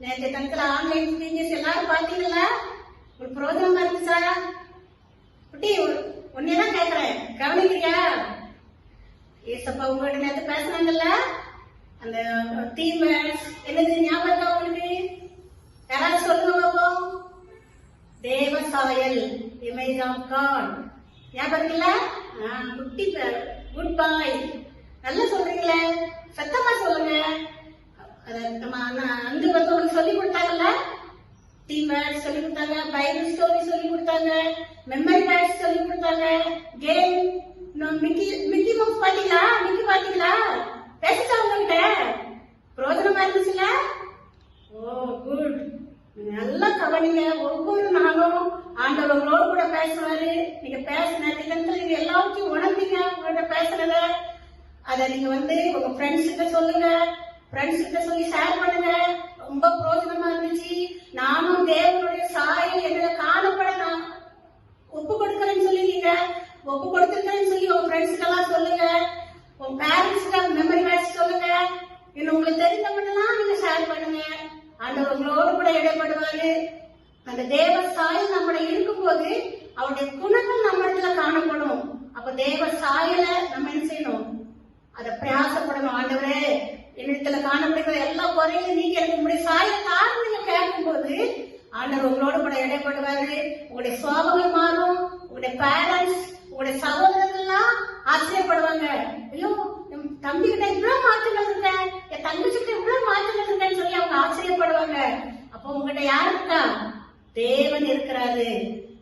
நேற்று கணக்கில் online meetings எல்லாரும் பார்த்தீங்களா? ஒரு ப்ரோக்ராம் இருந்துச்சா? குட்டி ஒன்னேதான் கேட்கறேன், கவனிக்கிறியா? ஏசப்பா உங்கள்கிட்ட நேற்று பேசினாங்கல்ல, அந்த தீம் என்னது ஞாபகம் இருக்கா உங்களுக்கு? யாராவது சொல்லுங்க பாப்போம். தேவ சாயல், இமேஜ் ஆஃப் காட், ஞாபகம் இருக்குல்ல? குட்டி குட் பாய், நல்லா சொல்றீங்களே, சத்தமா சொல்லுங்க. அங்கு வந்து உங்களுக்கு சொல்லி கொடுத்தாங்கல்ல, டீம் வேர்ட்ஸ் சொல்லி கொடுத்தாங்க, பைபிள் ஸ்டோரி சொல்லி கொடுத்தாங்க, மெமரி வேர்ட்ஸ் சொல்லி கொடுத்தாங்க, கேம். மிக்கி மவுஸ் பாத்தீங்களா? மிக்கி பாத்தீங்களா? பேசிச்சா உங்ககிட்ட? பிரோஜனமா இருந்துச்சுல? ஓ குட், நல்லா கவனிங்க. ஒவ்வொரு நாளும் ஆண்டவர் உங்களோட கூட பேசுவாரு. நீங்க பேசின நீங்க எல்லாத்தையும் உணர்ந்தீங்க. உங்கள்கிட்ட பேசுறத அதை நீங்க வந்து உங்க ஃப்ரெண்ட்ஸ் கிட்ட சொல்லுங்க, ஃப்ரெண்ட்ஸ் கிட்ட சொல்லி ஷேர் பண்ணுங்க. ரொம்ப பிரோஜனமா இருந்துச்சு. நானும் தேவனுடைய சாயல் என்னை காணப்பட நான் ஒப்பு கொடுக்கறேன்னு சொல்லி நீங்க ஒப்பு கொடுத்துருக்கேன்னு சொல்லி உங்க ஃப்ரெண்ட்ஸ்க்கெல்லாம் சொல்லுங்க. உங்க பேரண்ட்ஸ்க்கு மெமரி வேர்ட்ஸ் சொல்லுங்க. இன்னும் உங்களுக்கு தெரிஞ்சவங்கலாம் நீங்க ஷேர் பண்ணுங்க. ஆண்டவர் உங்களோடு கூட இடைப்படுவாரு. அந்த தேவ சாயல் நம்மள இருக்கும்போது அவருடைய குணங்கள் நம்ம இடத்துல காணப்படும். அப்ப தேவ சாயல நம்ம என்ன செய்யணும்? அதை பிரயாசப்படணும். ஆண்டவரே, என்னிடத்துல காணப்படுகிற எல்லா குறையும் நீங்க எனக்கு உங்களுடைய சாயல காரணம் நீங்க கேட்கும் போது ஆண்டவர் உங்களோட கூட இடைப்படுவாரு. உங்களுடைய சுவாபங்கள் மாறும். உங்களுடைய பேரண்ட்ஸ், உங்களுடைய சகோதரர்கள்லாம் ஆச்சரியப்படுவாங்க. ஐயோ, என் தம்பி கிட்ட இவ்வளவு மாற்றங்கள் இருக்கேன், என் தங்கச்சிக்கிட்ட இவ்வளவு மாற்றங்கள் இருக்கேன்னு சொல்லி அவங்க ஆச்சரியப்படுவாங்க. அப்போ உங்ககிட்ட யார் இருக்கா? தேவன் இருக்கிறாரு.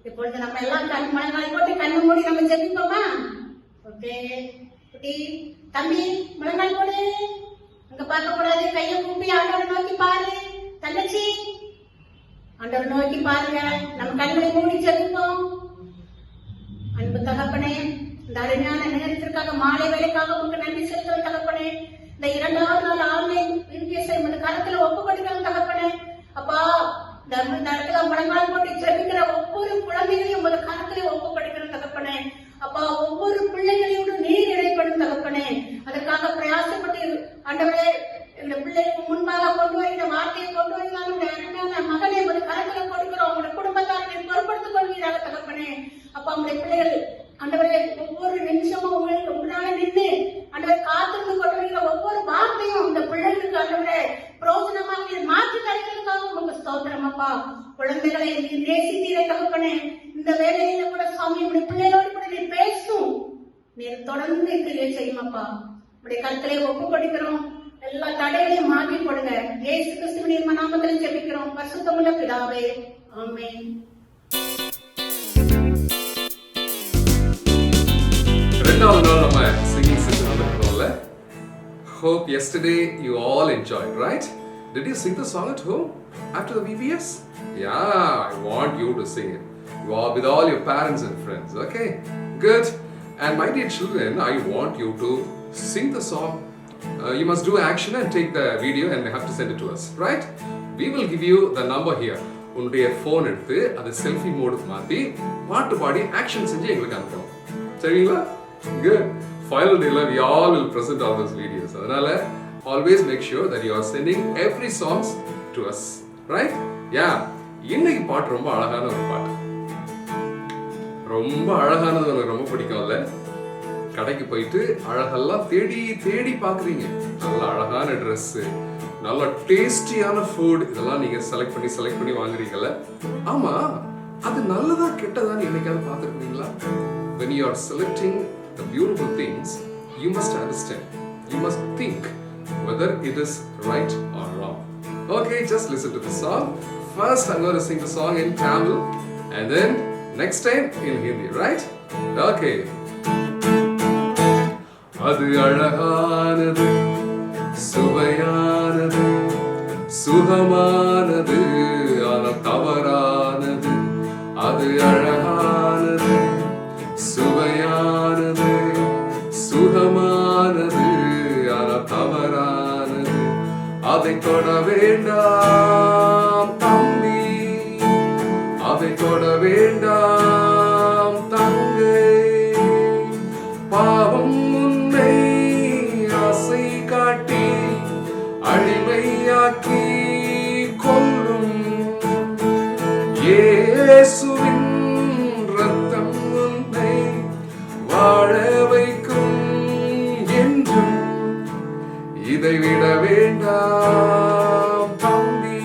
இப்பொழுது நம்ம எல்லாம் மனநாள் போட்டு கண்ணு மூடி நம்ம ஜெபிப்போமா? ஓகே குட்டி தம்பி, மனநாள் போடு. அங்க பார்க்க கூடாது, கையை கூப்பி ஆண்டவரை நோக்கி பாரு. தங்கச்சி, ஆண்டவரை நோக்கி பாருங்க. நம்ம கண்களை மூடி ஜெபிப்போம். அன்பு தகப்பனே, இந்த அருமையான நேரத்திற்காக, மாலை வேலைக்காக உங்களுக்கு நன்றி செலுத்துற தகப்பனே. இந்த 2வது நாள் ஆன்லைன் இன்கேஸை இந்த காலத்துல ஒப்பு கொடுக்கிற தகப்பனே. அப்பா, இந்த இடத்துல முழங்கால் போட்டு ஜெபிக்கிற ஒவ்வொரு குழந்தைகளையும் உங்க கருத்திலே ஒப்பு கொடுக்கிற தகப்பனே. அப்பா, ஒவ்வொரு பிள்ளைகளையும் நீர் இடைப்படும் தகப்பனே. அதற்காக பிரயாசப்பட்டு ஆண்டவரே, இந்த பிள்ளைக்கு முன்பாக கொண்டு வர இந்த வார்த்தையை கொண்டு வருகிறாங்க. மகனை ஒரு கரத்துல கொடுக்கிறோம். உங்களுடைய குடும்பத்தாரை பொறுப்படுத்திக் கொள்வீராக தகப்பனே. அப்பா, உங்களுடைய பிள்ளைகள் ஆண்டவரே ஒவ்வொரு நிமிஷமும் உங்களால நின்று ஆண்டவரை காத்திருந்து கொண்டு வருகிற ஒவ்வொரு வார்த்தையும் இந்த பிள்ளைகளுக்கு ஆண்டவரே பிரோஜனமாக மாற்றி தருகிறதுக்காக உங்களுக்கு ஸ்தோத்திரம். அப்பா, குழந்தைகளை நேசித்தீரே தகப்பனே. இந்த வேலையில கூட சாமி உங்களுடைய பிள்ளைகளோடு கூட நீ பேசும், நீர் தொடர்ந்து கிரியை செய்யும். அப்பா, உடைய கருத்திலே ஒப்பு கொடுக்கிறோம். எல்லா தடைகளையும் மாற்றி போடுங்க. இயேசு கிறிஸ்துவின் நாமத்தில் ஜெபிக்கிறோம் பரிசுத்தமுள்ள பிதாவே, ஆமென். ரெண்டாவது நாள் நம்ம singing session நடக்கிறோம்ல. Hope yesterday you all enjoyed, right? Did you sing the song at home after the VBS? Yeah, I want you to sing it. You are with all your parents and friends, okay? Good. And my dear children, I want you to sing the song. You must do action and take the video and have to send it to us, right? We will give you the number here. உன்னுடைய phone எடுத்து அதை selfie மோடுக்கு மாற்றி பாட்டு பாடி action செஞ்சு எங்களுக்கு அனுப்பணும். சரிங்களா? Good. Final day we all will present all those videos. அதனால always make sure that you are sending every songs to us, right? Yeah. இன்னைக்கு பாட்டு ரொம்ப அழகான ஒரு பாட்டு. ரொம்ப அழகானது உங்களுக்கு ரொம்ப பிடிக்கும்ல? கடைக்கு போயிட்டு அழகெல்லாம் தேடி தேடி பாக்குறீங்க. நல்ல அழகான ட்ரெஸ், நல்ல டேஸ்டியான ஃபுட், இதெல்லாம் நீங்க செலக்ட் பண்ணி வாங்குறீங்கல்ல? ஆமா, அது நல்லதா கெட்டதான்னு என்னைக்காவது பார்த்துருக்கீங்களா? When you are selecting the beautiful things, you must understand, you must think whether it is right or wrong. Okay, just listen to the song. First I'm going to sing the song in Tamil and then next time in Hindi, right? Okay. அது அழகானது, சுவையானது, சுகமானது, ஆனால் தவறானது. அது அழகானது, சுவையானது, சுகமானது, ஆனால் தவறானது. அதை தொட வேண்டாம் தம்பி, அதை தொட வேண்டாம் தங்கை. பாவம் உன்னை ஆசை காட்டி அடிமையாக்கி கொல்லும். இயேசுவின் இரத்தம் உன்னை வாழ வைக்கும் என்றும். இதை விட வேண்டாம் தம்பி,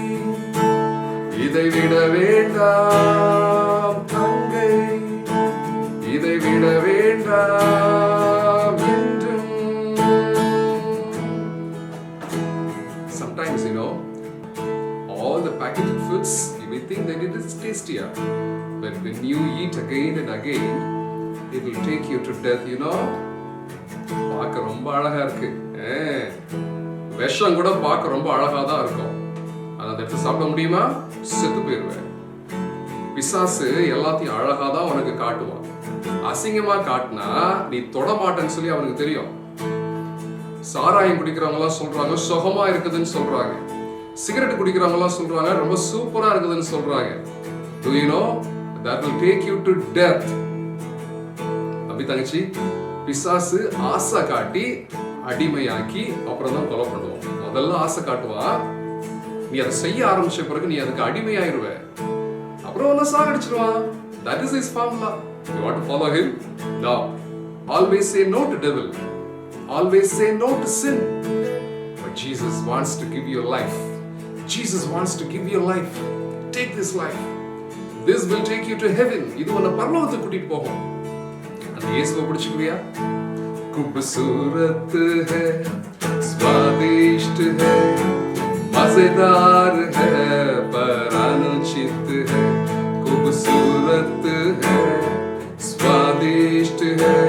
இதை விட வேண்டாம் தங்கை, இதை விட வேண்டாம் என்றும். Sometimes, all the packaged foods, you may think that it is tastier, but when you eat again and again, it will take you to death. பார்க்க ரொம்ப அழகா இருக்கு, விஷம் கூட பார்க்க ரொம்ப அழகா தான் இருக்கும். அதை எடுத்து சாப்பிட முடியுமா? செத்து போயிருவேன். பிசாசு எல்லாத்தையும் அழகா தான் உனக்கு காட்டுவான். அசிங்கமா காட்டினா நீ தொட மாட்டேன்னு சொல்லி அவனுக்கு தெரியும். சாராயம் குடிக்கிறவங்க எல்லாம் சொல்றாங்க சுகமா இருக்குதுன்னு சொல்றாங்க. சிகரெட் குடிக்கிறவங்க எல்லாம் சொல்றாங்க ரொம்ப சூப்பரா இருக்குதுன்னு சொல்றாங்க. Do you know that will take you to death? அப்படி தங்கச்சி, பிசாசு ஆசை காட்டி அடிமையாக்கி அப்புறம் தான் கொலை பண்ணுவோம். முதல்ல ஆசை காட்டுவான், நீ அதை செய்ய ஆரம்பிச்ச பிறகு நீ அதுக்கு அடிமையாயிருவ, அப்புறம் உன்னை சாகடிச்சிருவான். That is his formula. You want to follow him? No. Always say no to devil. Always say no to sin. But Jesus wants to give you life. Jesus wants to give you life. Take this life. This will take you to heaven. இது உன்னை பரலோகத்துக்கு கூட்டிட்டு போகும். அந்த இயேசுவை பிடிச்சுக்குவியா? खूबसूरत है, स्वादिष्ट है, मजेदार है, पर अनुचित है. खूबसूरत है, स्वादिष्ट है,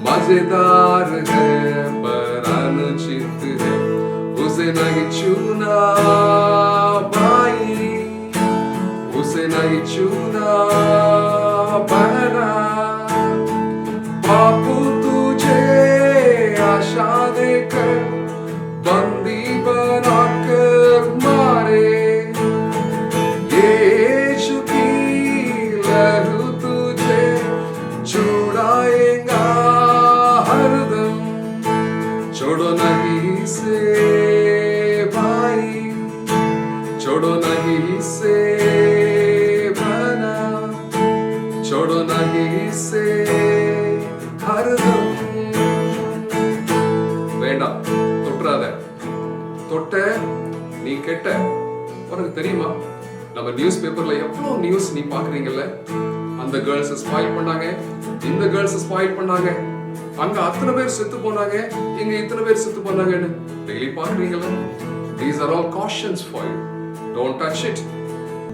मजेदार है, पर अनुचित है. उसे नहीं छूना भाई, उसे नहीं छूना बहना. बापू तुझे आशा देकर बंदी बनाकर मारे. यीशु की लहू तुझे छुड़ाएगा हरदम. छोड़ो नहीं से भाई, छोड़ो नहीं से बना, छोड़ो नहीं से हरदम. வேண்டாம், தொட்டுறாத. தொட்ட நீ கெட்ட. உனக்கு தெரியுமா, நம்ம நியூஸ் பேப்பர்ல எவ்வளவு நியூஸ் நீ பாக்குறீங்கல்ல? அந்த கேர்ள்ஸ் ஸ்பாயில் பண்ணாங்க, இந்த கேர்ள்ஸ் ஸ்பாயில் பண்ணாங்க, அங்க அத்தனை பேர் செத்து போனாங்க, இங்க இத்தனை பேர் செத்து போனாங்கன்னு daily பாக்குறீங்கல்ல? These are all cautions for you. Don't touch it.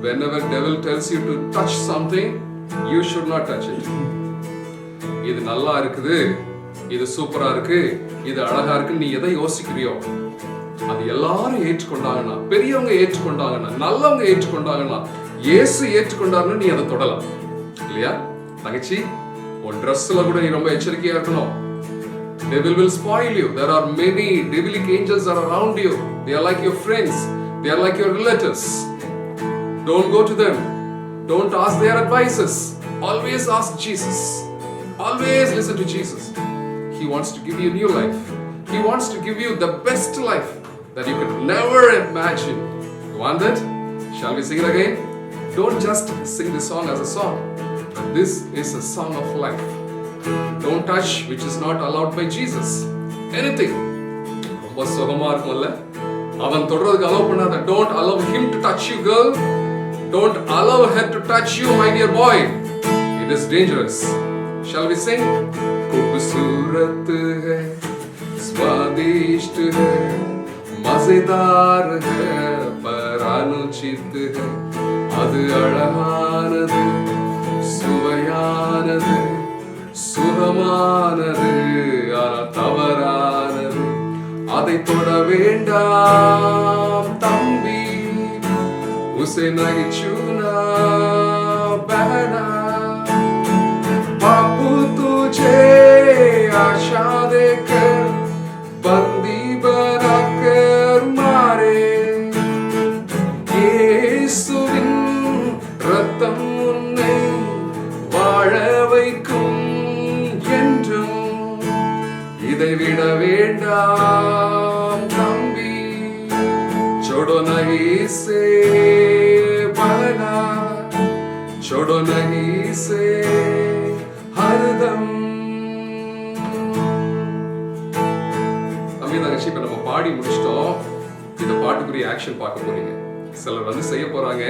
Whenever devil tells you to touch something, you should not touch it. இது நல்லா இருக்குது, இது சூப்பரா இருக்கு, இது அழகா இருக்கு, நீ எதை யோசிக்கிறியோ அது எல்லாரும் ஏற்றுக்கொண்டாங்கன்னா, பெரியவங்க ஏற்றுக்கொண்டாங்கன்னா, நல்லவங்க ஏற்றுக்கொண்டாங்கன்னா, இயேசு ஏற்றுக்கொண்டாருன்னு நீ அதை தொடலாம் இல்லையா? தங்கச்சி, உன் ட்ரெஸ்ல கூட நீ ரொம்ப எச்சரிக்கையா இருக்கணும். Devil will spoil you. There are many devilic angels are around you. They are like your friends. They are like your relatives. Don't go to them. Don't ask their advices. Always ask Jesus. Always listen to Jesus. He wants to give you new life. He wants to give you the best life that you could never imagine. You want that? Shall we sing it again? Don't just sing this song as a song, but this is a song of life. Don't touch which is not allowed by Jesus. Anything. ரொம்ப சுகமா இருக்கும்ல? அவன் தொடறதுக்கு allow பண்ணாத. Don't allow him to touch you, girl. Don't allow her to touch you, my dear boy. It is dangerous. Shall we sing? खूबसूरत है, स्वादिष्ट है, मजेदार है, पर अनुचित है. அது அழகானது, சுவையானது, சுகமானது, ஆனால் அதை தொட வேண்டாம் தம்பி उसे नहीं छूना बहना बापू तुझे आशा देकर बंदी बनाकर मारे இயேசுவின் ரத்தம் உன்னை வாழ வைக்கும் என்றும் இதை விட வேண்டாம் தம்பி छोड़ो नहीं से बना छोड़ो नहीं से हरदम தம்பி தங்கச்சி இப்ப நம்ம பாடி முடிச்சிட்டோம் இந்த பாட்டுக்குரிய ஆக்ஷன் பார்க்க போறீங்க சிலர் வந்து செய்ய போறாங்க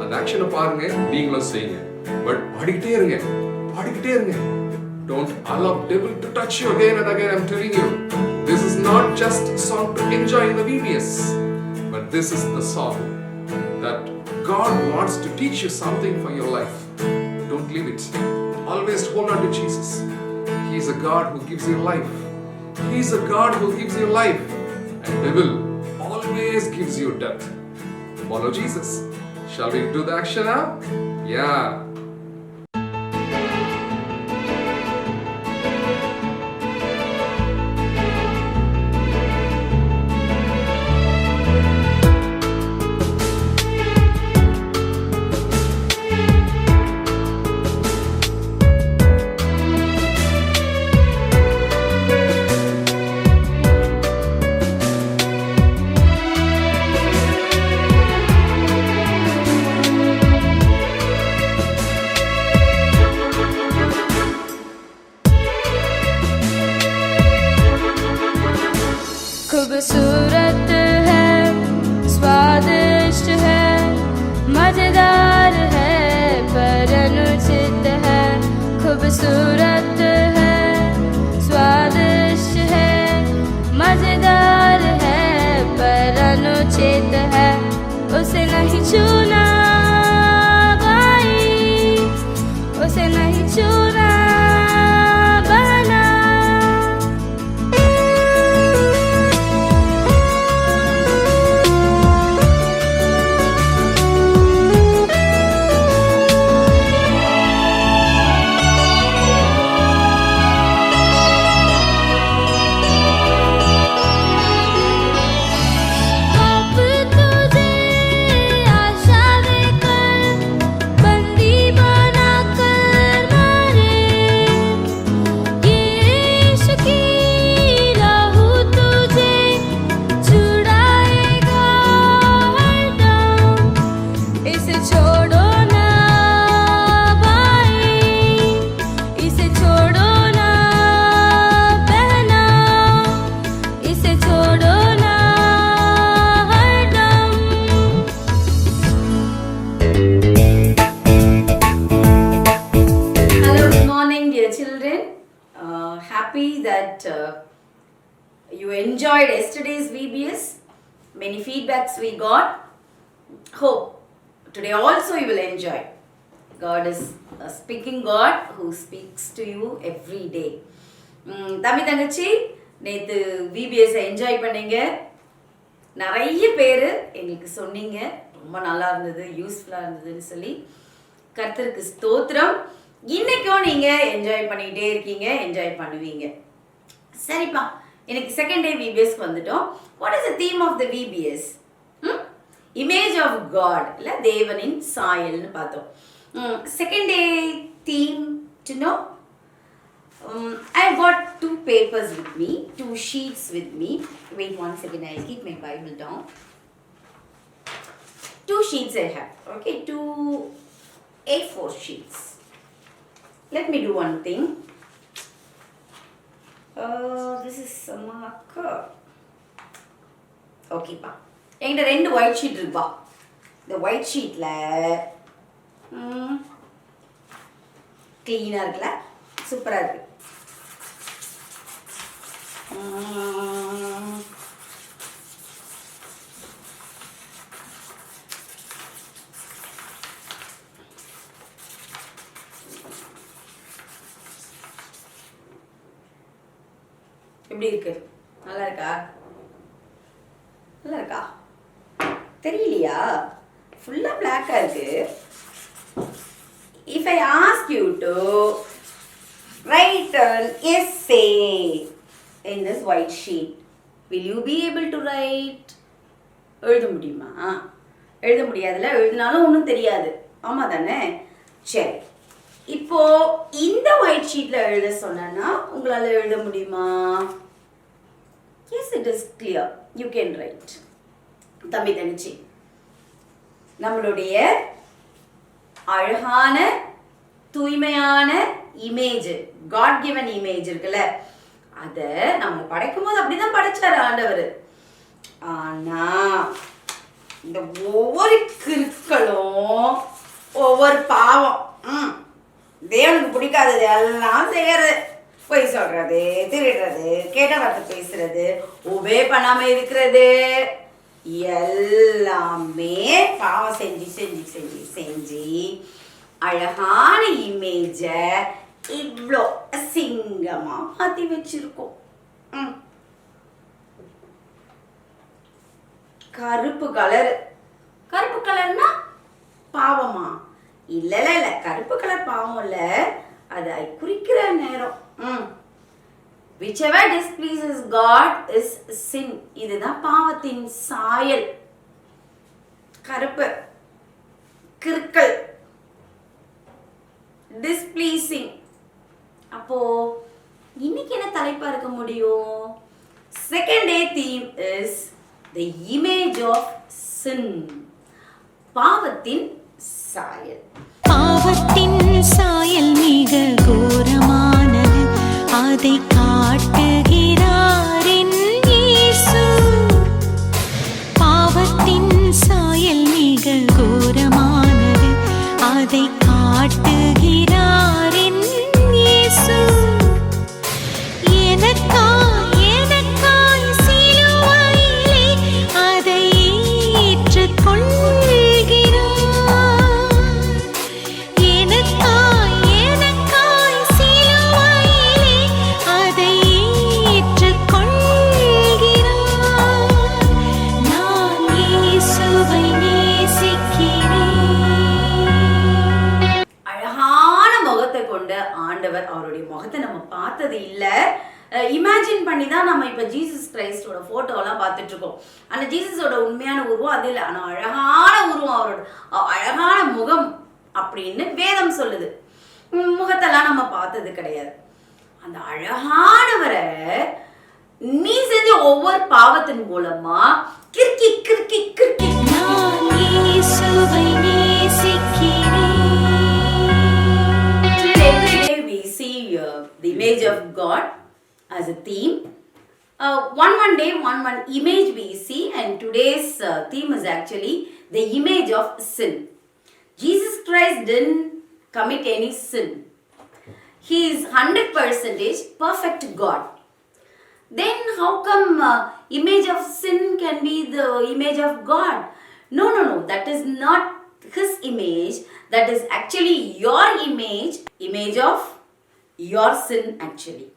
அந்த ஆக்ஷனை பாருங்க நீங்களும் செய்யுங்க பட் பாடிக்கிட்டே இருங்க don't allow devil to touch you again and again. I'm telling you, this is not just a song to enjoy in the VBS, but this is the song that God wants to teach you something for your life. Don't leave it. Always hold on to Jesus. He is a God who gives you life. He is a God who gives you life, and devil always gives you death. Follow Jesus. Shall we do the action now? Yeah. खूबसूरत है स्वादिष्ट है मजेदार है पर अनुचित है खूबसूरत है स्वादिष्ट है मजेदार है पर अनुचित है उसे नहीं छूना भाई उसे नहीं छूना Happy that you enjoyed yesterday's VBS. Many feedbacks we got. Hope today also you will enjoy. God is a speaking God who speaks to you every day. தம்பி தங்கச்சி நேற்று விபிஎஸ் என்ஜாய் பண்ணீங்க நிறைய பேர் எங்களுக்கு சொன்னீங்க ரொம்ப நல்லா இருந்தது யூஸ்ஃபுல்லாக இருந்ததுன்னு சொல்லி கர்த்தருக்கு ஸ்தோத்திரம். இன்னைக்கும் நீங்கள் என்ஜாய் பண்ணிகிட்டே இருக்கீங்க என்ஜாய் பண்ணுவீங்க. சரிப்பா எனக்கு செகண்ட் டே விபிஎஸ்க்கு வந்துட்டோம். What is the theme of the விபிஎஸ்? இமேஜ் ஆஃப் காட் இல்லை தேவனின் சாயல்னு பார்த்தோம். Second day theme to know I've got 2 papers with me, 2 sheets with me. Wait 1 second, I'll keep my Bible down. 2 sheets I have, okay, 2 A4 sheets. Let me do one thing. This is a marker. Okay, pa. என்கிட்ட 2 white sheet இருக்குப்பா. இந்த white sheetல clean-ஆ இருக்குல்ல, சூப்பரா இருக்கு. எப்படி இருக்கு? நல்லா இருக்கா? நல்லா இருக்கா? தெரியலையா? ஃபுல்லா பிளாக்கா இருக்கு. If I ask you to write an essay in this white sheet, will you be able to write? எழுத முடியுமா? எழுத முடியாதுல. எழுதினாலும் ஒன்றும் தெரியாது. ஆமா தானே? சரி, இப்போ இந்த ஒயிட் ஷீட்ல எழுத சொன்னா உங்களால எழுத முடியுமா? Yes, it is clear. You can write. தம்பி தங்கச்சி, நம்மளுடைய அழகான தூய்மையான இமேஜ், காட் கிவன் இமேஜ் இருக்குல்ல, அத நம்ம படைக்கும் போது அப்படிதான் படைச்சாரு ஆண்டவர். ஆனா இந்த ஒவ்வொரு கிற்களும் ஒவ்வொரு பாவம், தேவனுக்கு பிடிக்காதது எல்லாம் செய்யறது. பொய் சொல்றது, திருடுறது, கேட்ட வார்த்தை பேசுறது, ஒபே பண்ணாம இருக்கிறது, எல்லாமே பாவம் செஞ்சு செஞ்சு செஞ்சு செஞ்சு அழகான இமேஜ இவ்வளோ அசிங்கமா மாத்தி வச்சிருக்கோம். கருப்பு கலர். கருப்பு கலர்னா பாவமா? இல்ல இல்ல இல்ல, கருப்பு கலர் பாவம் இல்ல, அதை குறிக்கிற நேரம். Whichever displeases God is sin. இதுதான் பாவத்தின் சாயல். கருப்பு, கிறுக்கல், displeasing. அப்போ இன்னைக்கு என்ன தலைப்பா இருக்க முடியும்? Second day theme is the image of sin. பாவத்தின் சாயல். பாவத்தின் சாயல் மிக கோரமானது, அதை காட்டுகிறார் இயேசு. பாவத்தின் சாயல் மிக கோரமானது, அதை காட்டுகிறார் இயேசு. எனக்காய் சிலுவையிலே அதை ஏற்றுக்கொள்கிறார். எனக்காய் சிலுவையிலே அதை ஏற்றுக்கொள்கிறார். நான் இயேசுவை நேசிக்கிறேன். அழகான முகத்தை கொண்ட ஆண்டவர், அவருடைய முகத்தை நம்ம பார்த்தது இல்ல, இமேஜின் பண்ணி தான் நம்ம இப்ப ஜீசஸ் கிரைஸ்டோட போட்டோலாம் பார்த்துட்டு இருக்கோம். ஆனா ஜீசஸோட உண்மையான உருவம் அது இல்லை, ஆனா அழகான உருவம், அவரோட அழகான முகம் அப்படின்னு வேதம் சொல்லுது. முகத்தெல்லாம் நம்ம பார்த்தது கிடையாது. அந்த அழகானவரை நீ செஞ்ச ஒவ்வொரு பாவத்தின் மூலமா கிறுக்கி கிறுக்கி கிறுக்கி நான் இயேசுவை நேசிக்கிறேன். Every day we see the image of God as a theme. One day, one image we see, and today's theme is actually the image of sin. Jesus Christ didn't commit any sin. He is 100% perfect God. Then how come image of sin can be the image of God? No, that is not his image. That is actually your image of your sin actually.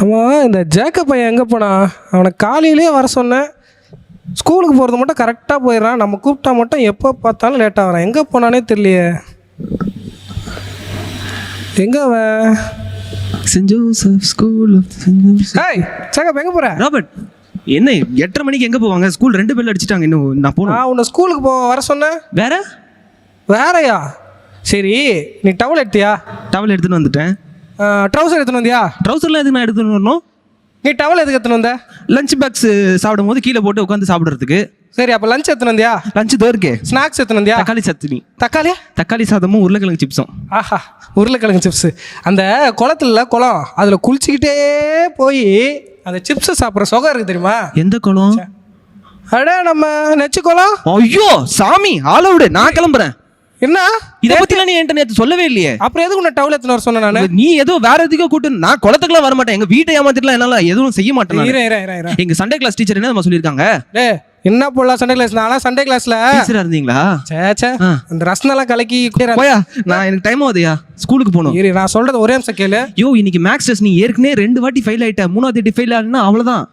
ஆமாம், இந்த Jacob பையன் எங்கே போனான்? அவனை காலையிலே வர சொன்னேன். ஸ்கூலுக்கு போகிறது மட்டும் கரெக்டாக போயிடறான். நம்ம கூப்பிட்டா மட்டும் எப்போ பார்த்தாலும் லேட்டாக வரான். எங்கே போனானே தெரியலையே. எங்கே அவன்? Saint Joseph school of Saint Joseph. Hey Jacob, எங்கே போகிற? ராபர்ட், என்ன 8:30 மணிக்கு எங்கே போவாங்க? ஸ்கூல் 2 பேர் அடிச்சிட்டாங்க. இன்னும் நான் போகணும். உன்னை ஸ்கூலுக்கு வர சொன்னேன். வேறயா? சரி, நீ டவல் எடுத்தியா? டவல் எடுத்துன்னு வந்துட்டேன். ட்ரௌசர் எடுத்துன்னு வந்தியா? ட்ரௌசர்லாம் எதுக்கு நான் எடுத்துன்னு வரணும்? நீ டவல் எதுக்கு எடுத்துன்னு வந்த? லஞ்ச் பாக்ஸ் சாப்பிடும் போது கீழே போட்டு உட்காந்து சாப்பிட்றதுக்கு. சரி, அப்போ லஞ்ச் எடுத்துன்னு வந்தியா? லஞ்ச் தோற்கே. ஸ்நாக்ஸ் எடுத்துன்னு வந்தியா? தக்காளி சட்னி. தக்காளி சாதமும் உருளைக்கிழங்கு சிப்ஸும். ஆஹா, உருளைக்கிழங்கு சிப்ஸு. அந்த குளம் அதில் குளிச்சுக்கிட்டே போய் அந்த சிப்ஸை சாப்பிட்ற சுகம் இருக்குது தெரியுமா? எந்த குளம்? அட, நம்ம நெச்சு குளம். ஐயோ சாமி, ஆள விடு, நான் கிளம்புறேன். என்ன இதை பத்திலாம் நீ என்கிட்ட நேற்று சொல்லவே இல்லையே. அப்புறம் எதுக்கு உன்னை டவுல் எடுத்துன்னு வர சொன்னேன் நான்? நீ ஏதோ வேற எதுக்கோ கூட்டு. நான் குளத்துக்குலாம் வர மாட்டேன். எங்க வீட்டை ஏமாத்திட்டுலாம் என்னால எதுவும் செய்ய மாட்டேன். எங்க சண்டே கிளாஸ் டீச்சர் என்ன சொல்லியிருக்காங்க? என்ன போடலாம் சண்டே கிளாஸ்? நான்லாம் சண்டே கிளாஸ்ல டீச்சரா இருந்தீங்களா? சேச்சே அந்த ரசனெல்லாம் கலக்கி போயா, நான் எனக்கு டைம் ஆகுதுயா, ஸ்கூலுக்கு போகணும். இரு நான் சொல்றது ஒரே நிமிஷம் கேளு. யோ, இன்னைக்கு மேக்ஸ் டெஸ்ட் நீ ஏற்கனவே 2 வாட்டி ஃபெயில் ஆயிட்ட, 3ஆவது வாட்டி ஃபெயில் ஆனா அவ்வளவுதான்.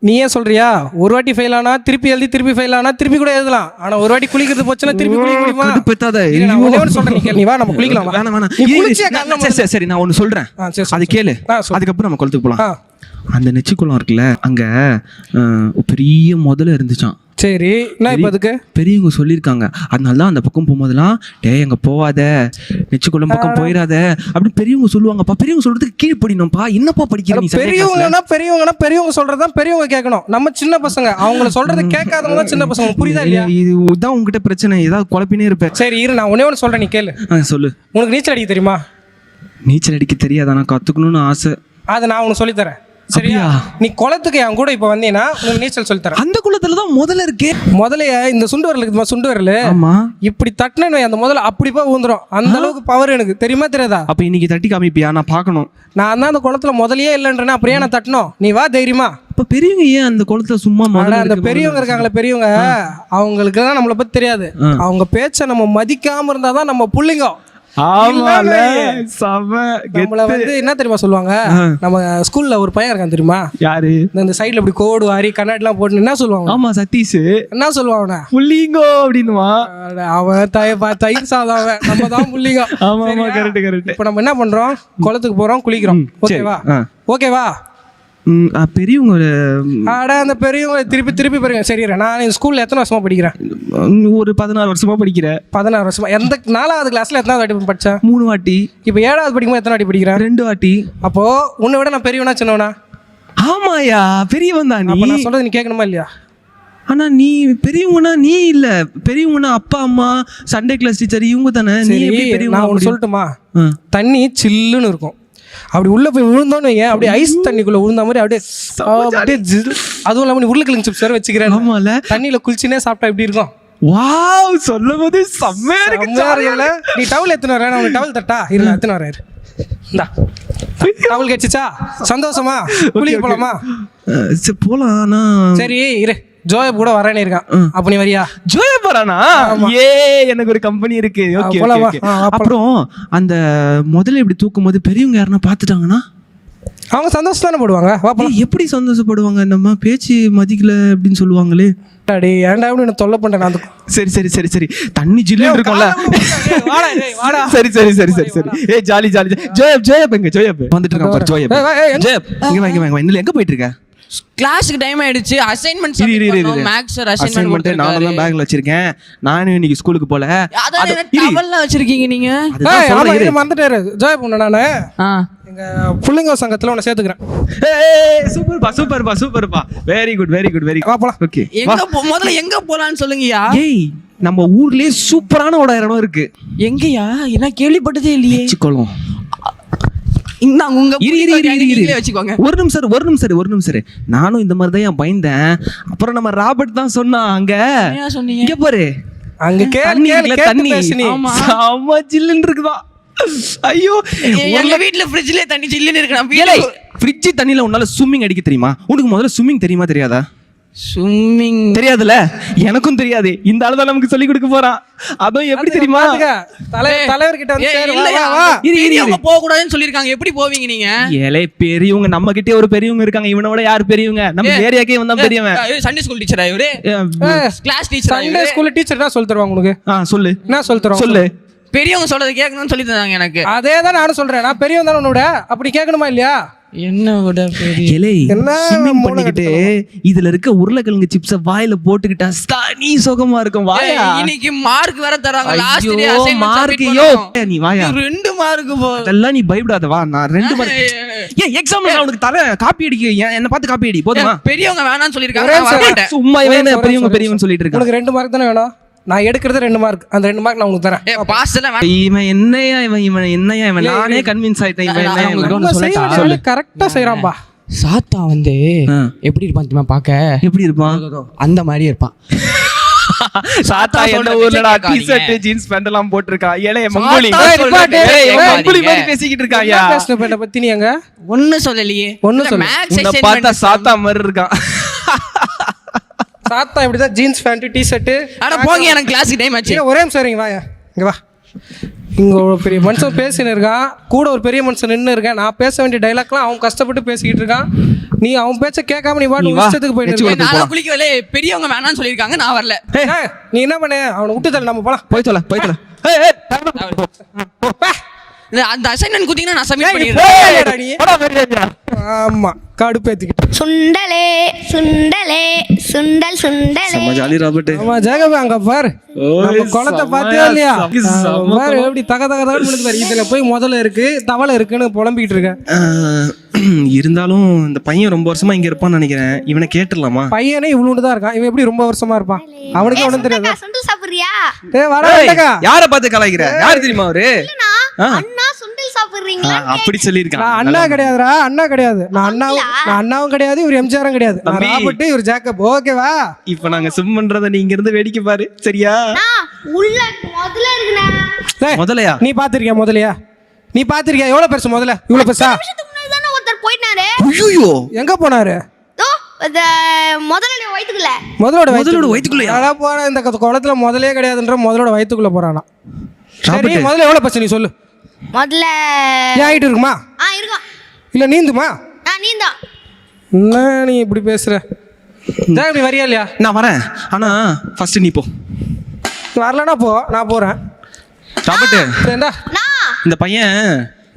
நீ ஏன் சொல்றியா? ஒரு வாட்டி ஃபெயில் ஆனா திருப்பி எழுதி, திருப்பி ஃபெயில் ஆனா திருப்பி கூட எழுதலாம். ஆனா ஒரு வாட்டி குளிக்கிறது போச்சுன்னா திருப்பி குளிக்க முடியுமா? கடுப்பேத்தாத. இரு, நான் ஒண்ணே ஒண்ணு சொல்றேன், நீ கேளு. நீ வா நம்ம குளிக்கலாம் வா. வேணாம் வேணாம். நீ குளிச்சியா காரணம்? சரி சரி நான் ஒன்று சொல்றேன், சரி, அது கேளு. சொல்லு. அதுக்கப்புறம் நம்ம குளத்துக்கு போலாம். ஆ. அந்த நெச்சிக்குளம் இருக்குல்ல, அங்க பெரிய முதல்ல இருந்துச்சான். சரி, நான் இப்போ அதுக்கு பெரியவங்க சொல்லியிருக்காங்க. அதனால தான் அந்த பக்கம் போகும்போதெல்லாம் டேய் அங்கே போவாத, நெச்சிக்குளம் பக்கம் போயிடாத அப்படின்னு பெரியவங்க சொல்லுவாங்கப்பா. பெரியவங்க சொல்றதுக்கு கீழ்ப்படினும்ப்பா. என்னப்பா படிக்கிற நீ? பெரியவங்க சொல்றதுதான் பெரியவங்க கேட்கணும். நம்ம சின்ன பசங்க அவங்கள சொல்றதை கேட்காதவங்க தான் சின்ன பசங்க. புரியுதா இல்லையா? இதுதான் உங்ககிட்ட பிரச்சனை, ஏதாவது குழப்பினே இருப்பேன். சரி இரு, நான் ஒண்ணே ஒன்று சொல்றேன், நீ கேளு. சொல்லு. உனக்கு நீச்சல் அடிக்க தெரியுமா? நீச்சல் அடிக்க தெரியாதா? நான் கத்துக்கணும்னு ஆசை. அதை நான் உனக்கு சொல்லித்தரேன், சரியா? நீ குளத்துக்கு என் கூட இப்போ வந்தீங்கன்னா உனக்கு நீச்சல் சொல்லித்தரேன். அந்த குளத்துல தான் முதல்ல இருக்கே. முதலைய இந்த சுண்டு வரல இருக்குமா, சுண்டு வரல. ஆமா. இப்படி தட்டினு அந்த முதல்ல அப்படி போய் ஊந்துரும். அந்த அளவுக்கு பவர் எனக்கு தெரியுமா தெரியாதா? அப்ப இன்னைக்கு தட்டி காமிப்பியா? நான் பார்க்கணும். நான் தான் அந்த குளத்துல முதலையே இல்லைன்றேன், அப்படியே நான் தட்டணும். நீ வா தைரியமா. அப்ப பெரியவங்க ஏன் அந்த குளத்துல சும்மா அந்த பெரியவங்க இருக்காங்களே, பெரியவங்க அவங்களுக்கு தான் நம்மளை பத்தி தெரியாது. அவங்க பேச்ச நம்ம மதிக்காம இருந்தாதான் நம்ம புள்ளிங்க. நம்மள வந்து என்ன தெரியுமா சொல்லுவாங்க? நம்ம ஸ்கூல்ல ஒரு பையன் இருக்கான் தெரியுமா? யாரு? இந்த சைடுல இப்படி கோடு வாரி கண்ணாடி எல்லாம் போட்டு என்ன சொல்லுவாங்க? ஆமா, சதீஷ். என்ன சொல்லுவாங்க? புள்ளிங்கோ அப்படின்னுவா. அவன் தயிர் சாதம், அவன் நம்ம தான் புள்ளிங்க. ஆமா ஆமா, கரெக்ட் கரெக்ட். இப்போ நம்ம என்ன பண்றோம்? குளத்துக்கு போறோம், குளிக்கிறோம். ஓகேவா? ஓகேவா? பெரியவங்க அந்த பெரியவங்க திருப்பி திருப்பி பாருங்க. சரி, நான் இந்த ஸ்கூல்ல எத்தனை வருஷமா படிக்கிறேன்? ஒரு 16 வருஷமா படிக்கிறேன். 16 வருஷமா. எந்த 4வது கிளாஸ்ல எத்தனாவது வாட்டி படிச்சேன்? 3 வாட்டி. இப்போ 7வது படிக்கும்போது எத்தனை வாட்டி படிக்கிறேன்? 2 வாட்டி. அப்போ உன்னை விட நான் பெரியவனா சின்னவனா? ஆமாயா, பெரியவன் தான் நீ. நான் சொல்றது நீ கேட்கணுமா இல்லையா? ஆனா நீ பெரியவனா நீ இல்ல. பெரியவனா அப்பா அம்மா சண்டே கிளாஸ் டீச்சர் இவங்க தானே. நீ எப்படி பெரியவனா? நான் ஒன்று சொல்லட்டுமா? தண்ணி சில்லுன்னு இருக்கும். அப்படி உள்ள போய் விழுந்தோன்னு அப்படியே ஐஸ் தண்ணிக்குள்ள விழுந்த மாதிரி அப்படியே அதுவும் இல்லாம நீ உருளைக்கிழங்கு சிப்ஸ் வேற வச்சுக்கிறேன். ஆமால, தண்ணியில குளிச்சுனே சாப்பிட்டா எப்படி இருக்கும்? வாவ், சொல்லும்போது செம்மையா இருக்கு. நீ டவல் எத்தனை வர? நான் டவல் தட்டா இரு, எத்தனை வர? இந்தா டவல் கிடைச்சிச்சா? சந்தோஷமா? குளிக்க போலாமா? சரி போலாம். சரி இரு, ஜோயப் கூட வரேன்னு இருக்கான். அப்ப நீ வரியா? ஜோயப் வரானா? ஏ, எனக்கு ஒரு கம்பெனி இருக்கு. Okay okay. அப்புறம் அந்த முதல்ல இப்படி தூக்கும் போது பெரியவங்க யாருன்னா பாத்துட்டாங்கன்னா அவங்க சந்தோஷம் தானே போடுவாங்க. எப்படி சந்தோஷப்படுவாங்க? நம்ம பேச்சு மதிக்கல அப்படின்னு சொல்லுவாங்களே. ஏன்டா அப்படின்னு தொல்லை பண்றேன். சரி சரி சரி சரி, தண்ணி ஜில்லுன்னு இருக்கும்ல. சரி சரி சரி சரி சரி. ஏய் ஜாலி ஜாலி. ஜோயப் ஜோயப் எங்க? ஜோயப் வந்துட்டு இருக்கான் பாரு. ஜோயப் ஜோயப் இங்க வாங்க வாங்க. இன்னும் எங்க போயிட்டு இருக்க? கிளாஸ்க்கு டைம் ஆயிடுச்சு. அசைன்மென்ட் மேக்ஸ் அசைன்மென்ட் நானும் தான் பேக்ல வச்சிருக்கேன். நானும் இன்னைக்கு ஸ்கூலுக்கு போல. அத டவல்ல வச்சிருக்கீங்க நீங்க? மறந்துட்டாரு ஜோயப். நானு எங்க புள்ளைங்க சங்கத்துல உன்னை சேர்த்துக்கிறேன். சூப்பர்ப்பா சூப்பர்ப்பா சூப்பர்ப்பா. Very good very good very good. வா போலாம். ஓகே, எங்க முதல்ல எங்க போலாம்னு சொல்லுங்கயா. ஏய், நம்ம ஊர்லயே சூப்பரான ஒரு இடம் இருக்கு. எங்கயா? என்ன கேள்விப்பட்டதே இல்லையே. நெச்சிக்குளம். உங்க வச்சுக்கோங்க. ஒரு நிமிஷம். நானும் இந்த மாதிரி தான் பயந்தேன். அப்புறம் நம்ம ராபர்ட் தான் சொன்னா அங்க இங்க பாரு, அங்க தண்ணி செம்ம ஜில்லுன்னு இருக்குதா. ஐயோ, எங்க வீட்ல ஃப்ரிட்ஜ்ல தண்ணி ஜில்லுன்னு இருக்கு. ஃப்ரிட்ஜ் தண்ணில உன்னால ஸ்விம்மிங் அடிக்க தெரியுமா? உனக்கு முதல்ல ஸ்விம்மிங் தெரியுமா தெரியாதா? ஸ்விம்மிங் தெரியாதுல? எனக்கும் தெரியாது. இந்த ஆளு தான் நமக்கு சொல்லி கொடுக்க போறான். அதுவும் எப்படி தெரியுமா? தலைவர் கிட்ட வந்து பெரியவங்க போக கூடாதுன்னு சொல்லிருக்காங்க. எப்படி போவீங்க நீங்க? ஏலே, பெரியவங்க நம்ம கிட்டே ஒரு பெரியவங்க இருக்காங்க. இவனோட யார் பெரியவங்க? நம்ம ஏரியாக்கே வந்தா பெரியவன். சண்டே ஸ்கூல் டீச்சரா இவரு? கிளாஸ் டீச்சரா? சண்டே ஸ்கூல் டீச்சர் தான் சொல்லி தருவாங்க உனக்கு. சொல்லு. என்ன சொல்லி தருவாங்க? சொல்லு. பெரியவங்க சொல்றதை கேட்கணும்னு சொல்லி தந்தாங்க எனக்கு. அதே தான் நானும் சொல்றேன். நான் பெரியவன் தானே உன்னோட, அப்படி கேட்கணுமா இல்லையா? என்ன விட பண்ணிக்கிட்டு இதுல இருக்க உருளைக்கிழங்கு சிப்ஸ வாயில போட்டுக்கிட்டா நீ சுகமா இருக்கும். வாயா, இன்னைக்கு மார்க் வேற தராங்க. Last day mark. நீ வாயா, 2 மார்க் போ. அதெல்லாம் நீ பயப்படாத. வா, நான் 2 மார்க். ஏன் எக்ஸாம்ல நான் உனக்கு தர காப்பி அடிக்க? என்ன பார்த்து காப்பி அடி போதுமா? பெரியவங்க வேணாம்னு சொல்லிருக்காங்க. சும்மா பெரியவங்க பெரியவங்க சொல்லிட்டு இருக்காங்க. உனக்கு 2 மார்க் தானே வேணும்? நான் எடுக்கிறது 2 மார்க். அந்த 2 மார்க் நான் உங்களுக்கு தரேன். பாஸ் எல்லாம் இவன் என்னையா இவன் நானே கன்வின்ஸ் ஆயிட்டேன். இவன் கரெக்டா செய்யறான்பா. சாத்தா வந்து எப்படி இருப்பான் தெரியுமா? பாக்க எப்படி இருப்பான்? அந்த மாதிரி இருப்பான். சாத்தா எந்த ஊர்லடா டி-ஷர்ட் ஜீன்ஸ் பேண்ட் எல்லாம் போட்டுருக்கான். ஏலே மங்கோலி மாதிரி பேசிக்கிட்டு இருக்காயா? பேஸ்ட் பேண்ட பத்தி நீ அங்க ஒண்ணு சொல்லலையே. ஒண்ணு சொல்ல. மேக்ஸ் பார்த்தா சாத்தா மாதிரி இருக்கான். சாத்தா இப்படிதான் ஜீன்ஸ் பேண்ட் டி-ஷர்ட். அட போங்க, எனக்கு கிளாஸுக்கு டைம் ஆச்சு. ஒரே நிமிஷம் வரீங்க, வாங்க இங்க வா. இங்கே ஒரு பெரிய மனுஷன் பேசின்னு இருக்கான், கூட ஒரு பெரிய மனுஷன் நின்று இருக்கேன். நான் பேச வேண்டிய டைலாக்லாம் அவன் கஷ்டப்பட்டு பேசிக்கிட்டு இருக்கான். நீ அவன் பேச்ச கேட்காம நீ பாட்டு இஷ்டத்துக்கு போயிட்டு நான் குளிக்கவே, பெரியவங்க வேணாம்னு சொல்லியிருக்காங்க, நான் வரல. நீ என்ன பண்ண, அவனை விட்டு தள்ள, நம்ம போலாம். போய் சொல்ல அந்த அசைன்மெண்ட் குத்திங்கன்னா நான் சப்மிட் பண்ணிடுறேன். ஆமா, கடுப்பேத்திக்கிட்டு சுண்டலே சுண்டலே சுண்டல் சுண்டலே. செம்ம ஜாலி ராபர்ட். ஆமா ஜெகப, அங்க பாரு நம்ம குளத்தை பார்த்தியா இல்லையா? பாரு எப்படி தக தக தகன்னு விழுந்து பாரு. இதுல போய் முதல்ல இருக்கு, தவளை இருக்குன்னு புலம்பிக்கிட்டு இருக்க. இருந்தாலும் இந்த பையன் ரொம்ப வருஷமா இங்க இருப்பான்னு நினைக்கிறேன். இவனை கேட்டுடலாமா? பையனே இவ்வளவு தான் இருக்கான், இவன் எப்படி ரொம்ப வருஷமா இருப்பான்? அவனுக்கு ஒண்ணும் தெரியாது. சுண்டல் சாப்பிடுறியா? யார பார்த்து கலாய்க்கிற? யாரு தெரியுமா அவரு? அண்ணா சுண்டல் சாப்பிடுறீங்களா? அப்படி சொல்லியிருக்கான். நான் அண்ணா கிடையாதுடா, அண்ணா கிடையாது. நான் அண்ணாவும் கிடையாது, இவர் எம்ஜிஆரும் கிடையாது. நான் ராபர்ட், இவர் ஜேக்கப். ஓகேவா? இப்ப நாங்க சிம் பண்றத நீ இங்க இருந்து வேடிக்கை பாரு, சரியா? உள்ள முதல்ல இருக்குண்ணா. முதலையா? நீ பாத்திருக்கியா முதலையா? நீ பாத்திருக்கியா? எவ்வளவு பெருசு முதல்ல? இவ்வளவு பெருசா? தானே ஒருத்தர் போயிட்டாரு. ஐயோ, எங்க போனாரு? முதல்ல வயித்துக்குள்ள. முதலோட வயித்துக்குள்ள போன இந்த குளத்துல முதலே கிடையாதுன்ற முதலோட வயித்துக்குள்ள போறானா? சரி, முதல்ல எவ்வளவு பெருசு நீ சொல்லு. முதல்ல ஏன் ஹைட் இருக்குமா? இருக்கும். இல்ல நீந்துமா? நீந்தா. என்ன நீ இப்படி பேசுற? நீ வரியா இல்லையா? நான் வரேன், ஆனா ஃபர்ஸ்ட் நீ போ. வரலன்னா போ, நான் போறேன். ராபர்ட், ஏண்டா இந்த பையன்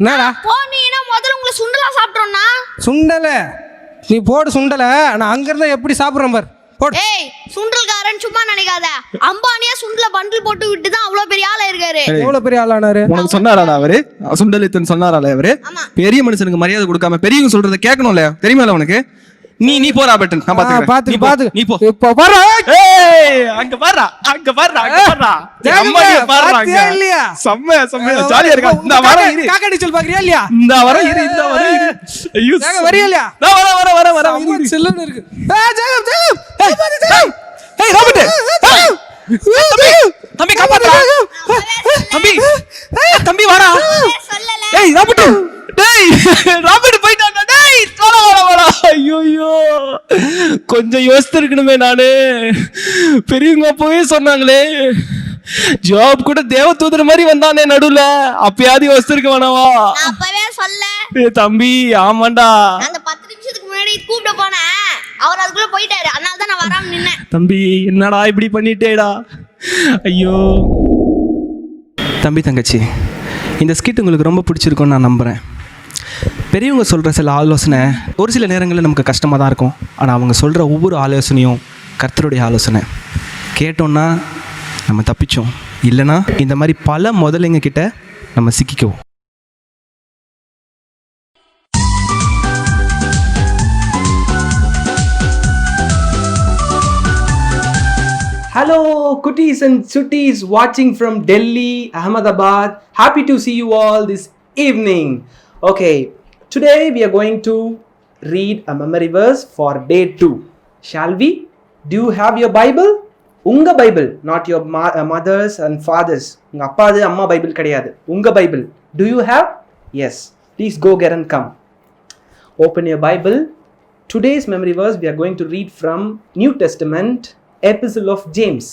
என்னடா போனீனா முதல்ல உங்களை சுண்டலா சாப்பிட்றோம்னா. சுண்டல நீ போடு சுண்டல. நான் அங்க இருந்தா எப்படி சாப்பிடுறேன் பாரு. போடு. ஏய், சுண்டல்காரன் சும்மா நினைக்காத. அம்பானியா சுண்டல பண்டில் போட்டு விட்டு தான் அவ்வளவு பெரிய ஆளா இருக்காரு. எவ்வளவு பெரிய ஆளானாரு? உனக்கு சொன்னாராடா அவரு? சுண்டலித்தன் சொன்னாரால அவரு? பெரிய மனுஷனுக்கு மரியாதை கொடுக்காம பெரியவங்க சொல்றத கேட்கணும்ல, தெரியுமால உனக்கு? நீ போ ராபர்ட், நான் பாத்துக்கிறேன். நீ போ. இப்போ பாரு. ஏய், அங்க பாருடா, அங்க பாருடா. அம்மாடிய பாருடா அங்க. இல்லையா? செம்ம ஜாலியா இருக்கா. இந்த வாரம் இரு. காக்கடி சொல் பாக்குறியா இல்லையா? இந்த வாரம் இரு. ஐயோ, வரியா இல்லையா? நான் வர. செல்லுன்னு இருக்கு. ஜெகப். ஏய் ராபர்ட், தம்பி காப்பாத்துடா. தம்பி வாடா. ஏய் ராபர்ட், டேய் ராபர்ட் போய்ட்டான்டா. டேய் வாடா. ஐயோ, கொஞ்சம் யோசிச்சிருக்கணுமே நானு. பெரியவங்க அப்பவே சொன்னாங்களே, ஜாப் கூட தேவதூதர் மாதிரி வந்தானே நடுவுல, அப்பயாவது யோசிச்சிருக்க வேணாவா? அப்பவே சொல்ல. தம்பி ஆமாண்டா, அந்த 10 நிமிஷத்துக்கு முன்னாடி கூப்பிட போனேன், அவர் அதுக்குள்ள போயிட்டாரு. அதனால தான் நான் வராம நின்னேன். தம்பி என்னடா இப்படி பண்ணிட்டேடா. ஐயோ தம்பி தங்கச்சி, இந்த ஸ்கிட் உங்களுக்கு ரொம்ப பிடிச்சிருக்கும்னு நான் நம்புகிறேன். பெரியவங்க சொல்கிற சில ஆலோசனை ஒரு சில நேரங்களில் நமக்கு கஷ்டமாக தான் இருக்கும். ஆனால் அவங்க சொல்கிற ஒவ்வொரு ஆலோசனையும் கர்த்தருடைய ஆலோசனை. கேட்டோன்னா நம்ம தப்பிச்சோம், இல்லைனா இந்த மாதிரி பல முதலைங்க கிட்ட நம்ம சிக்கிக்குவோம். Hello, Kutis and Sutis watching from Delhi, Ahmedabad. Happy to see you all this evening. Okay, today we are going to read a memory verse for day 2. Shall we? Do you have your Bible? Unga Bible, not your mothers and fathers. Unga appa amma Bible kadiyadu. Unga Bible. Do you have? Yes. Please go get and come. Open your Bible. Today's memory verse we are going to read from New Testament, Epistle of James.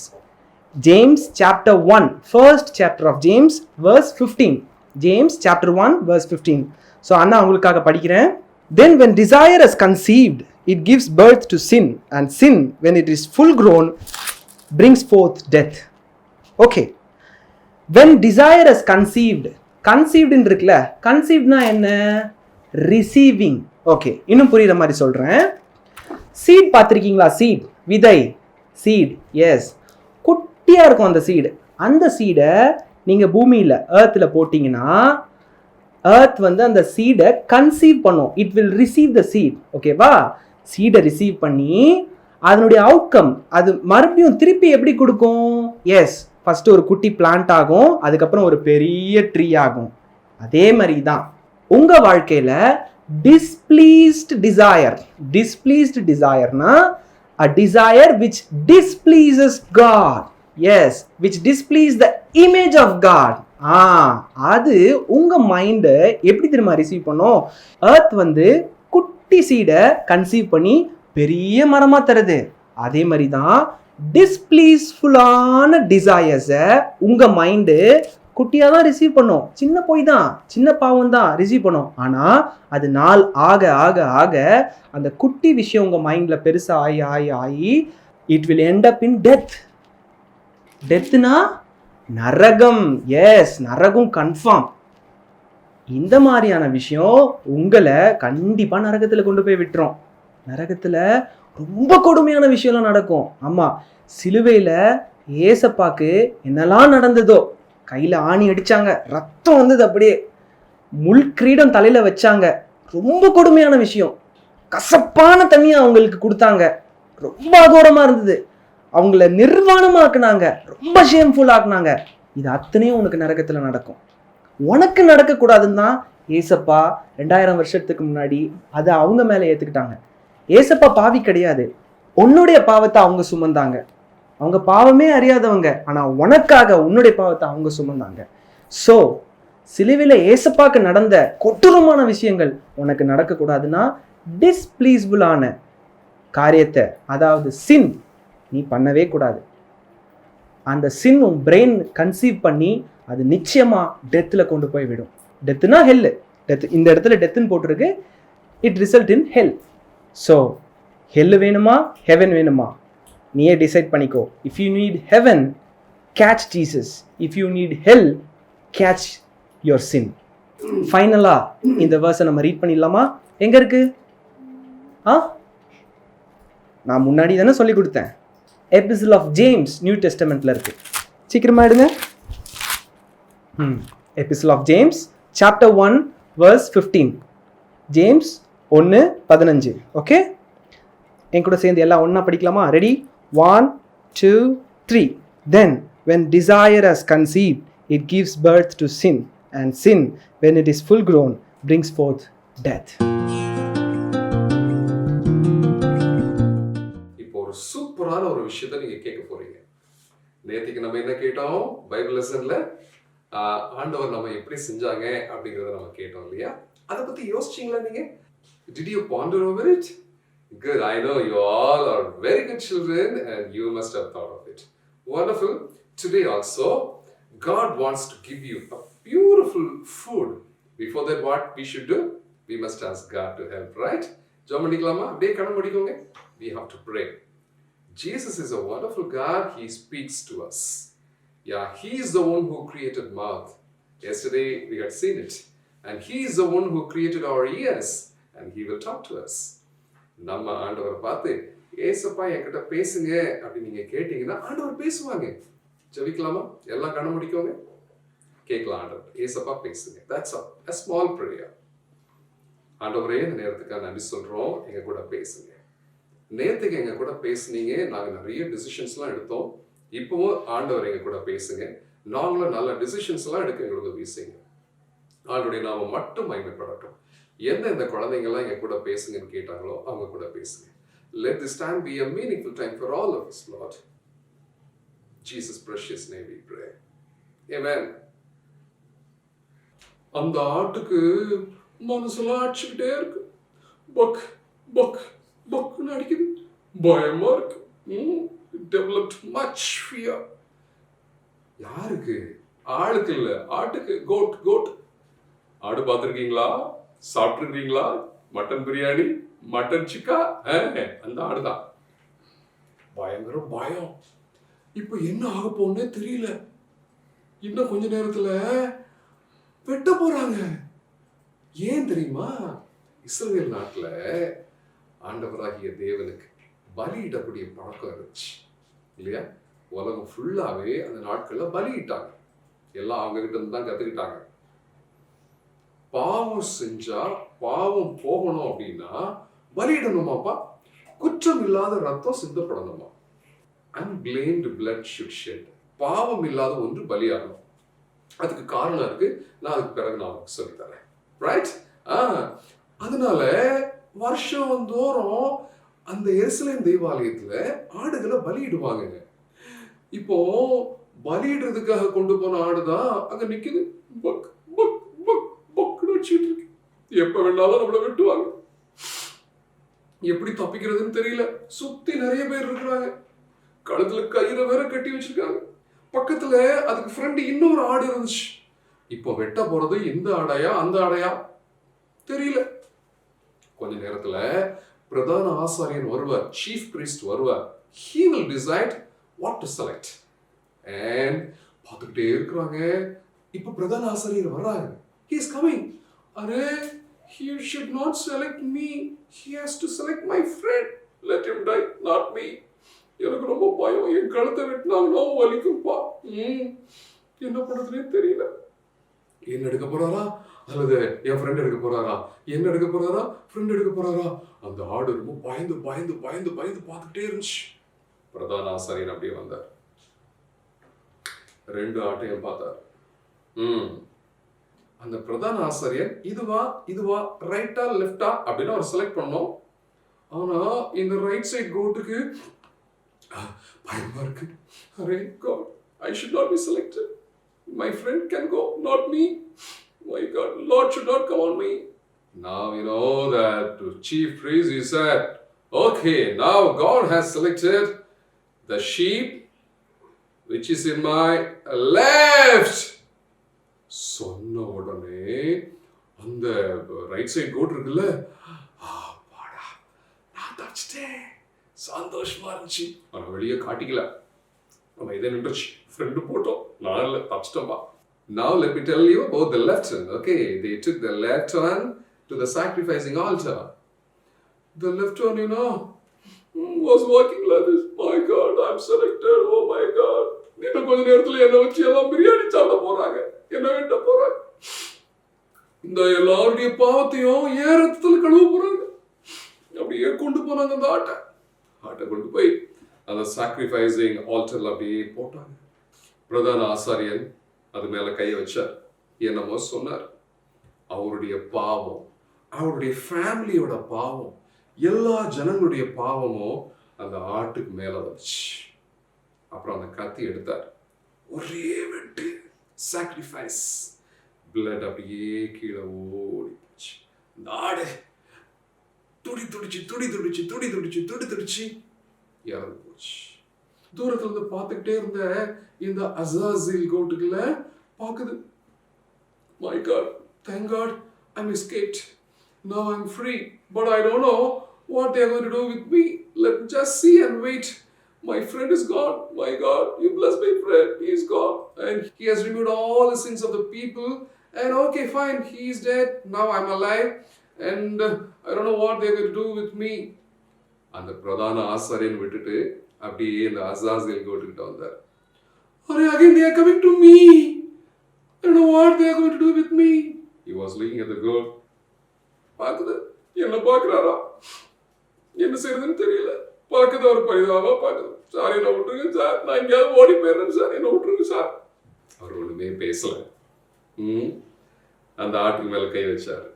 James chapter 1, first chapter of James, verse 15. James chapter 1, verse 15. So Anna ungalukkaga padikiren. Then when desire is conceived, it gives birth to sin, and sin, when it is full grown, brings forth death. Okay. When desire is conceived in irukla, conceived na enna? Receiving. Okay, இன்னும் புரியுற மாதிரி சொல்றேன். Seat பார்த்திருக்கீங்களா? Seat, விதை, seat. S, குட்டியாக இருக்கும் அந்த seed. அந்த சீடை நீங்கள் பூமியில் ஏர்த்தில் போட்டிங்கன்னா ஏர்த் வந்து அந்த சீடை கன்சீவ் பண்ணும். It will receive the seed. ஓகேவா? சீடை ரிசீவ் பண்ணி அதனுடைய அவுட்கம் அது மறுபடியும் திருப்பி எப்படி கொடுக்கும்? எஸ், ஃபஸ்ட்டு ஒரு குட்டி பிளான்ட் ஆகும், அதுக்கப்புறம் ஒரு பெரிய ட்ரீ ஆகும். அதே மாதிரி தான் உங்கள் வாழ்க்கையில் displeased desire-na a desire which displeases God. Yes, which displeases the image of God. அது உங்க மைண்ட் எப்படி தெரியுமா ரிசீவ் பண்ணும்? எர்த் வந்து குட்டி சீடை கன்சீவ் பண்ணி பெரிய மரமா தருது. அதே மாதிரி தான் டிஸ்பிளீஸ்ஃபுல்லான டிசையர்ஸை உங்கள் மைண்டு குட்டியாக தான் ரிசீவ் பண்ணும். சின்ன போய் தான், சின்ன பாவம் தான் ரிசீவ் பண்ணும். ஆனால் அது நாள் ஆக ஆக ஆக அந்த குட்டி விஷயம் உங்கள் மைண்டில் பெருசாக ஆகி ஆகி ஆகி it will end up in death. டெத்துனா நரகம். எஸ், நரகம் கன்ஃபார்ம். இந்த மாதிரியான விஷயம் உங்களை கண்டிப்பாக நரகத்தில் கொண்டு போய் விட்டுரும். நரகத்தில் ரொம்ப கொடுமையான விஷயம்லாம் நடக்கும். ஆமாம், சிலுவையில் ஏசப்பாக்கு என்னெல்லாம் நடந்ததோ, கையில் ஆணி அடித்தாங்க, ரத்தம் வந்தது, அப்படியே முள் கிரீடம் தலையில் வச்சாங்க, ரொம்ப கொடுமையான விஷயம். கசப்பான தண்ணியை அவங்களுக்கு கொடுத்தாங்க, ரொம்ப அகோரமாக இருந்தது. அவங்கள நிர்வாணமாக்குனாங்க, ரொம்ப ஷேம்ஃபுல் ஆக்குனாங்க. இது அத்தனையும் உனக்கு நரகத்தில் நடக்கும். உனக்கு நடக்கக்கூடாதுன்னு தான் ஏசப்பா 2000 வருஷத்துக்கு முன்னாடி அதை அவங்க மேலே ஏற்றுக்கிட்டாங்க. ஏசப்பா பாவி கிடையாது, உன்னுடைய பாவத்தை அவங்க சுமந்தாங்க. அவங்க பாவமே அறியாதவங்க, ஆனால் உனக்காக உன்னுடைய பாவத்தை அவங்க சுமந்தாங்க. ஸோ சிலுவையில் ஏசப்பாக்கு நடந்த கொடூரமான விஷயங்கள் உனக்கு நடக்கக்கூடாதுன்னா டிஸ்பிளீஸ்ஃபுல்லான காரியத்தை, அதாவது சின், நீ பண்ணவே கூடாது. அந்த சின் உன் பிரெயின் கன்சீவ் பண்ணி அது நிச்சயமாக டெத்தில் கொண்டு போய் விடும். டெத்துனா ஹெல். டெத், இந்த இடத்துல டெத்துன்னு போட்டிருக்கு, it result in hell. So hell வேணுமா ஹெவன் வேணுமா நீயே டிசைட் பண்ணிக்கோ. If you need heaven, catch Jesus. If you need hell, catch your sin. ஃபைனலாக இந்த வேர்ஸை நம்ம ரீட் பண்ணிடலாமா? எங்கே இருக்கு? நான் முன்னாடி தானே சொல்லி கொடுத்தேன். எபிஸ்டில் ஆஃப் ஜேம்ஸ் நியூ டெஸ்டமெண்ட்டில் இருக்குது. சீக்கிரமாக எடுங்க. Epistle of James chapter 1 verse 15. James 1:15. Okay, என் கூட சேர்ந்து எல்லாம் ஒன்றா படிக்கலாமா? Ready? 1, 2, 3. Then when desire has conceived, it gives birth to sin, and sin, when it is full grown, brings forth death. இப்போ ஒரு சூப்பரான ஒரு விஷயத்தை நீங்க கேட்க போறீங்க. நேத்திக்கு நம்ம என்ன கேட்டோம்? பைபிள் லெசன்ல ஆண்டவர் நம்ம எப்படி செஞ்சாங்க அப்படிங்கறத நம்ம கேட்டோம் இல்லையா? அதை பத்தி யோசிச்சீங்களா நீங்க? Did you ponder over it? Good. I know you all are very good children and you must have thought of it. Wonderful. Today also, God wants to give you a beautiful food. Before that, what we should do? We must ask God to help, right? We have to pray. Jesus is a wonderful God. He speaks to us. Yeah, He is the one who created mouth. Yesterday we had seen it. And He is the one who created our ears. And He will talk to us. நம்ம ஆண்டவர் பார்த்து ஏசப்பா என்கிட்ட பேசுங்க அப்படின்னு நீங்க கேட்டீங்கன்னா ஆண்டவர் பேசுவாங்க. ஜெபிக்கலாமா? எல்லாம் கண்ண முடிக்கோங்க, கேட்கலாம். ஆண்டவர் ஏசப்பா பேசுங்க. That's all. A small prayer. ஆண்டவரே, இந்த நேரத்துக்காக நன்றி சொல்றோம், எங்க கூட பேசுங்க. நேத்துக்கு எங்க கூட பேசுனீங்க, நாங்க நிறைய டிசிஷன்ஸ்லாம் எடுத்தோம். இப்பவும் ஆண்டவர் எங்க கூட பேசுங்க, நாங்களும் நல்ல டிசிஷன்ஸ்லாம் எடுக்க எங்களுக்கு உதவி செய்யுங்க. ஆண்டவருடைய நாம மட்டும் மகிமைப்படட்டும். எந்தெந்த குழந்தைங்கள்லாம் எங்க கூட பேசுங்கன்னு கேட்டாங்களோ அவங்க கூட பேசுங்க. Let this time be a meaningful time for all of us, Lord. Jesus' precious name we pray. Amen. அந்த ஆட்டுக்கு மனசுலாம் அடிச்சுக்கிட்டே இருக்கு. பக் பக் பக்னு அடிக்குது, பயமா இருக்கு. Developed much fear. யாருக்கு? ஆளுக்கு இல்ல, ஆட்டுக்கு. Goat goat. ஆடு பார்த்துருக்கீங்களா? சாப்பிட்டுருக்கீங்களா? மட்டன் பிரியாணி, மட்டன் சிக்கா, அந்த ஆடுதான். பயங்கர பயம். இப்போ என்ன ஆக போன்னே தெரியல. இன்னும் கொஞ்ச நேரத்துல வெட்ட போறாங்க. ஏன் தெரியுமா? இஸ்ரவேல் நாட்டுல ஆண்டவராகிய தேவனுக்கு பலியிடக்கூடிய பழக்கம் இருந்துச்சு இல்லையா? உலகம் ஃபுல்லாவே அந்த நாட்கள்ல பலியிட்டாங்க. எல்லாம் அவங்க கிட்ட இருந்து தான் கத்துக்கிட்டாங்க. பாவம் செஞ்சா பாவம் போகணும் அப்படின்னா பலியிடணுமாப்பா. குற்றம் இல்லாத ரத்தம் சிந்தப்படணுமா. Unblamed blood should shed. பாவம் இல்லாத ஒன்று பலியாகணும். அதுக்கு காரணம் இருக்கு, நான் அதுக்கு பிறகு நான் சொல்லித்தரேன். ரைட்? அதனால வருஷம் தோறும் அந்த எருசலேம் தேவாலயத்துல ஆடுகளை பலியிடுவாங்க. இப்போ பலியிடுறதுக்காக கொண்டு போன ஆடுதான் அங்க நிக்குது. பக் பக் பக் பக்னு வச்சுட்டு இருக்கு. எப்ப வேணாலும் நம்மள வெட்டுவாங்க. எப்படி தப்பிக்கிறதுன்னு தெரியல. சுத்தி நிறைய பேர் இருக்கிறாங்க. கழுத்துல கயிறை வேற கட்டி வச்சிருக்காங்க. பக்கத்துல அதுக்கு ஃப்ரெண்ட் இன்னொரு ஆடு இருந்துச்சு. இப்போ வெட்ட போறது இந்த ஆடையா அந்த ஆடையா தெரியல. கொஞ்ச நேரத்துல பிரதான ஆசாரியன் வருவார், சீஃப் பிரீஸ்ட் வருவார். He will decide what to select. And பார்த்துக்கிட்டே இருக்கிறாங்க. இப்போ பிரதான ஆசாரியர் வர்றாங்க. He is coming. Array, he should not select me. He has to select my friend. Let him die, not me. எனக்கு ரொம்ப பயம். என் கழுத்தை வெட்டினாங்கன்னா வலிக்கும்பா. என்ன பண்றதுனே தெரியல. என்ன எடுக்க போறாரா அல்லது என் ஃப்ரெண்ட் எடுக்க போறாரா? என்ன எடுக்க போறாரா? ஃப்ரெண்ட் எடுக்க போறாரா? அந்த ஆடு ரொம்ப பயந்து பயந்து பயந்து பயந்து பார்த்துக்கிட்டே இருந்துச்சு. பிரதான ஆசாரியன் அப்படியே வந்தார். 2 ஆட்டையும் பார்த்தார். அந்த பிரதான ஆசாரியன் இதுவா ரைட்டா லெஃப்டா அப்படின்னு அவர் செலக்ட் பண்ணோம். ஆனா இந்த ரைட் சைட் கோட்டுக்கு பயமா இருக்கு. Array God, I should not be selected. My friend can go, not me. My God, Lord should not come on me. Now you know that the chief priest, he said, okay, now God has selected the sheep which is in my left. சொன்ன உடனே அந்த right side code இருக்குல்ல, பாடா நான் தப்பிச்சிட்டேன், சந்தோஷமா இருந்துச்சு. அவன் வெளியே காட்டிக்கல, நம்ம இதை நின்றுச்சு, ஃப்ரெண்டு போட்டோம், நான் இல்லை தப்பிச்சிட்டோம்பா. Now let me tell you about the left hand. Okay, they took the left hand to the sacrificing altar. The left hand, you know, was walking like this. My God, I'm selected. Oh my God. இன்னும் கொஞ்ச நேரத்துல என்ன வச்சு எல்லாம் பிரியாணி சாப்பிட போறாங்க, என்ன வெட்ட போறாங்க, இந்த எல்லாருடைய பாவத்தையும் ஏன் ரத்தத்துல கழுவ போறாங்க. அப்படியே கொண்டு போனாங்க அந்த ஆட்டை கொண்டு போய் அந்த சாக்ரிஃபைசிங் ஆல்டர்ல அப்படியே போட்டாங்க. பிரதான ஆசாரியன் அது மேல கையை வச்சார். என்னமோ சொன்னார். அவருடைய பாவம், அவருடைய ஃபேமிலியோட பாவம், எல்லா ஜனங்களுடைய பாவமும் அந்த ஆட்டுக்கு மேல வந்துச்சு. அப்புறம் அந்த கத்தி எடுத்தார், ஒரே வெட்டு, சாக்ரிஃபைஸ், பிளட் அப்படியே கீழே ஓடி போச்சு. இந்த ஆடு துடி துடிச்சு இறந்து போச்சு. தூரத்துல இருந்து பார்த்துக்கிட்டே இருந்த இந்த அசாசில் கோட்டுக்குள்ள பார்க்குது. My God, thank God I'm escaped. Now I'm free, but I don't know what they're going to do with me. Let me just see and wait. My friend is gone. My God, you bless my friend. He is gone. And he has removed all the sins of the people. And okay, fine, he is dead. Now I'm alive. And I don't know what they're going to do with me. And the Pradhana Asaryan விட்டுட்டு அப்படியே இந்த அசாசியல் கோட்டுக்கிட்ட வந்தார். Again they are coming to me. I don't know what they are going to do with me. He was looking at the goat. பார்க்குது, என்ன பார்க்குறாரா, என்ன செய்யறதுன்னு தெரியல. பார்க்குது, அவர் பரிதாபமா பார்க்குது. சார் என்ன விட்டுருங்க சார், நான் எங்கேயாவது ஓடி போயிடுறேன் சார், என்ன விட்டுருங்க சார். அவர் ஒண்ணுமே பேசல. அந்த ஆட்டுக்கு மேல கை வச்சாரு.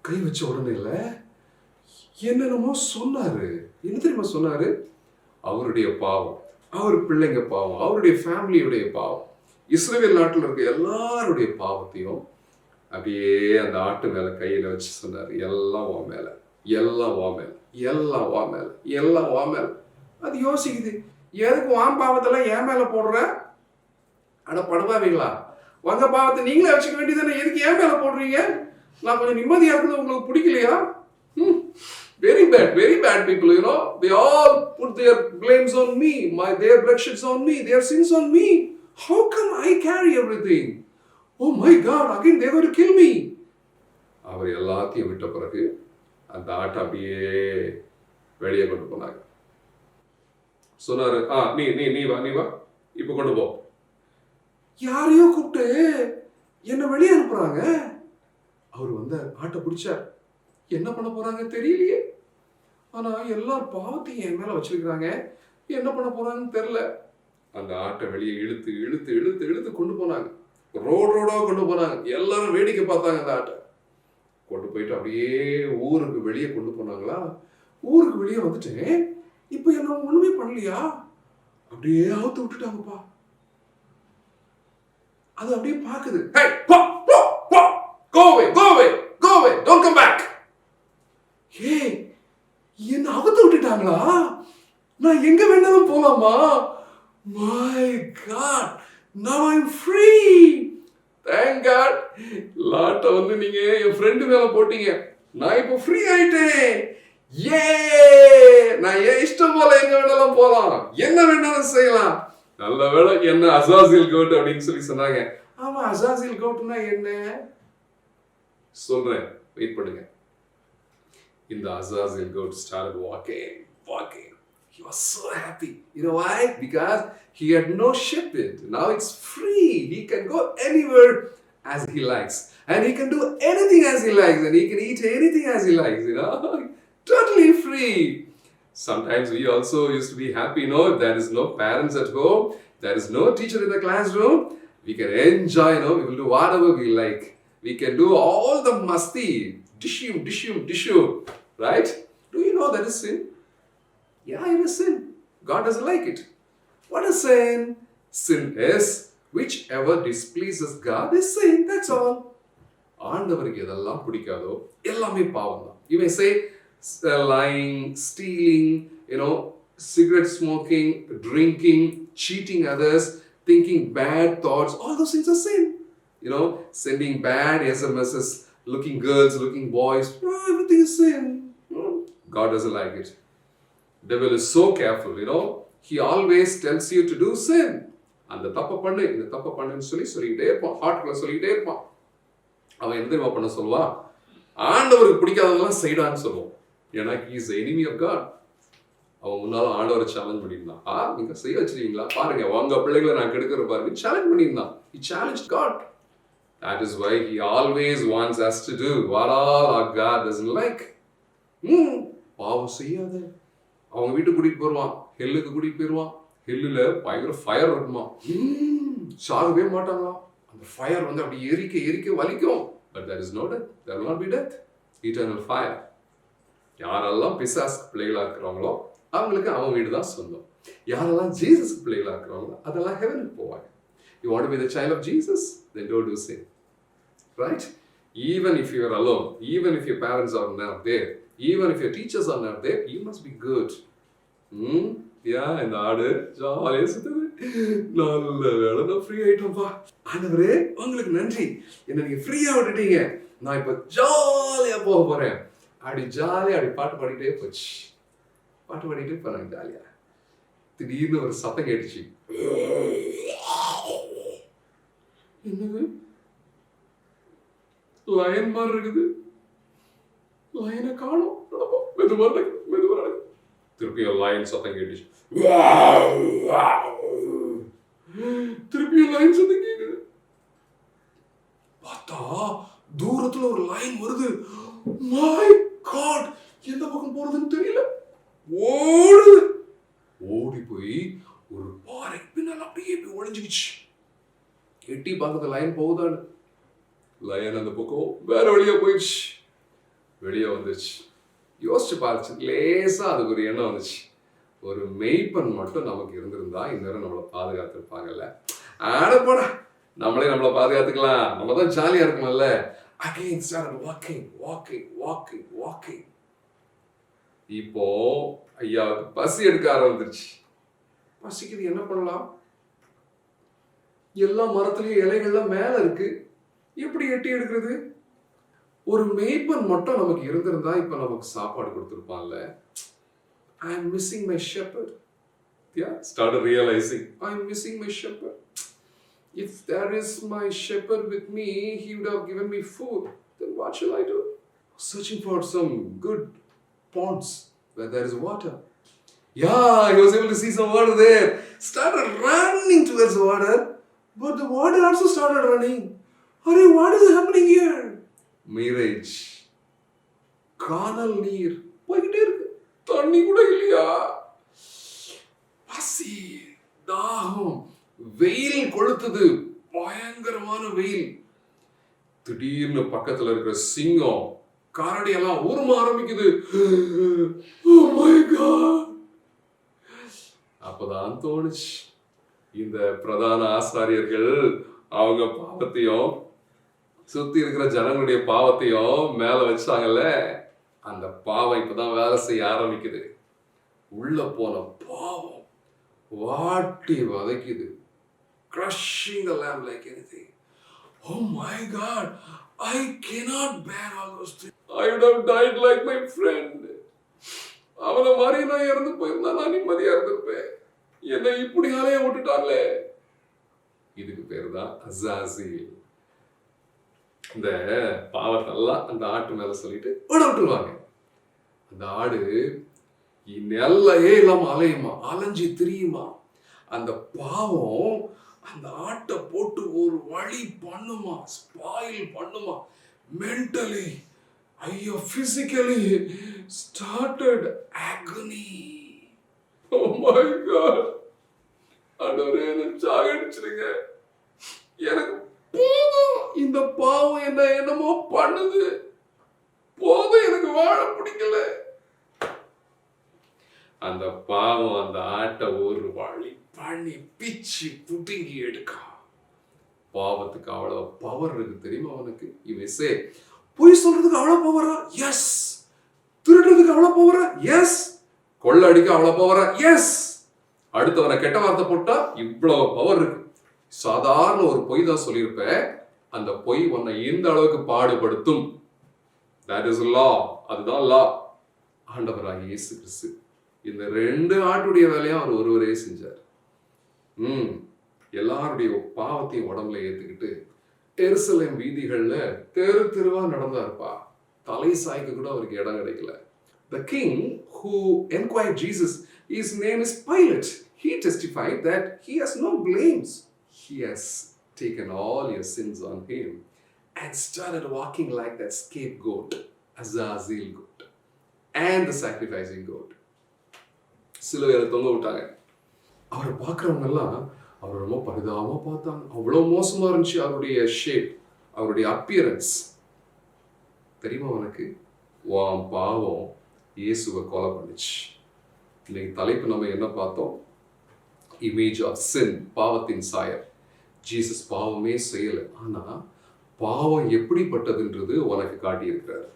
கை வச்ச உடனே இல்ல, என்னென்னமோ சொன்னாரு. என்ன தெரியுமா சொன்னாரு? அவருடைய பாவம், அவர் பிள்ளைங்க பாவம், அவருடைய ஃபேமிலியுடைய பாவம், இஸ்ரவேல் நாட்டில் இருக்க எல்லாருடைய பாவத்தையும் அப்படியே அந்த ஆட்டு மேல கையில வச்சு சொன்னாரு. எல்லாம் வா மேல, எல்லாம் வா மேல, எல்லாம் வா மேல, எல்லாம் வா மேல. அது யோசிக்குது, எதுக்கு வான் பாவத்தெல்லாம் என் மேல போடுற? அட படுவாவீங்களா, உங்க பாவத்தை நீங்களே வச்சுக்க வேண்டியதானே, எதுக்கு என் மேல போடுறீங்க? நான் கொஞ்சம் நிம்மதியா இருக்கிறது உங்களுக்கு பிடிக்கலையா? Very bad people, you know. They all put their blames on me, their bloodshed on me, their sins on me. How come I carry everything? Oh my God, again they're going to kill me. அவர் எல்லாத்தையும் விட்ட பிறகு அந்த ஆட்டை அப்படியே வெளியே கொண்டு போனாங்க. சொன்னாரு, நீ வா இப்போ கொண்டு போ. யாரையோ கூப்பிட்டு என்ன வெளியே அனுப்புறாங்க. அவர் வந்து ஆட்டை பிடிச்சார். என்ன பண்ண போறாங்க தெரியலையே, ஆனா எல்லாரும் பாவத்தையும் என் மேல வச்சிருக்கிறாங்க, என்ன பண்ண போறாங்கன்னு தெரியல. அந்த ஆட்டை வெளியே இழுத்து இழுத்து இழுத்து இழுத்து கொண்டு போனாங்க. ரோடா கொண்டு போனாங்க. எல்லாரும் வேடிக்கை பார்த்தாங்க. அந்த ஆட்டை கொண்டு போயிட்டு அப்படியே ஊருக்கு வெளியே கொண்டு போனாங்களா. ஊருக்கு வெளியே வந்துட்டேன், இப்ப என்ன ஒண்ணுமே பண்ணலையா, அப்படியே அவுத்து விட்டுட்டாங்கப்பா. அது அப்படியே பாக்குது. Hey, go away, don't come back. Hey, கொடுத்துட்டாங்களா? நான் எங்க வேணாலும் போலாமா? My God, now I'm free. Thank God. லாட்ட வந்து நீங்க என் ஃப்ரெண்டு மேல போட்டீங்க. நான் இப்போ ஃப்ரீ ஆயிட்டேன். ஏ, நான் ஏன் இஷ்டம் போல எங்க வேணாலும் போலாம், என்ன வேணாலும் செய்யலாம். நல்ல வேளை என்ன அசாசில் கோட் அப்படின்னு சொல்லி சொன்னாங்க. ஆமா, அசாசில் கோட்னா என்ன சொல்றேன், வெயிட் பண்ணுங்க. இந்த Azazel goat started walking. He was so happy. You know why? Because he had no shepherd. Now it's free. He can go anywhere as he likes. And he can do anything as he likes. And he can eat anything as he likes. You know? Totally free. Sometimes we also used to be happy, if there is no parents at home, there is no teacher in the classroom, we can enjoy, we will do whatever we like. We can do all the masti, dishu, right? Do you know that is sin? Yeah, it is sin. God doesn't like it. What is sin? Sin is whichever displeases God is sin, that's all. ஆண்டவருக்கு எதெல்லாம் பிடிக்காதோ எல்லாமே பாவம் தான். You may say lying, stealing, cigarette smoking, drinking, cheating others, thinking bad thoughts, all those things are sin. Sending bad SMSs, looking girls, looking boys, everything is sin. God doesn't like it. Devil is so careful, he always tells you to do sin. அந்த தப்பை பண்ணு, இந்த தப்பை பண்ணுன்னு சொல்லிக்கிட்டே இருப்பான், ஹார்ட்குள்ள சொல்லிக்கிட்டே இருப்பான். அவன் என்ன தெரியுமா பண்ண சொல்லுவான்? ஆண்டவருக்கு பிடிக்காததெல்லாம் செய்டான்னு சொல்லுவான். ஏன்னா he is the enemy of God. அவன் முன்னால ஆண்டவரை சேலஞ்ச் பண்ணியிருந்தான். நீங்க செய்ய வச்சிருக்கீங்களா பாருங்க, உங்க பிள்ளைகளை நான் கெடுக்கிற பாருங்க, challenge பண்ணியிருந்தான். He challenged God. That is why he always wants us to do what all our God doesn't like. பாவம் செய்யாத. அவங்க வீட்டுக்கு கூட்டிட்டு போடுவான், ஹெல்லுக்கு கூட்டிட்டு போயிடுவான். ஹெல்லுல பயங்கர ஃபயர் இருக்குமா, சாகவே மாட்டாங்களாம். அந்த ஃபயர் வந்து அப்படி எரிக்க வலிக்கும். But there is no death. There will not be death. Eternal fire. யாரெல்லாம் பிசாசுக்கு பிள்ளைகளா இருக்கிறாங்களோ அவங்களுக்கு அவன் வீடு தான் சொந்தம். யாரெல்லாம் ஜீசஸ்க்கு பிள்ளைகளா இருக்கிறாங்களோ அதெல்லாம் ஹெவனுக்கு போவாங்க. You want to be the child of Jesus? Then don't do sin. Right? Even if you are alone, even if your parents are not there, even if your teachers are not there, you must be good. இந்த ஆடு ஜாலியா சுத்துது. நல்ல வேலை நான் free ஆயிட்டோம்ப்பா. ஆண்டவரே உங்களுக்கு நன்றி, என்ன நீங்க ஃப்ரீயா விட்டுட்டீங்க. நான் இப்ப ஜாலியா போக போறேன். அப்படி ஜாலியா அப்படி பாட்டு பாடிட்டே போச்சு. பாட்டு பாடிட்டே போறாங்க ஜாலியா. திடீர்னு ஒரு சத்தம் கேட்டுச்சு. என்னது? லயன் மாதிரி இருக்குது. லயனை காணோம். மெதுவா நடக்குது. திருப்பியும் லயன் சத்தம் கேட்டுச்சு. திருப்பியும் லயன் சத்தம் கேக்குது. பார்த்தா தூரத்துல ஒரு லைன் வருது. மை காட், எந்த பக்கம் போறதுன்னு தெரியல. ஓடி போய் ஒரு பாறை பின்னால் அப்படியே போய் ஒளிஞ்சுக்கிச்சு. எட்டி பார்க்கறது லைன் போகுதான்னு. லைன் அந்த பக்கம் வேற வழியா போயிடுச்சு. வெளியே வந்துச்சு. யோசிச்சு பார்த்து லேசா அதுக்கு ஒரு எண்ணம் வந்துச்சு. ஒரு மெய்ப்பன் மட்டும் நமக்கு இருந்திருந்தா இந்நேரம் நம்மளை பாதுகாத்துருப்பாங்கல்ல. ஆடப்படா, நம்மளே நம்மளை பாதுகாத்துக்கலாம், நம்ம தான் ஜாலியா இருக்கணும்ல. Again started walking. இப்போ ஐயாவுக்கு பசி எடுக்க ஆரம்பிச்சிருச்சு. பசிக்குது, என்ன பண்ணலாம்? எல்லா மரத்துலயும் இலைகள்லாம் மேல இருக்கு, எப்படி எட்டி எடுக்கிறது? ஒரு மேய்ப்பன் மட்டும் நமக்கு இருந்திருந்தா இப்ப நமக்கு சாப்பாடு கொடுத்திருப்பான்ல. I am missing my shepherd. Started realizing I am missing my shepherd. If there is my shepherd with me, he would have given me food. Then what shall I do? Searching for some good ponds where there is water. He was able to see some water there. Started running towards the water, but the water also started running. Hurry, what is happening here? Mirage. காணல் நீர் போய்கிட்டே இருக்கு, தண்ணி கூட இல்லையா. பசி, தாகம், வெயில் கொளுத்துது, பயங்கரமான வெயில். திடீர்னு பக்கத்துல இருக்கிற சிங்கம், கரடி எல்லாம் உரும ஆரம்பிக்குது. Oh my God. அப்பதான் தோணுச்சு, இந்த பிரதான ஆசாரியர்கள் அவங்க பாவத்தையும் சுத்தி இருக்கிற ஜனங்களுடைய பாவத்தையும் மேல வச்சாங்கல்ல, அந்த பாவம் இப்பதான் வேலை செய்ய ஆரம்பிக்குது. உள்ள போன பாவம் வாட்டி வதைக்குது. Crushing the lamb like anything. Oh my God, I cannot bear all those things. I would have died like my friend. அவனை மாதிரி நான் இறந்து போயிருந்தா நான் நிம்மதியா இருந்திருப்பேன். என்னை இப்படி ஆலைய விட்டுட்டாங்களே. இதுக்கு பேரு தான் அசாசில். இந்த பாவத்தெல்லாம் அந்த ஆட்டு மேல சொல்லிட்டு விட்டுருவாங்க. அந்த ஆடு நெல்லையே இல்லாம அலையுமா, அலைஞ்சி திரியுமா. அந்த பாவம் அந்த ஆட்டை போட்டு ஒரு வழி பண்ணுமா, ஸ்பாயில் பண்ணுமா. மென்டலி, ஐயோ, physically started agony. Oh my God. ஆண்டவரே, என்ன சாகடிச்சிருங்க. எனக்கு போதும், இந்த பாவம் என்ன என்னமோ பண்ணுது. போதும், எனக்கு வாழ பிடிக்கல. அந்த பாவம் அந்த ஆட்டை ஒரு வழி பண்ணி பிச்சு புடுங்கி எடுக்க. பாவத்துக்கு அவ்வளவு பவர் இருக்கு தெரியுமா அவனுக்கு? இவன் சே பொய் சொல்றதுக்கு அவ்வளவு பவரா? எஸ். திருடுறதுக்கு அவ்வளவு பவரா? எஸ். கொள்ள அடிக்க அவ்வளவு பவரா? எஸ். அடுத்தவனை கெட்ட வார்த்தை போட்டா இவ்வளவு பவர் இருக்கு. சாதாரண ஒரு பொய் தான் சொல்லியிருப்ப, அந்த பொய் உன்னை இந்த அளவுக்கு பாடுபடுத்தும். That is law. அதுதான் லா. ஆண்டவராகிய இயேசு கிறிஸ்து இந்த 2 ஆட்டுடைய வேலையும் அவர் ஒருவரே செஞ்சார். எல்லாருடைய பாவத்தையும் உடம்புல ஏத்துக்கிட்டு எருசலேம் வீதிகள்ல தெரு தெருவா நடந்தாருப்பா. தலை சாய்க்க கூட அவருக்கு இடம் கிடைக்கல. The king who inquired Jesus, his name is Pilate. He testified that he has no blames. He has taken all your sins on him and started walking like that scapegoat, Azazel goat, and the sacrificing goat. சிலுவையில தொங்க விட்டாங்க. அவரை பார்க்குறவங்க எல்லாம் அவர் ரொம்ப பரிதாபமா பார்த்தாங்க. அவ்வளோ மோசமா இருந்துச்சு அவருடைய ஷேப், அவருடைய அப்பியரன்ஸ். தெரியுமா உனக்கு? உன் பாவம் இயேசுவை கொலை பண்ணுச்சு. இன்னைக்கு தலைப்பு நம்ம என்ன பார்த்தோம்? இமேஜ் ஆஃப் சின், பாவத்தின் சாயல். ஜீசஸ் பாவமே செய்யலை, ஆனா பாவம் எப்படிப்பட்டதுன்றது உனக்கு காட்டியிருக்கிறார்.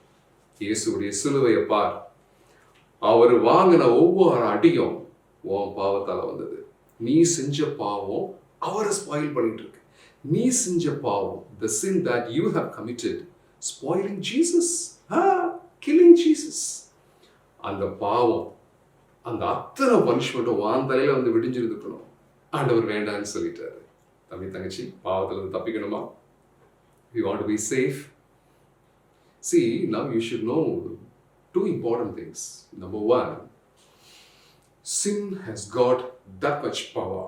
இயேசுடைய சிலுவையை பார். அவர் வாங்கின ஒவ்வொரு அடியும் உன் பாவத்தால வந்தது. நீ செஞ்ச பாவம் அவரை ஸ்பாயில் பண்ணிட்டு இருக்கு. நீ செஞ்ச பாவம், the sin that you have committed, spoiling Jesus, killing Jesus. அந்த பாவம், அந்த அத்தனை பனிஷ்மெண்ட்டும் வான் தலையில வந்து விடிஞ்சிருந்துக்கணும். ஆண்டவர் வேண்டான்னு சொல்லிட்டாரு. தம்பி தங்கச்சி, பாவத்துல இருந்து தப்பிக்கணுமா? You want to be safe? See, now you should know 2 important things. Number 1, sin has got that much power.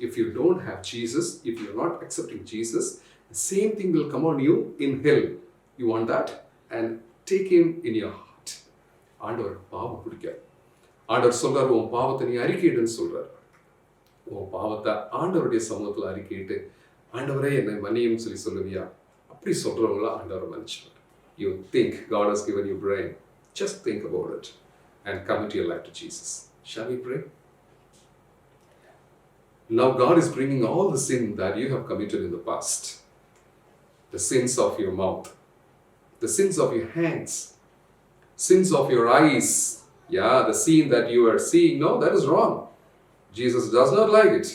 If you don't have Jesus, if you're not accepting Jesus, the same thing will come on you in hell. You want that? And take him in your heart. ஆண்டவர் பாவம் பிடிக்காது. ஆண்டவர் சொல்றாரு, உன் பாவத்தை நீ அறிக்கையிடுன்னு சொல்றாரு. உன் பாவத்தை ஆண்டவருடைய சமூகத்தில் அறிக்கையிட்டு, ஆண்டவரே என்னை மன்னியும் சொல்லி சொல்லுவியா? அப்படி சொல்றவங்கள ஆண்டவர் மன்னிச்சுவார். You think God has given you brain. Just think about it and commit your life to Jesus. Shall we pray? Now God is bringing all the sin that you have committed in the past. The sins of your mouth, the sins of your hands, sins of your eyes. Yeah, the scene that you are seeing, no, that is wrong. Jesus does not like it.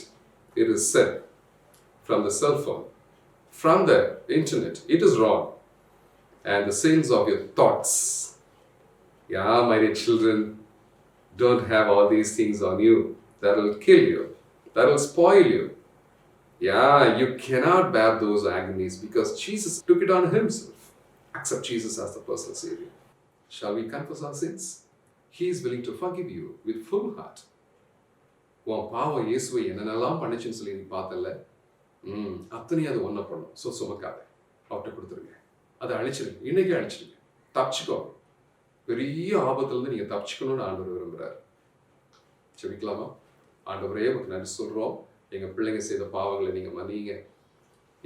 It is said from the cell phone, from the internet, it is wrong. And the sins of your thoughts. Yeah, my dear children, don't have all these things on you. That will kill you. That will spoil you. Yeah, you cannot bear those agonies because Jesus took it on himself. Accept Jesus as the personal Savior. Shall we confess our sins? He is willing to forgive you with full heart. உன் பாவம் இயேசுவை என்னென்னலாம் பண்ணிச்சுன்னு சொல்லி நீ பார்த்தல, அத்தனையும் அது ஒன்றை பண்ணும். ஸோ சுமக்காத, அவர்கிட்ட கொடுத்துருங்க, அதை அழிச்சிருங்க, இன்னைக்கே அழிச்சிருங்க, தப்பிச்சுக்கோ. பெரிய ஆபத்துலேருந்து நீங்கள் தப்பிச்சுக்கணும்னு ஆண்டவர் விரும்புகிறார். செபிக்கலாமா? ஆண்டவரே, உங்களுக்கு நன்றி சொல்கிறோம். எங்கள் பிள்ளைங்க செய்த பாவங்களை நீங்கள் மன்னிங்க.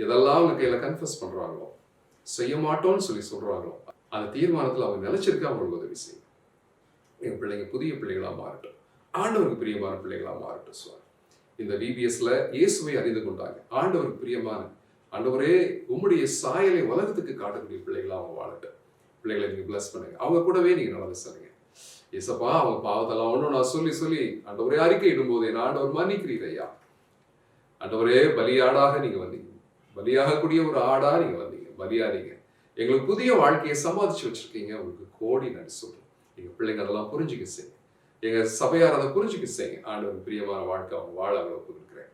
எதெல்லாம் அவங்க கையில் கன்ஃபஸ் பண்ணுறாங்களோ, செய்ய மாட்டோம்னு சொல்லி சொல்கிறாங்களோ, அந்த தீர்மானத்தில் அவங்க நினச்சிருக்கா அவங்களுக்கு உதவி செய்யும். எங்கள் பிள்ளைங்க புதிய பிள்ளைகளாக மாறட்டும், ஆண்டவருக்கு பிரியமான பிள்ளைகளாக மாறட்டும். சுவாமி, இந்த VBSல இயேசுவை அறிந்து கொண்டாங்க. ஆண்டவருக்கு பிரியமான ஆண்டவரே, உம்முடைய சாயலை உலகத்துக்கு காட்டக்கூடிய பிள்ளைகளாக அவங்க வாழட்டும். பிள்ளைகளை நீங்கள் பிளஸ் பண்ணுங்க. அவங்க கூடவே நீங்கள் நடந்து செல்லுங்க. ஏசப்பா அவங்க பாவத்தெல்லாம் ஒன்று நான் சொல்லி சொல்லி ஆண்டவரே அறிக்கை இடும்போது என் ஆண்டவர் மன்னிக்கிறீர் ஐயா. ஆண்டவரே பலியாடாக நீங்க வந்தீங்க, பலியாகக்கூடிய ஒரு ஆடா நீங்க வந்தீங்க, பலியானீங்க. எங்களுக்கு புதிய வாழ்க்கையை சம்பாதிச்சு வச்சிருக்கீங்க. உங்களுக்கு கோடி நன்றி சொல்றோம். எங்க பிள்ளைங்க அதெல்லாம் புரிஞ்சுக்க செய்யுங்க, எங்க சபையார் அதை புரிஞ்சுக்க செய்யுங்க. ஆண்டவர் பிரியமான வாழ்க்கை அவங்க வாழ அவங்களுக்கு இருக்கிறேன்.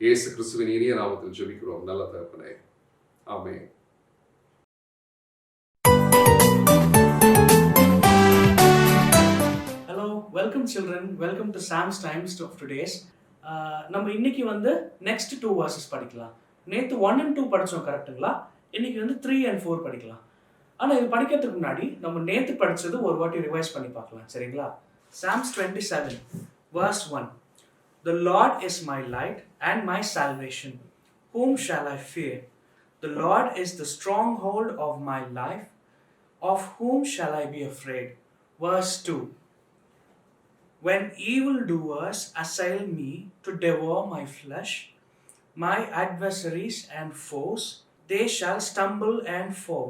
இயேசு கிறிஸ்துவின் இனிய நாமத்தில் ஜெபிக்கிறோம் நல்ல தகப்பனே, amen. Hello, welcome children, welcome to Sam's times of today's. நம்ம இன்னைக்கு வந்து நெக்ஸ்ட் 2 verses படிக்கலாம். நேற்று 1 and 2 படித்தோம் கரெக்டுங்களா? இன்னைக்கு வந்து 3 and 4 படிக்கலாம். ஆனால் இது படிக்கிறதுக்கு முன்னாடி நம்ம நேற்று படித்தது ஒரு வாட்டி ரிவைஸ் பண்ணி பார்க்கலாம், சரிங்களா? Psalms 27 verse 1. The Lord is my light and my salvation. Whom shall I fear? The Lord is the stronghold of my life. Of whom shall I be afraid? Verse 2. When evildoers assail me to devour my flesh, my adversaries and foes, they shall stumble and fall.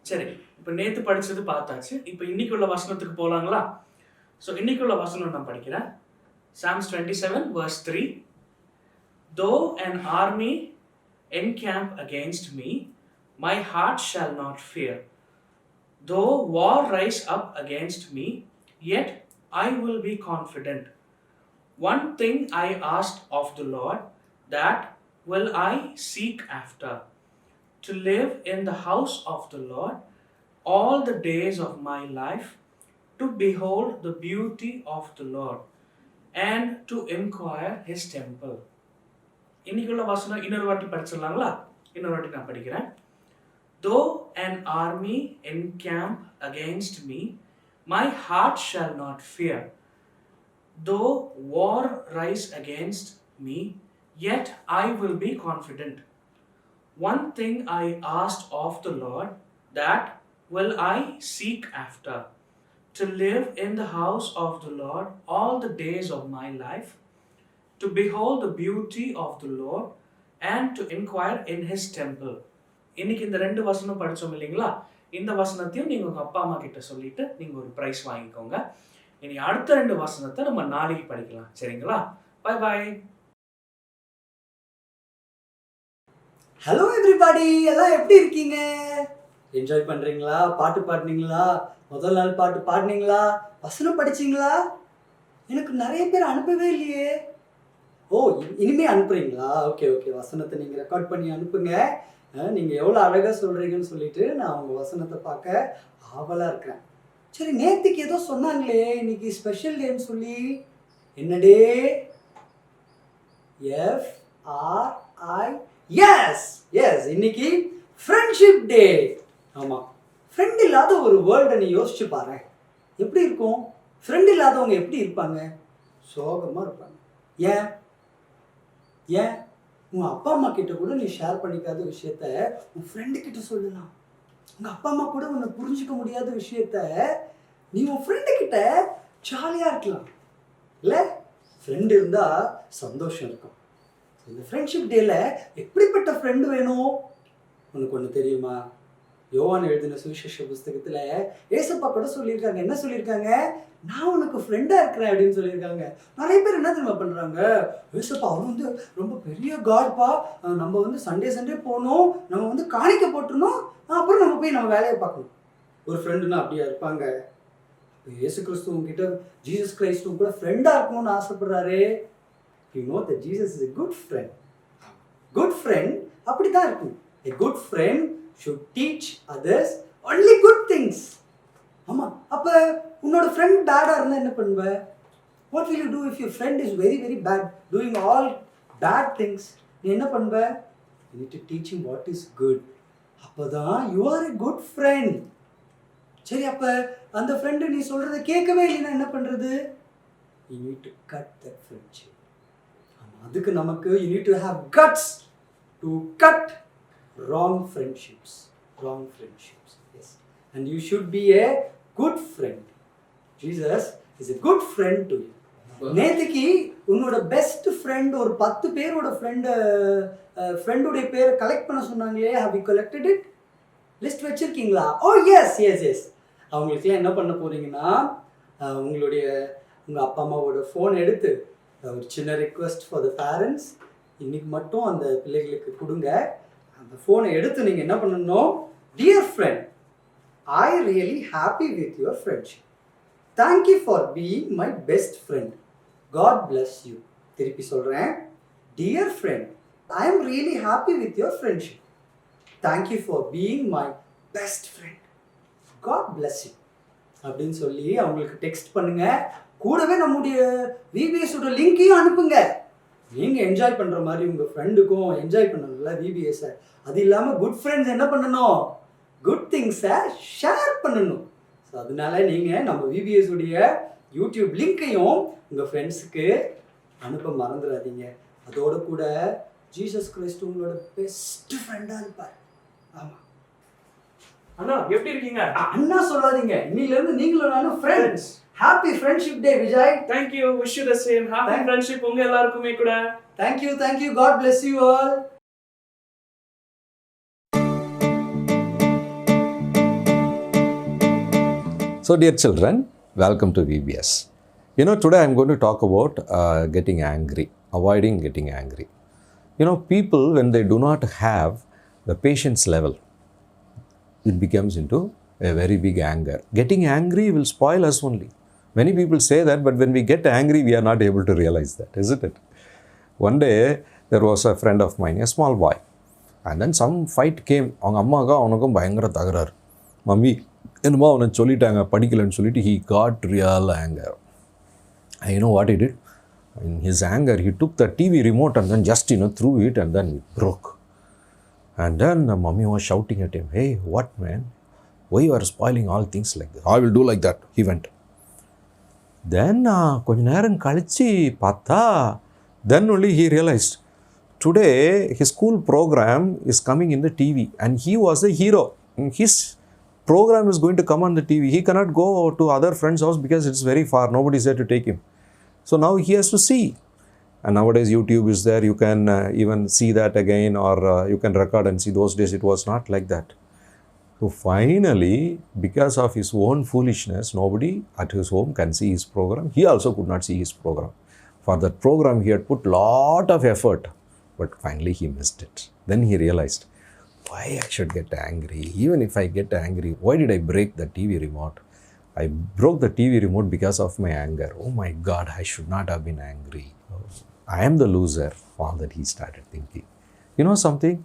சரி, இப்போ நேற்று படித்தது பார்த்தாச்சு. இப்போ இன்னைக்குள்ள வசனத்துக்கு போகலாங்களா? So இன்னைக்குள்ள வசனம் நான் படிக்கிறேன். Psalms 27 verse 3. Though an army encamp against me, my heart shall not fear. Though war rise up against me, yet I will be confident. One thing I asked of the Lord, that will I seek after, to live in the house of the Lord all the days of my life, to behold the beauty of the Lord, and to inquire his temple. இன்னைக்குள்ள வசனம் இன்னொரு வாட்டி படிச்சிடலாங்களா? இன்னொரு வாட்டி நான் படிக்கிறேன். Though an army encamp against me, my heart shall not fear. Though war rise against me, yet I will be confident. One thing I asked of the Lord, that will I seek after, to live in the house of the Lord all the days of my life, to behold the beauty of the Lord, and to inquire in his temple. இன்னைக்கு இந்த 2 வசனம் படித்தோம் இல்லைங்களா? இந்த வசனத்தையும் நீங்கள் உங்கள் அப்பா அம்மா கிட்ட சொல்லிட்டு நீங்கள் ஒரு ப்ரைஸ் வாங்கிக்கோங்க. இனி அடுத்த 2 வசனத்தை நம்ம நாளைக்கு படிக்கலாம், சரிங்களா? Bye bye. ஹலோ எவ்ரிபடி, எல்லாம் எப்படி இருக்கீங்க? என்ஜாய் பண்ணுறீங்களா? பாட்டு பாடினீங்களா? முதல் நாள் பாட்டு பாடினீங்களா? வசனம் படிச்சிங்களா? எனக்கு நிறைய பேர் அனுப்பவே இல்லையே. ஓ, இனிமே அனுப்புறீங்களா? ஓகே ஓகே, வசனத்தை நீங்கள் ரெக்கார்ட் பண்ணி அனுப்புங்க. நீங்கள் எவ்வளோ அழகாக சொல்கிறீங்கன்னு சொல்லிட்டு நான் உங்கள் வசனத்தை பார்க்க ஆவலாக இருக்கிறேன். சரி, நேற்றுக்கு ஏதோ சொன்னாங்களே இன்னைக்கு ஸ்பெஷல் டேன்னு சொல்லி. என்ன டே? FRI. எஸ் எஸ், இன்னைக்கு ஃப்ரெண்ட்ஷிப் டே. ஆமாம், ஃப்ரெண்ட் இல்லாத ஒரு வேர்ல்டை நீ யோசிச்சு பாரு, எப்படி இருக்கும்? ஃப்ரெண்ட் இல்லாதவங்க எப்படி இருப்பாங்க? சோகமாக இருப்பாங்க. ஏன் ஏன் உங்கள் அப்பா அம்மா கிட்ட கூட நீ ஷேர் பண்ணிக்காத விஷயத்த உன் ஃப்ரெண்டு கிட்ட சொல்லலாம். உங்கள் அப்பா அம்மா கூட உன்னை புரிஞ்சிக்க முடியாத விஷயத்த நீ உன் ஃப்ரெண்டு கிட்ட ஜாலியாக இருக்கலாம் இல்லை? ஃப்ரெண்டு இருந்தால் சந்தோஷம் இருக்கும். இந்த ஃப்ரெண்ட்ஷிப் டேயில் எப்படிப்பட்ட ஃப்ரெண்டு வேணும்? உனக்கு ஒன்று தெரியுமா? யோவான் எழுதின சுவிசேஷ புஸ்தகத்தில் ஏசப்பா கூட சொல்லியிருக்காங்க. என்ன சொல்லியிருக்காங்க? நான் உனக்கு ஃப்ரெண்டாக இருக்கிறேன் அப்படின்னு சொல்லியிருக்காங்க. நிறைய பேர் என்ன தெரியுமா பண்ணுறாங்க? ஏசப்பா அவர் வந்து ரொம்ப பெரிய காட்பா, நம்ம வந்து சண்டே போகணும், நம்ம வந்து காணிக்க போட்டுருணும், அப்புறம் நம்ம போய் நம்ம வேலையை பார்க்கணும். ஒரு ஃப்ரெண்டுன்னா அப்படியா இருப்பாங்க? இயேசு கிறிஸ்துவங்கிட்ட ஜீசஸ் கிரைஸ்டும் கூட ஃப்ரெண்டாக இருக்கணும்னு ஆசைப்படுறாரு. You know that Jesus is a good friend. Good friend அப்படி தான் இருக்கும். A good friend should teach others only good things. ஆமாம், அப்போ உன்னோட ஃப்ரெண்ட் பேடாக இருந்தால் என்ன பண்ணுவ? What will you do if your friend is very very bad, doing all bad things? நீ என்ன பண்ணுவ? You need to teach him what is good. அப்போ தான் you are a good friend. சரி, அப்போ அந்த ஃப்ரெண்டு நீ சொல்கிறத கேட்கவே இல்லைன்னா என்ன பண்ணுறது? You need to cut that friendship. ஆமாம், அதுக்கு நமக்கு you need to have guts to cut wrong friendships. Yes, and you should be a good friend. Jesus is a good friend to you. நேத்துக்கு உன்னோட பெஸ்ட் ஃப்ரெண்ட் ஒரு 10 பேரோட ஃப்ரெண்டுடைய பேரை collect பண்ண சொன்னாங்களே. have you collected it? List வச்சிருக்கீங்களா? ஓ S S S. அவங்களுக்குலாம் என்ன பண்ண போறீங்கன்னா, உங்கள் அப்பா அம்மாவோட ஃபோன் எடுத்து ஒரு சின்ன ரிக்வெஸ்ட் ஃபார் த பேரண்ட்ஸ், இன்றைக்கி மட்டும் அந்த பிள்ளைகளுக்கு கொடுங்க. அந்த ஃபோனை எடுத்து நீங்கள் என்ன பண்ணணும், dear friend, I really happy with your friendship, thank you for being my best friend, God bless you. திருப்பி சொல்கிறேன், dear friend, I am really happy with your friendship, thank you for being my best friend, God bless you அப்படின்னு சொல்லி அவங்களுக்கு text பண்ணுங்கள். கூடவே நம்முடைய விபிஎஸோட லிங்க்கையும் அனுப்புங்க. நீங்கள் என்ஜாய் பண்ணுற மாதிரி உங்கள் ஃப்ரெண்டுக்கும் என்ஜாய் பண்ணணும்ல விபிஎஸ்ஸை. அது இல்லாமல் குட் ஃப்ரெண்ட்ஸ் என்ன பண்ணணும், குட் திங்ஸை ஷேர் பண்ணணும். ஸோ அதனால நீங்கள் நம்ம விபிஎஸுடைய யூடியூப் லிங்க்கையும் உங்கள் ஃப்ரெண்ட்ஸுக்கு அனுப்ப மறந்துடாதீங்க. அதோட கூட ஜீசஸ் கிரைஸ்ட் உங்களோட பெஸ்ட் ஃப்ரெண்டாக இருப்பார். ஆமாம் அண்ணா, எப்படி இருக்கீங்க? அண்ணா சொல்லாதீங்க, இன்னிலிருந்து நீங்களும் நானும் friends. Happy friendship day Vijay. Thank you, wish you the same. Happy friendship உங்க எல்லாருக்குமே கூட. Thank you, God bless you all. So dear children, welcome to VBS. Today I'm going to talk about getting angry, avoiding getting angry. People, when they do not have the patience level, it becomes into a very big anger. Getting angry will spoil us only. Many people say that, but when we get angry, we are not able to realize that, isn't it? One day, there was a friend of mine, a small boy, and then some fight came. அவங்க அம்மாவுக்கு அவனுக்கும் பயங்கர தகராறு. Mummy என்னமோ அவனை சொல்லிட்டாங்க படிக்கலன்னு சொல்லிட்டு he got real anger. And you know what he did? In his anger, he took the TV remote and then just threw it and then it broke. And then the mummy was shouting at him, hey, what man? Why you are spoiling all things like this? I will do like that. He went. Then கொஞ்ச நேரம் கழிச்சு பார்த்தா then only he realized today his school program is coming in the TV and he was the hero. His program is going to come on the TV. He cannot go to other friend's house because it's very far. Nobody is there to take him. So now he has to see. And nowadays YouTube is there. You can even see that again, or you can record and see. Those days it was not like that. So finally, because of his own foolishness, nobody at his home can see his program. He also could not see his program. For that program, he had put lot of effort, but finally he missed it. Then he realized, why I should get angry? Even if I get angry, why did I break the TV remote? I broke the TV remote because of my anger. Oh my God, I should not have been angry. I am the loser. All that he started thinking. You know something?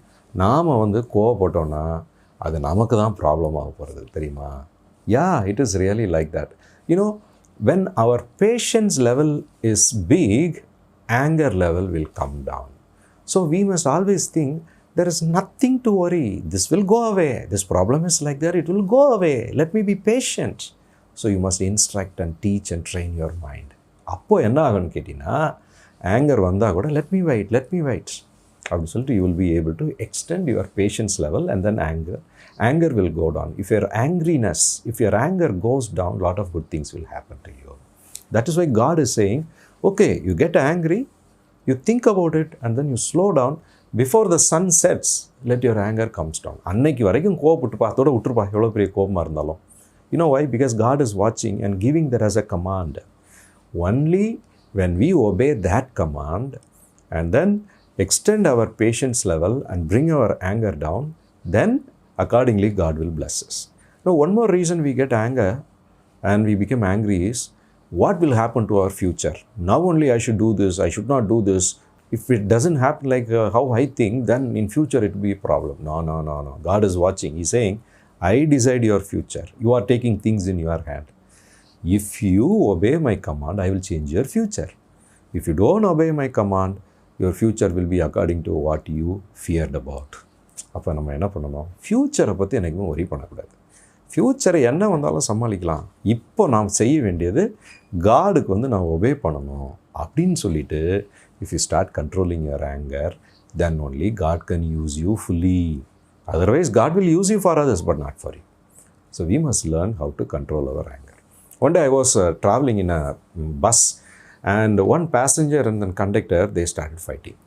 நாம கோவப்பட்டோம்னா அது நமக்கு தான் problem ஆக போகிறது தெரியுமா? Yeah, it is really like that. When our patience level is big, anger level will come down. So we must always think there is nothing to worry. This will go away. This problem is like that. It will go away. Let me be patient. So you must instruct and teach and train your mind. அப்போ என்ன ஆகும்னு கேட்டிங்கன்னா, anchor வந்தால் கூட let me wait. அப்படின்னு சொல்லிட்டு you will be able to extend your patience level and then anger will go down. If your anger goes down, lot of good things will happen to you. That is why God is saying, okay, you get angry, you think about it and then you slow down. Before the sun sets, let your anger comes down. அன்னைக்கு வரைக்கும் கோவப்பட்டுப்பா, அதோட விட்டுருப்பா, எவ்வளோ பெரிய கோபமாக இருந்தாலும். You know why? Because God is watching and giving that as a command. Only when we obey that command and then extend our patience level and bring our anger down, then accordingly God will bless us. Now, one more reason we get anger and we become angry is, what will happen to our future? Now only I should do this, I should not do this. If it doesn't happen like how I think, then in future it will be a problem. No. God is watching. He's saying, I decide your future. You are taking things in your hand. If you obey my command, I will change your future. If you don't obey my command, your future will be according to what you feared about. அப்போ நம்ம என்ன பண்ணணும்? ஃப்யூச்சரை பற்றி எனக்குமே worry பண்ணக்கூடாது. ஃப்யூச்சரை என்ன வந்தாலும் சமாளிக்கலாம். இப்போ நாம் செய்ய வேண்டியது காடுக்கு நான் ஒபே பண்ணணும் அப்படின்னு சொல்லிட்டு, if you start controlling your anger, then only God can use you fully. Otherwise, God will use you for others, but not for you. So we must learn how to control our anger. One day I was traveling in a bus, and one passenger and then conductor, they started fighting.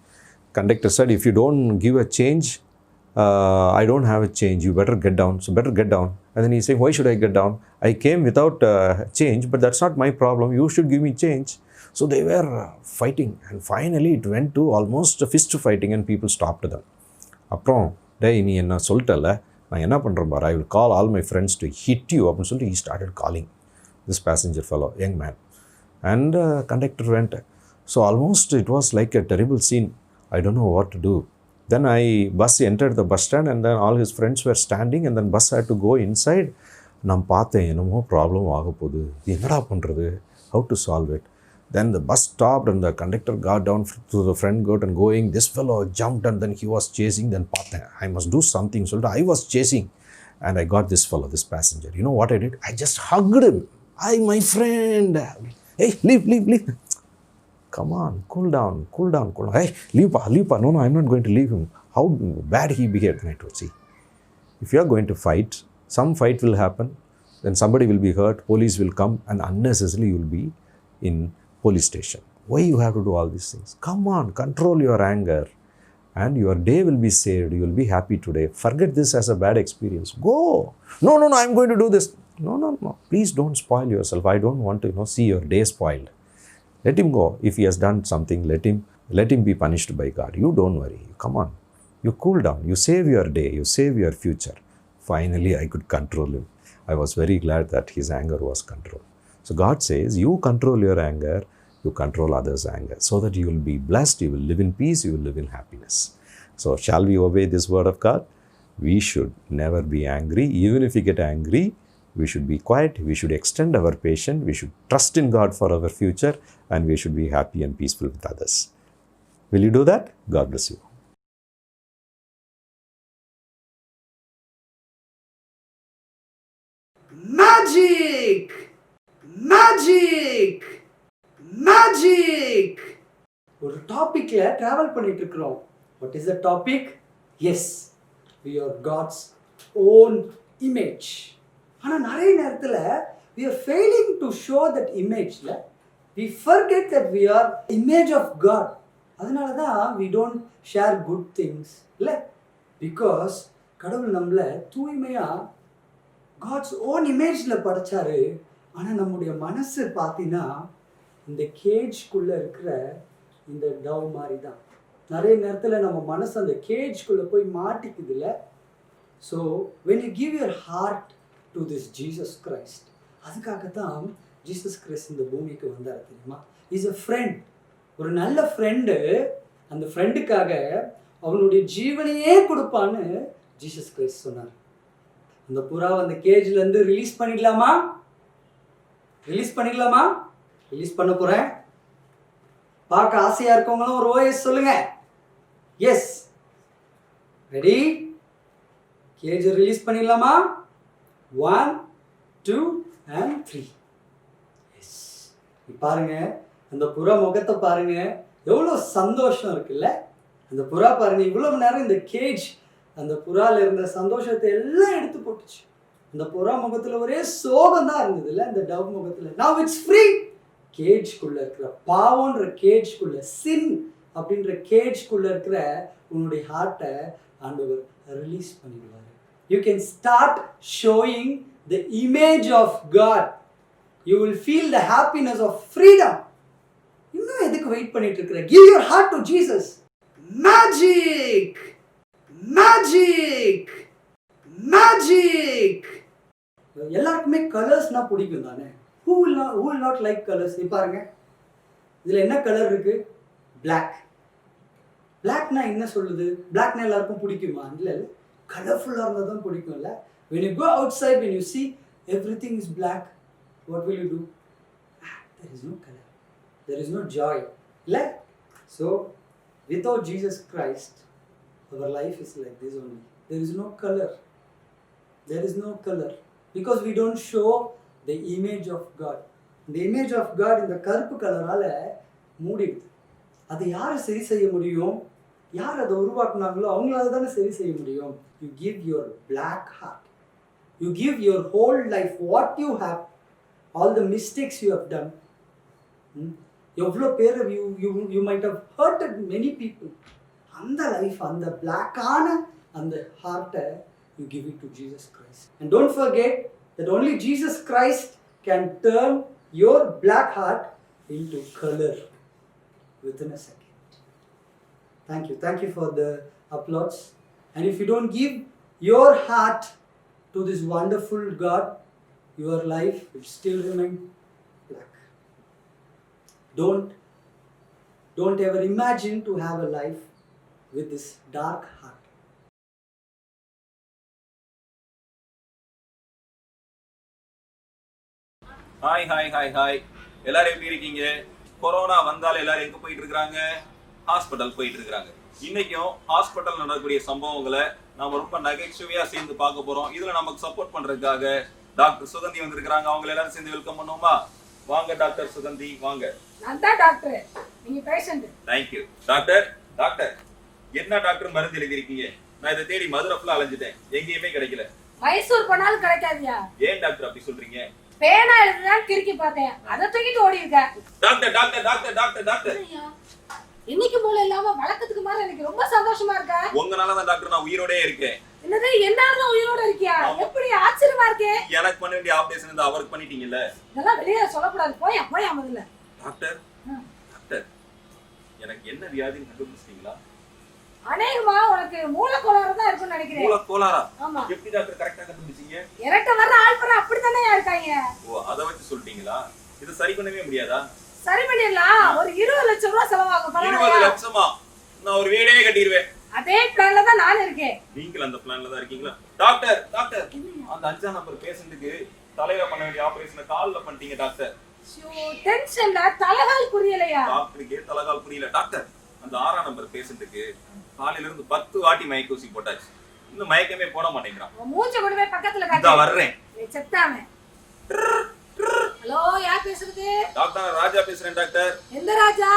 Conductor said, if you don't give a change, I don't have a change. You better get down. So better get down. And then he's saying, why should I get down? I came without change, but that's not my problem. You should give me change. So they were fighting, and finally it went to almost fist fighting, and people stopped them. அப்புறம் டேய் நீ என்ன சொல்லிட்டல, நான் என்ன பண்ணுறேன் பாரு, I will call all my friends to hit you அப்படின்னு சொல்லிட்டு he started calling this passenger fellow, young man. And conductor went. So almost it was like a terrible scene. I don't know what to do. Then bus entered the bus stand, and then all his friends were standing, and then bus had to go inside. நான் பார்த்தேன் என்னமோ problem ஆக போகுது, என்னடா பண்ணுறது, how to solve it. Then the bus stopped, and the conductor got down to the front gate and going. This fellow jumped, and then he was chasing. Then பார்த்தேன் I must do something. So I was chasing, and I got this fellow, this passenger. You know what I did? I just hugged him. My friend. Hey, leave. Come on, cool down. Hey, leave pa. No, I'm not going to leave him. How bad he behaved. And I told, see, if you are going to fight, some fight will happen, then somebody will be hurt, police will come, and unnecessarily you will be in police station. Why you have to do all these things? Come on, control your anger, and your day will be saved. You will be happy today. Forget this as a bad experience. Go. No, I'm going to do this. No. Please don't spoil yourself. I don't want to, see your day spoiled. Let him go. If he has done something, let him be punished by God. You don't worry. Come on. You cool down. You save your day. You save your future. Finally, I could control him. I was very glad that his anger was controlled. So God says, you control your anger, you control others' anger, so that you will be blessed, you will live in peace, you will live in happiness. So shall we obey this word of God? We should never be angry. Even if we get angry, we should be quiet, we should extend our patience, we should trust in God for our future, and we should be happy and peaceful with others. Will you do that? God bless you. Magic ஒரு டாபிக்ல travel பண்ணிட்டு இருக்கிறோம். What is the topic? Yes, we are God's own image. ஆனா நிறைய நேரத்துல we are failing to show that imageல we forget that we are image of God. அதனால தான் we don't share good things இல்ல, because கடவுள் நம்மள தூய்மையா God's own imageல படைச்சாரு. ஆனா நம்முடைய மனசு பார்த்தீங்கன்னா இந்த கேஜ்குள்ள இருக்கிற இந்த டவ் மாதிரி தான். நிறைய நேரத்தில் நம்ம மனசு அந்த கேஜ்குள்ளே போய் மாட்டிக்குது இல்லை. So when you give your heart to this Jesus Christ, அதுக்காகத்தான் ஜீசஸ் கிரைஸ்ட் இந்த பூமிக்கு வந்தார் தெரியுமா. இஸ் a friend, ஒரு நல்ல ஃப்ரெண்டு. அந்த ஃப்ரெண்டுக்காக அவனுடைய ஜீவனையே கொடுப்பான்னு ஜீசஸ் கிரைஸ்ட் சொன்னார். அந்த புறாவை அந்த கேஜ்லேருந்து ரிலீஸ் பண்ணிடலாமா? ரிலீஸ் பண்ண போகிறேன். பார்க்க ஆசையாக இருக்கவங்களும் ஒரு ஓஎஸ் சொல்லுங்க. S, ready? கேஜ் ரிலீஸ் பண்ணிடலாமா? 1 2 and 3. எஸ், பாருங்க அந்த புறா முகத்தை பாருங்க, எவ்வளோ சந்தோஷம் இருக்குல்ல. அந்த புறா பாருங்க, இவ்வளவு நேரம் இந்த கேஜ் அந்த புறால இருந்த சந்தோஷத்தை எல்லாம் எடுத்து போட்டுச்சு. அந்த புறா முகத்தில் ஒரே சோகம் தான் இருந்தது இல்லை, அந்த டவ் முகத்தில். now it's free. கேஜ்குள்ளே இருக்கிற பாவன்ற கேஜ்குள்ளே, சின் அப்படின்ற கேஜ்குள்ளே இருக்கிற உன்னுடைய ஹார்ட்டை ஆண்டவர் ரிலீஸ் பண்ணிடுவார். You can start showing the image of God. You will feel the happiness of freedom. இன்னும் எதுக்கு வெயிட் பண்ணிட்டு இருக்கிற? Give your heart to Jesus. Magic. எல்லாருக்குமே கலர்ஸ்னா பிடிக்கும் தானே. who will not like colors? நீ பாருங்க, இதில் என்ன கலர் இருக்கு? பிளாக்னா என்ன சொல்லுது? பிளாக்னா எல்லாருக்கும் பிடிக்குமா? இல்லை, கலர்ஃபுல்லாக இருந்தால் தான் பிடிக்கும் இல்லை. when you go outside, when you see everything is black, what will you do? There is no color, there is no joy இல்லை. So without Jesus Christ, our life is like this only. There is no color because we don't show the image of God. The image of God இந்த கருப்பு கலரால் மூடிடுது. அதை யார் சரி செய்ய முடியும்? யார் அதை உருவாக்குனாங்களோ அவங்களால தானே சரி செய்ய முடியும். You give your black heart, you give your whole life, what you have, all the mistakes you have done. எவ்வளோ பேர் you might have hurted many people. அந்த லைஃப், அந்த பிளாக்கான அந்த ஹார்ட்டை you give it to Jesus Christ. And don't forget that only Jesus Christ can turn your black heart into color within a second. Thank you for the applause. And if you don't give your heart to this wonderful God, your life will still remain black. Don't ever imagine to have a life with this dark heart. Hi hi hi hi எல்லாரும் எப்படி இருக்கீங்க? Corona வந்தால் எல்லாரும் எங்க போயிட்டு இருக்காங்க? Hospital போயிட்டு இருக்காங்க. இன்னைக்கும் ஹாஸ்பிட்டல் நடக்கக்கூடிய சம்பவங்களை நாம ரொம்ப நகைச்சுவையா சேர்ந்து பார்க்க போறோம். இதுல நமக்கு சப்போர்ட் பண்றதுக்காக டாக்டர் சுகந்தி வந்திருக்காங்க. அவங்க எல்லாரும் சேர்ந்து வெல்கம் பண்ணுவோமா? வாங்க டாக்டர் சுகந்தி வாங்க. நான் தான் டாக்டர், நீங்க பேஷண்ட். Thank you doctor. டாக்டர் என்ன டாக்டர் மருந்து எழுதி இருக்கீங்க? நான் இதை தேடி மதுரை ஃபுல்லா அலைஞ்சிட்டேன், எங்கேயுமே கிடைக்கல. மைசூர் போனாலும் கிடைக்காதியா? ஏன் டாக்டர் அப்படி சொல்றீங்க? பேனா எழுதுதான் கிறுக்கி பார்த்தேன், அதை தூக்கிட்டு ஓடி இருக்கேன். Doctor doctor doctor doctor doctor இன்னைக்கு போல இல்லாம வழக்கத்துக்கு மாற எனக்கு ரொம்ப சந்தோஷமா இருக்கா. உங்களாலதான் டாக்டர் நான் உயிரோடே இருக்கேன். என்னது என்னால உயிரோட இருக்கியா? எப்படி ஆச்சரியமா இருக்கே. எனக்கு பண்ண வேண்டிய ஆபரேஷன் இந்த அவருக்கு பண்ணிட்டீங்கல்ல. இதெல்லாம் வெளியே சொல்லக்கூடாது, போயா முதல்ல. டாக்டர் டாக்டர் எனக்கு என்ன வியாதின்னு கண்டுபிடிச்சிட்டீங்களா? அநேகமா உனக்கு மூலக்கோளாறு தான் இருக்குன்னு நினைக்கிறேன். மூலக்கோளாறா? ஆமா. எப்படி டாக்டர் கரெக்ட்டா கண்டுபிடிச்சீங்க? இரட்ட வர்ற ஆள்பர அப்படிதானே இருக்காங்க. ஓ அத வச்சு சொல்லிட்டீங்களா? இது சரி பண்ணவே முடியாதா? சரி பண்ணிடலாம். ஒரு 20 லட்சம் ரூபாய் செலவாகும். 20 லட்சமா? நான் ஒரு வீடே கட்டிடுவேன். அதே பிளான்ல தான் நான் இருக்கேன். நீங்க அந்த பிளான்ல தான் இருக்கீங்களா? டாக்டர் டாக்டர் அந்த 5ஆம் நம்பர் பேஷண்ட்டுக்கு தலையில பண்ண வேண்டிய ஆபரேஷனை கால்ல பண்ணிட்டீங்க டாக்டர். டென்ஷன்ல தலைகால் புரியலையா? டாக்டருக்கு தலைகால் புரியல டாக்டர். அந்த 6ஆம் நம்பர் பேஷண்ட்டுக்கு காலையில இருந்து 10 வாட்டி மயக்க ஊசி போட்டாச்சு, இன்னும் மயக்கமே போட மாட்டேங்கிறான். மூஞ்ச கொண்டு போய் பக்கத்துல காட்டு. இதோ வர்றேன். நீ செத்தாமே. ஹலோ யார் பேசுறது? டாக்டர் ராஜா பேசுறேன் டாக்டர். எந்த ராஜா?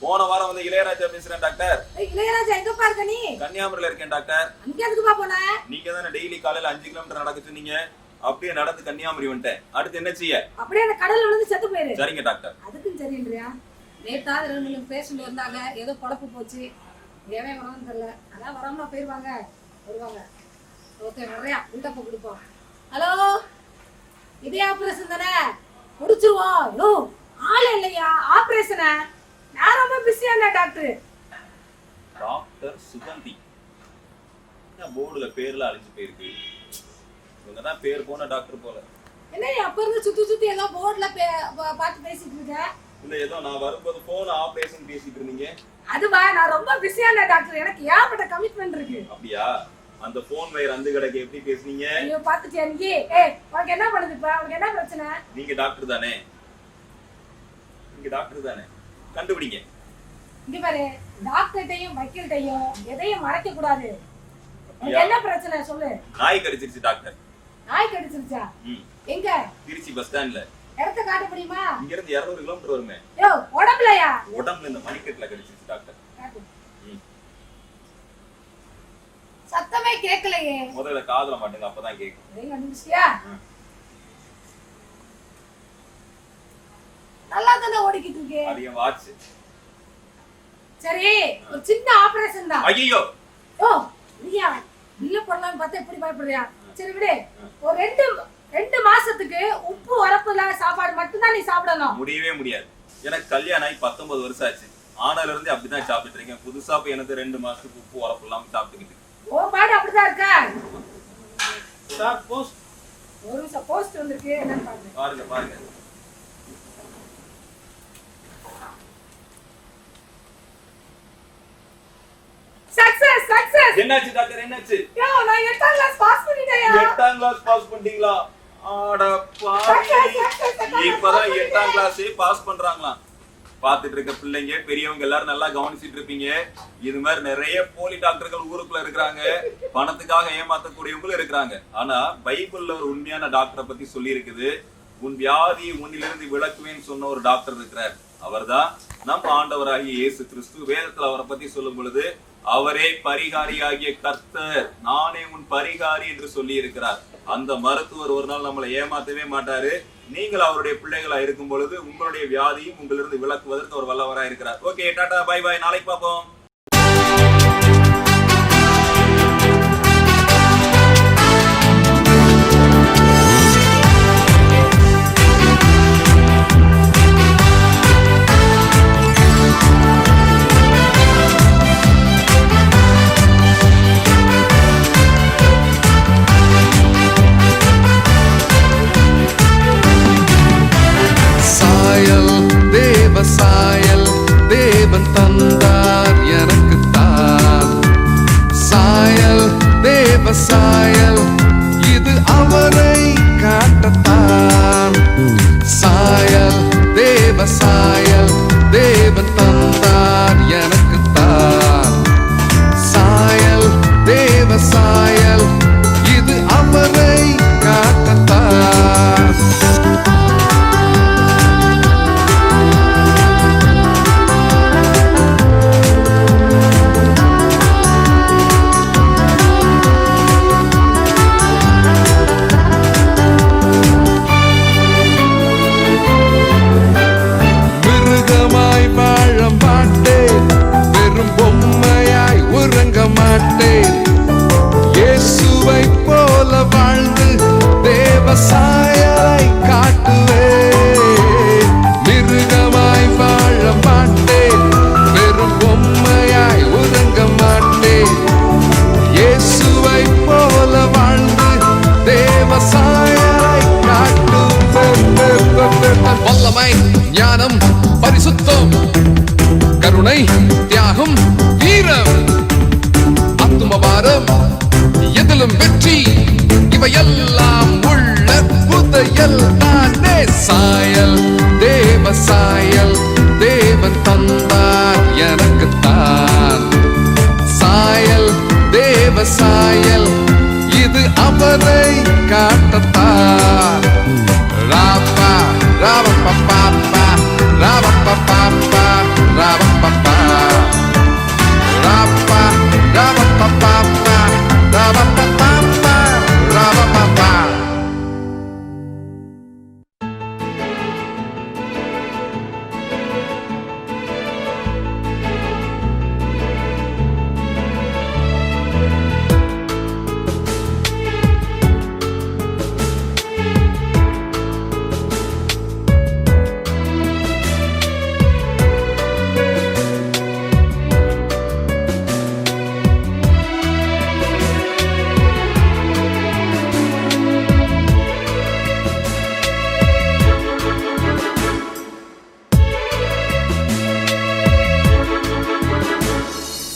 போன வாரம் வந்து இளையராஜா பேசுறேன் டாக்டர். இளையராஜா எங்க பாருங்க நீ? கன்னியாகுமரியில இருக்கேன் டாக்டர். அங்க எதுக்கு போன? நீங்க தானே டெய்லி காலையில 5 கிலோமீட்டர் நடக்க சொன்னீங்க, அப்படியே நடந்து கன்னியாகுமரி வந்துட்டேன். அடுத்து என்ன செய்ய? அப்படியே அந்த கடல்ல விழுந்து செத்து போயிரு. சரிங்க டாக்டர். அதுக்கும் சரின்றியா? நேத்தா 2 பேஷண்ட் வந்தாங்க, ஏதோ குழப்பு போச்சு, ஏவே வரணும்னு தெரியல. அதான் வராம போயிருவாங்க, வருவாங்க. ஓகே நிறையா உண்டப்ப கொடுப்போம். ஹலோ இதே ஆபரேஷன் தானே, முடிச்சிருவோம். யோ ஆளே இல்லையா ஆபரேஷனை? நான் ரொம்ப பிஸியான டாக்டர். டாக்டர் சுகந்தி போர்டுல பேர்ல அழிஞ்சு போயிருக்கு. இவங்க தான் பேர் போன டாக்டர் போல. என்ன அப்ப இருந்து சுத்தி ஏதோ போர்டுல பார்த்து பேசிட்டு இருக்க? இல்ல ஏதோ நான் வரும்போது போன் ஆபரேஷன் பேசிட்டு இருந்தீங்க. அதுவா, நான் ரொம்ப பிஸியான டாக்டர், எனக்கு ஏகப்பட்ட கமிட்மெண்ட் இருக்கு. அப்படியா? அந்த போன் வயர் அந்த கடைக்கு எப்படி பேசுனீங்க? ஐயோ பாத்துட்டியா நீ? உனக்கு என்ன பண்ணுது இப்ப? உனக்கு என்ன பிரச்சனை? நீங்க டாக்டர் தானே? நீங்க டாக்டர் தானே? கண்டுபிடிங்க. இங்க பாரு, டாக்டர்ட்டையும் வக்கீல்ட்டையும் எதையும் மறைக்க கூடாது. உனக்கு என்ன பிரச்சனை சொல்லு. நாய் கடிச்சிருச்சு டாக்டர். நாய் கடிச்சிருச்சா? எங்க? திருச்சி பஸ் ஸ்டாண்ட்ல. இடத்தை காட்ட முடியுமா? இங்க இருந்து 200 கிலோமீட்டர் வருமே. யோ உடம்புலயா? உடம்புல இந்த மணிக்கட்டுல கடிச்சிருச்சு டாக்டர். சத்தமே கேட்கலையே. முதல்ல காதுல மாட்டுங்க, அப்பதான் கேக்கும். நீங்க கண்டுபிடிச்சியா? நல்லா தானே ஓடிக்கிட்டு இருக்கு. அது என் வாட்ச். சரி ஒரு சின்ன ஆபரேஷன் தான். ஐயோ ஓ நீயா இல்ல பண்ணலாம் பார்த்தா இப்படி பயப்படுறியா? சரி விடு. ஒரு 2 மாசத்துக்கு உப்பு உரப்புல சாப்பாடு மட்டும் தான் நீ சாப்பிடணும். முடியவே முடியாது. எனக்கு கல்யாணம் ஆகி 19 வருஷம் ஆச்சு. ஆனால இருந்து அப்படிதான் சாப்பிட்டு இருக்கேன். புதுசா போய் எனக்கு 2 மாசத்துக்கு உப்பு உரப்பு இல்லாம சாப்பிட்டுக்கிட்டு. ஓ பாடு அப்படிதான் இருக்கா? Start post. ஒரு நிமிஷம் போஸ்ட் வந்திருக்கு, என்னன்னு பாருங்க. பாருங்க பாருங்க. Success success. என்னாச்சு டாக்டர் என்னாச்சு? யோ நான் 8ஆம் கிளாஸ் பாஸ் பண்ணிட்டேன். 8ஆம் கிளாஸ் பாஸ் பண்ணிட்டீங்களா? ஆட பாவி. இப்பதான் 8ஆம் கிளாஸே பாஸ் பண்றாங்களா? பாத்துட்டு இருக்க பிள்ளைங்க பெரியவங்க எல்லாரும் நல்லா கவனிச்சிட்டு இருப்பீங்க. இது மாதிரி நிறைய போலி டாக்டர்கள் ஊருக்குள்ள இருக்கிறாங்க, பணத்துக்காக ஏமாத்தக்கூடியவங்களும் இருக்கிறாங்க. ஆனா பைபிள்ல ஒரு உண்மையான டாக்டரை பத்தி சொல்லி இருக்குது. உன் வியாதியை உன்னிலிருந்து விளக்குவேன்னு சொன்ன ஒரு டாக்டர் இருக்கிறார். அவர்தான் நம்ம ஆண்டவராகிய இயேசு கிறிஸ்து. வேதத்துல அவரை பத்தி சொல்லும் பொழுது அவரே பரிகாரியாகிய கர்த்தர், நானே உன் பரிகாரி என்று சொல்லி இருக்கிறார். அந்த மருத்துவர் ஒரு நாள் நம்மளை ஏமாத்தவே மாட்டாரு. நீங்கள் அவருடைய பிள்ளைகளா இருக்கும் பொழுது உங்களுடைய வியாதியும் உங்களிருந்து விளக்குவதற்கு ஒரு வல்லவராக இருக்கிறார். ஓகே டாடா பை பை, நாளைக்கு பார்ப்போம். தந்தார் எனக்குத்தான். சாயல் தேவ சாயல் இது அவரை காட்டத்தான். சாயல் தேவ சாயல் தேவன் தந்தார் எனக்குத்தான். சாயல் தேவ சாயல் இது அவரை காட்டத்தான். மிருகமாய் வாழ மாட்டேன், வெறும் பொம்மையாய் உறங்க மாட்டேன். இயேசுவை போல வாழ்ந்து தேவ சாயலை காட்டுவேன். மிருகமாய் வாழ மாட்டேன், வெறும் பொம்மையாய் உறங்க மாட்டேன். இயேசுவை போல வாழ்ந்து தேவ சாயலை காட்டுவேன். வல்லமை, ஞானம், பரிசுத்தம், கருணை, தியாகம், வீரம், ஆத்துமபாரம், எதிலும் வெற்றி, இவையெல்லாம் உள்ள புதையல் தானே. சாயல் தேவ சாயல் தேவன் தந்தார் எனக்குத்தான். சாயல் தேவ சாயல் இது அவரை காட்டத்தான். ராப்பா ராவப்பா ராவப்பா ராவப்பா ராப்பா ராவப்பா ராவப்பா ராவப்பா.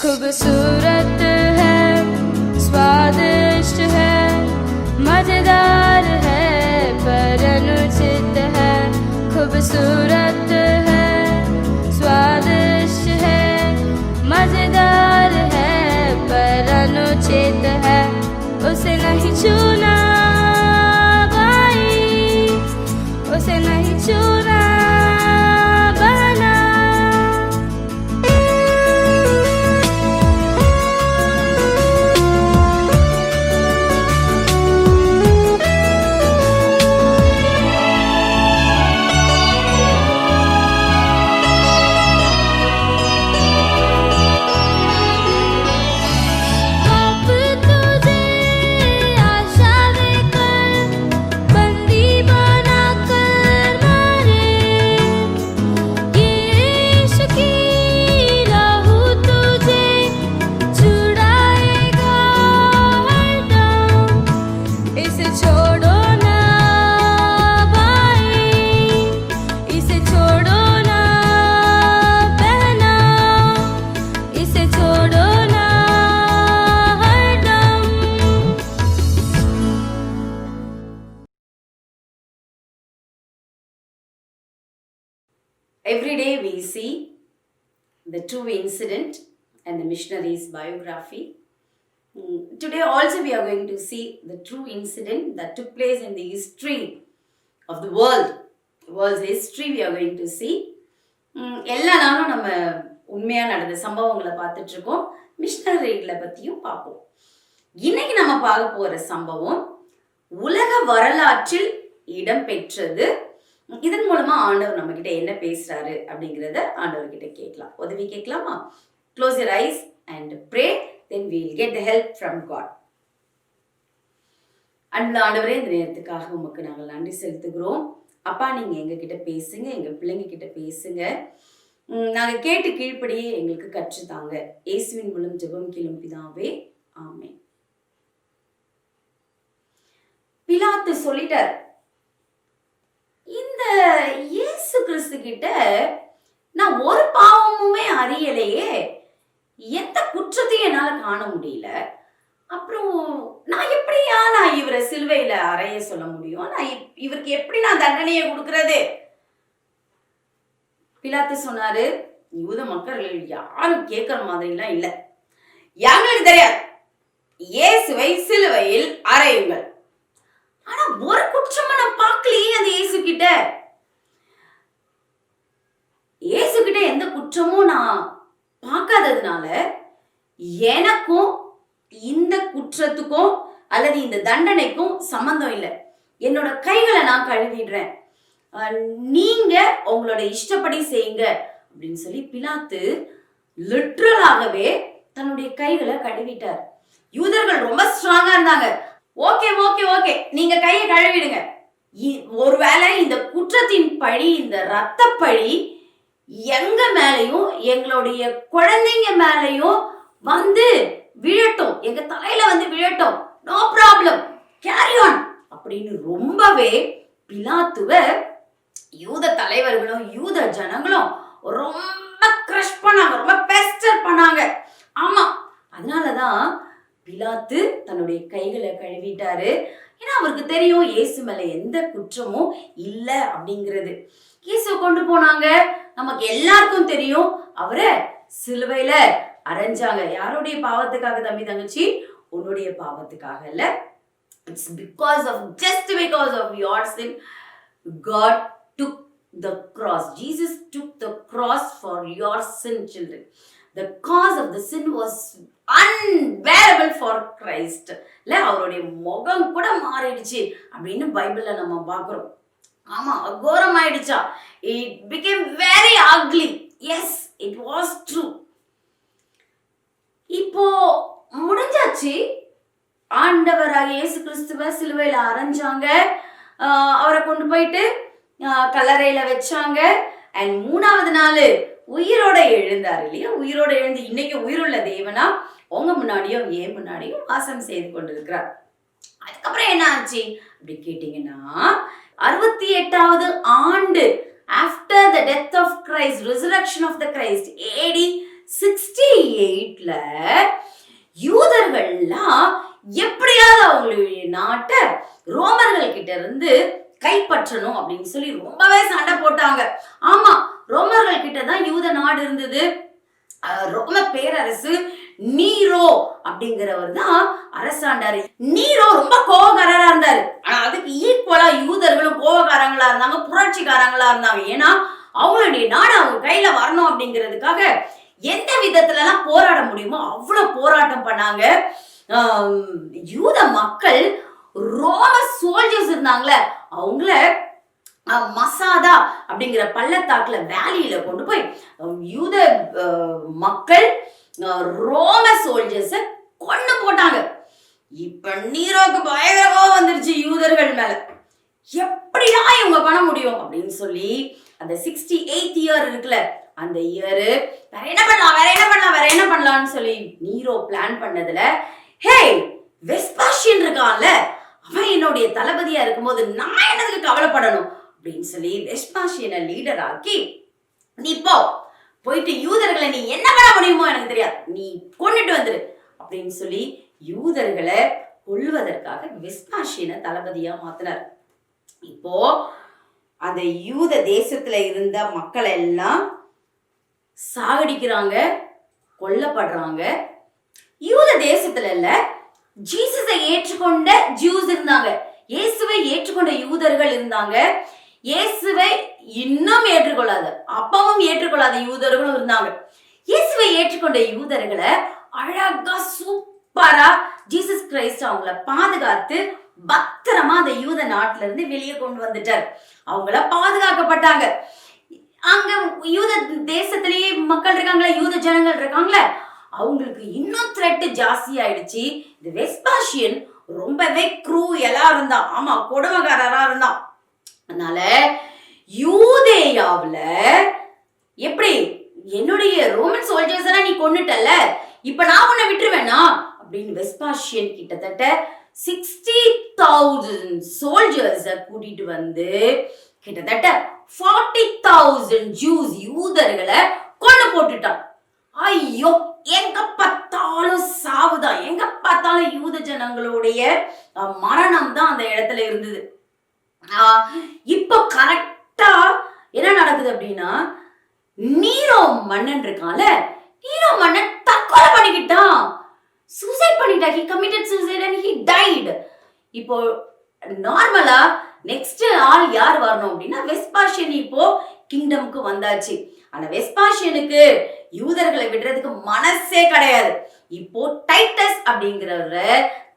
खूबसूरत है, स्वादिष्ट है, मजेदार है, पर अनुचित है. खूबसूरत है, स्वादिष्ट है, मजेदार है, पर अनुचित है. उसे नहीं छूना भाई, उसे नहीं छूना बना. आप तुझे आशा देकर बंदी बना कर मारे. ये इश्क की राहु तुझे छुड़ाएगा हरदम. इसे छोड़ो ना भाई, इसे छोड़ो ना बहना, इसे छोड़ो ना हरदम. Every day we see the true incident and the missionary's biography. Today also we are going to see the true incident that took place in the history of the world's history we are going to see. எல்லா நாளும் நம்ம உண்மையாக நடந்த சம்பவங்களை பார்த்துட்டு இருக்கோம், மிஷனரிகளை பற்றியும் பார்ப்போம். இன்னைக்கு நம்ம பார்க்க போகிற சம்பவம் உலக வரலாற்றில் இடம்பெற்றது. இதன் மூலமா ஆண்டவர் நம்ம கிட்ட என்ன பேசுறாரு அப்படிங்கிறத ஆண்டவர்கிட்ட கேட்கலாம், உதவி கேட்கலாமா? Close your eyes and pray, then we will get the help from God. அன்புள்ள ஆண்டவரே, இந்த நேரத்துக்காக உமக்கு நாங்கள் நன்றி செலுத்துகிறோம். அப்பா, நீங்கள் எங்ககிட்ட பேசுங்க, எங்கள் பிள்ளைங்க கிட்ட பேசுங்க. நாங்கள் கேட்டு கீழ்ப்படியே எங்களுக்கு கற்றுத்தாங்க. இயேசுவின் மூலம் ஜெபம் கேளும் பிதாவே, ஆமென். பிலாத்து சொல்லிட்டார், இந்த இயேசு கிறிஸ்து கிட்ட நான் ஒரு பாவமுமே அறியலையே, எந்த குற்றத்தையும் என்னால காண முடியல. அப்புறம் நான் எப்படியா நான் இவரை சிலுவையில அறைய சொல்ல முடியும்? நான் இவருக்கு எப்படி நான் தண்டனையை கொடுக்கறது? பிலாத்து சொன்னாரு, யூத மக்கள் யாரும் கேட்கற மாதிரிலாம் இல்ல, எங்களுக்கு தெரியாது, இயேசுவை சிலுவையில் அறையுங்கள். ஆனா ஒரு குற்றமா நான் பார்க்கலையே அந்த இயேசு கிட்ட. இயேசு கிட்ட எந்த குற்றமும் நான் பார்க்காததுனால எனக்கும் இந்த குற்றத்துக்கும் அல்லது இந்த தண்டனைக்கும் சம்பந்தம் இல்லை. என்னோட கைகளை நான் கழுவிடுறேன், நீங்க உங்களோட இஷ்டப்படி செய்யுங்க அப்படின்னு சொல்லி பிலாத்து லிட்ரலாகவே தன்னுடைய கைகளை கழுவிட்டார். யூதர்கள் ரொம்ப ஸ்ட்ராங்கா இருந்தாங்க. ஓகே ஓகே ஓகே, நீங்க கையை கழுவிடுங்க. ஒருவேளை இந்த குற்றத்தின் பழி, இந்த ரத்த பழி எங்க மேலையும் எங்களுடைய குழந்தைங்க மேலையும் வந்து விழட்டும், எங்க தலையில வந்து விழட்டும், நோ ப்ராப்ளம், கேரி ஆன் அப்படின்னு ரொம்பவே பிலாத்துவ யூத தலைவர்களும் யூத ஜனங்களும் ரொம்ப கிரஷ் பண்ணாங்க, ரொம்ப பெஸ்டர் பண்ணாங்க. ஆமா, அதனாலதான் பிலாத்து தன்னுடைய கைகளை கழுவிட்டாரு. ஏன்னா அவருக்கு தெரியும் இயேசு மேல எந்த குற்றமும் இல்லை அப்படிங்கிறது. இயேசு கொண்டு போனாங்க, நமக்கு எல்லாருக்கும் தெரியும், அவரை சிலுவையில அரைஞ்சாங்க. யாருடைய பாவத்துக்காக தம்பி தங்கச்சி? உன்னுடைய பாவத்துக்காக இல்ல. It's because of your sin, God took the cross. Jesus took the cross for your sin, children. The cause of the sin was unbearable for Christ. இல்ல, அவருடைய முகம் கூட மாறிடுச்சு அப்படின்னு பைபிள்ல நம்ம பார்க்கிறோம். ஆமா, அகோரம் ஆயிடுச்சா. It became very ugly. Yes, it was true. இப்போ முடிஞ்சாச்சு. ஆண்டவராக இயேசு கிறிஸ்துவ சிலுவையில அரைஞ்சாங்க, அவரை கொண்டு போயிட்டு கல்லறையில வச்சாங்க. அண்ட் 3வது நாள் உயிரோட எழுந்தார் இல்லையா? உயிரோட எழுந்து இன்னைக்கு உயிருள்ள தேவனா உங்க முன்னாடியும் என் முன்னாடியும் வாசம் செய்து கொண்டிருக்கிறார். அதுக்கப்புறம் என்ன ஆச்சு அப்படி கேட்டீங்கன்னா, 68வது ஆண்டு after the death of Christ, resurrection of the Christ, AD 68ல யூதர்கள்லாம் எப்படியாவது அவங்களுடைய நாட்டை ரோமர்கள் கிட்ட இருந்து கைப்பற்றணும் அப்படின்னு சொல்லி ரொம்பவே சண்டை போட்டாங்க. ஆமா, ரோமர்கள் கிட்ட தான் யூத நாடு இருந்தது. ரோம பேரரசு நீரோ அப்படிங்கிறவர் தான் அரசாண்டாரு. நீரோ ரொம்ப கோபக்காரரா இருந்தாரு. ஆனா அதுக்கு ஈக்குவலா யூதர்களும் கோபக்காரங்களா இருந்தாங்க, புரட்சிக்காரங்களா இருந்தாங்க. ஏன்னா அவங்களுடைய நாடு அவங்க கையில வரணும் அப்படிங்கிறதுக்காக எந்த விதத்துல எல்லாம் போராட முடியுமோ அவ்வளவு போராட்டம் பண்ணாங்க. யூத மக்கள் ரோம சோல்ஜர்ஸ் இருந்தாங்களே, அவங்கள மசாதா அப்படிங்கிற பள்ளத்தாக்குல வேலியில கொண்டு போய் யூத மக்கள் ரோம சோல்ஜர்ஸ கொண்டு போட்டாங்க. இப்ப நீரோக்கு பயங்கரமா வந்துருச்சு யூதர்கள் மேல. எப்படிதான் இவங்க பண்ண முடியும் அப்படின்னு சொல்லி அந்த 68th இயர் இருக்குல்ல, அந்த இயரு வேற என்ன பண்ணலாம்னு சொல்லி நீரோ பிளான் பண்ணதுல, ஹே வெஸ்பாஷியன் இருக்கான்ல, அவன் என்னுடைய தளபதியா இருக்கும்போது நான் என்னதுக்கு கவலைப்படணும் அப்படின்னு சொல்லி வெஸ்பாஷியனை லீடர் ஆக்கி, நீ போயிட்டு யூதர்களை நீ என்ன பண்ண முடியுமோ எனக்கு தெரியாது, நீ கொண்டுட்டு வந்துரு அப்படின்னு சொல்லி யூதர்களை கொல்வதற்காக வெஸ்பாஷியனை தளபதியா மாத்தினார். இப்போ அந்த யூத தேசத்துல இருந்த மக்கள் எல்லாம் சாகடிக்கிறாங்க, கொல்லப்படுறாங்க. யூத தேசத்துல இல்ல, ஜீசஸை ஏற்றுக்கொண்ட ஜூஸ் இருந்தாங்க, இயேசுவை ஏற்றுக்கொண்ட யூதர்கள் இருந்தாங்க, இயேசுவை இன்னும் ஏற்றுக்கொள்ளாத, அப்பவும் ஏற்றுக்கொள்ளாத யூதர்களும் இருந்தாங்க. இயேசுவை ஏற்றுக்கொண்ட யூதர்களை அழகா சூப்பரா ஜீசஸ் கிரைஸ்ட் அவங்கள பாதுகாத்து பத்திரமா அந்த யூத நாட்டுல இருந்து வெளியே கொண்டு வந்துட்டார். அவங்கள பாதுகாக்கப்பட்டாங்க. அங்க யூத தேசத்திலேயே மக்கள் இருக்காங்களா, யூத ஜனங்கள் இருக்காங்களே, அவங்களுக்கு இன்னும் த்ரெட் ஜாஸ்தி ஆயிடுச்சு. இந்த வெஸ்பாஷியன் ரொம்பவே க்ரூயலா இருந்தான். ஆமா, கொடுமைக்காரரா இருந்தான். அதனால யூதேயாவுல எப்படி என்னுடைய ரோமன் சோல்ஜர்ஸ் எல்லாம் நீ கொன்னுட்டல, இப்ப நான் உன்னை விட்டுருவேனா அப்படின்னு வெஸ்பாஷியன் கிட்டத்தட்ட 60,000 சோல்ஜர்ஸ கூட்டிட்டு வந்து கிட்டத்தட்ட 40,000 ஜூஸ் யூதர்களை கொண்டு போட்டுட்டான். ஐயோ, எங்க பார்த்தாலும் சாவுதான், எங்க பார்த்தாலும் யூத ஜனங்களுடைய மரணம் தான் அந்த இடத்துல இருந்தது. இப்போ கரெக்டா என்ன நடக்குது அப்படின்னா, நீரோ மன்னன் இருக்கான்ல, நீரோ மன்னன் தற்கொலை பண்ணிக்கிட்டான், சூசைட் பண்ணிட்டான். he committed suicide and he died. இப்போ நார்மலா நெக்ஸ்ட் ஆள் யார் வரணும் அப்படின்னா வெஸ்பாஷியன் இப்போ கிங்டம்க்கு வந்தாச்சு. ஆனா வெஸ்பாஷியனுக்கு யூதர்களை விடுறதுக்கு மனசே கிடையாது. இப்போ டைட்டஸ் அப்படிங்கிறவர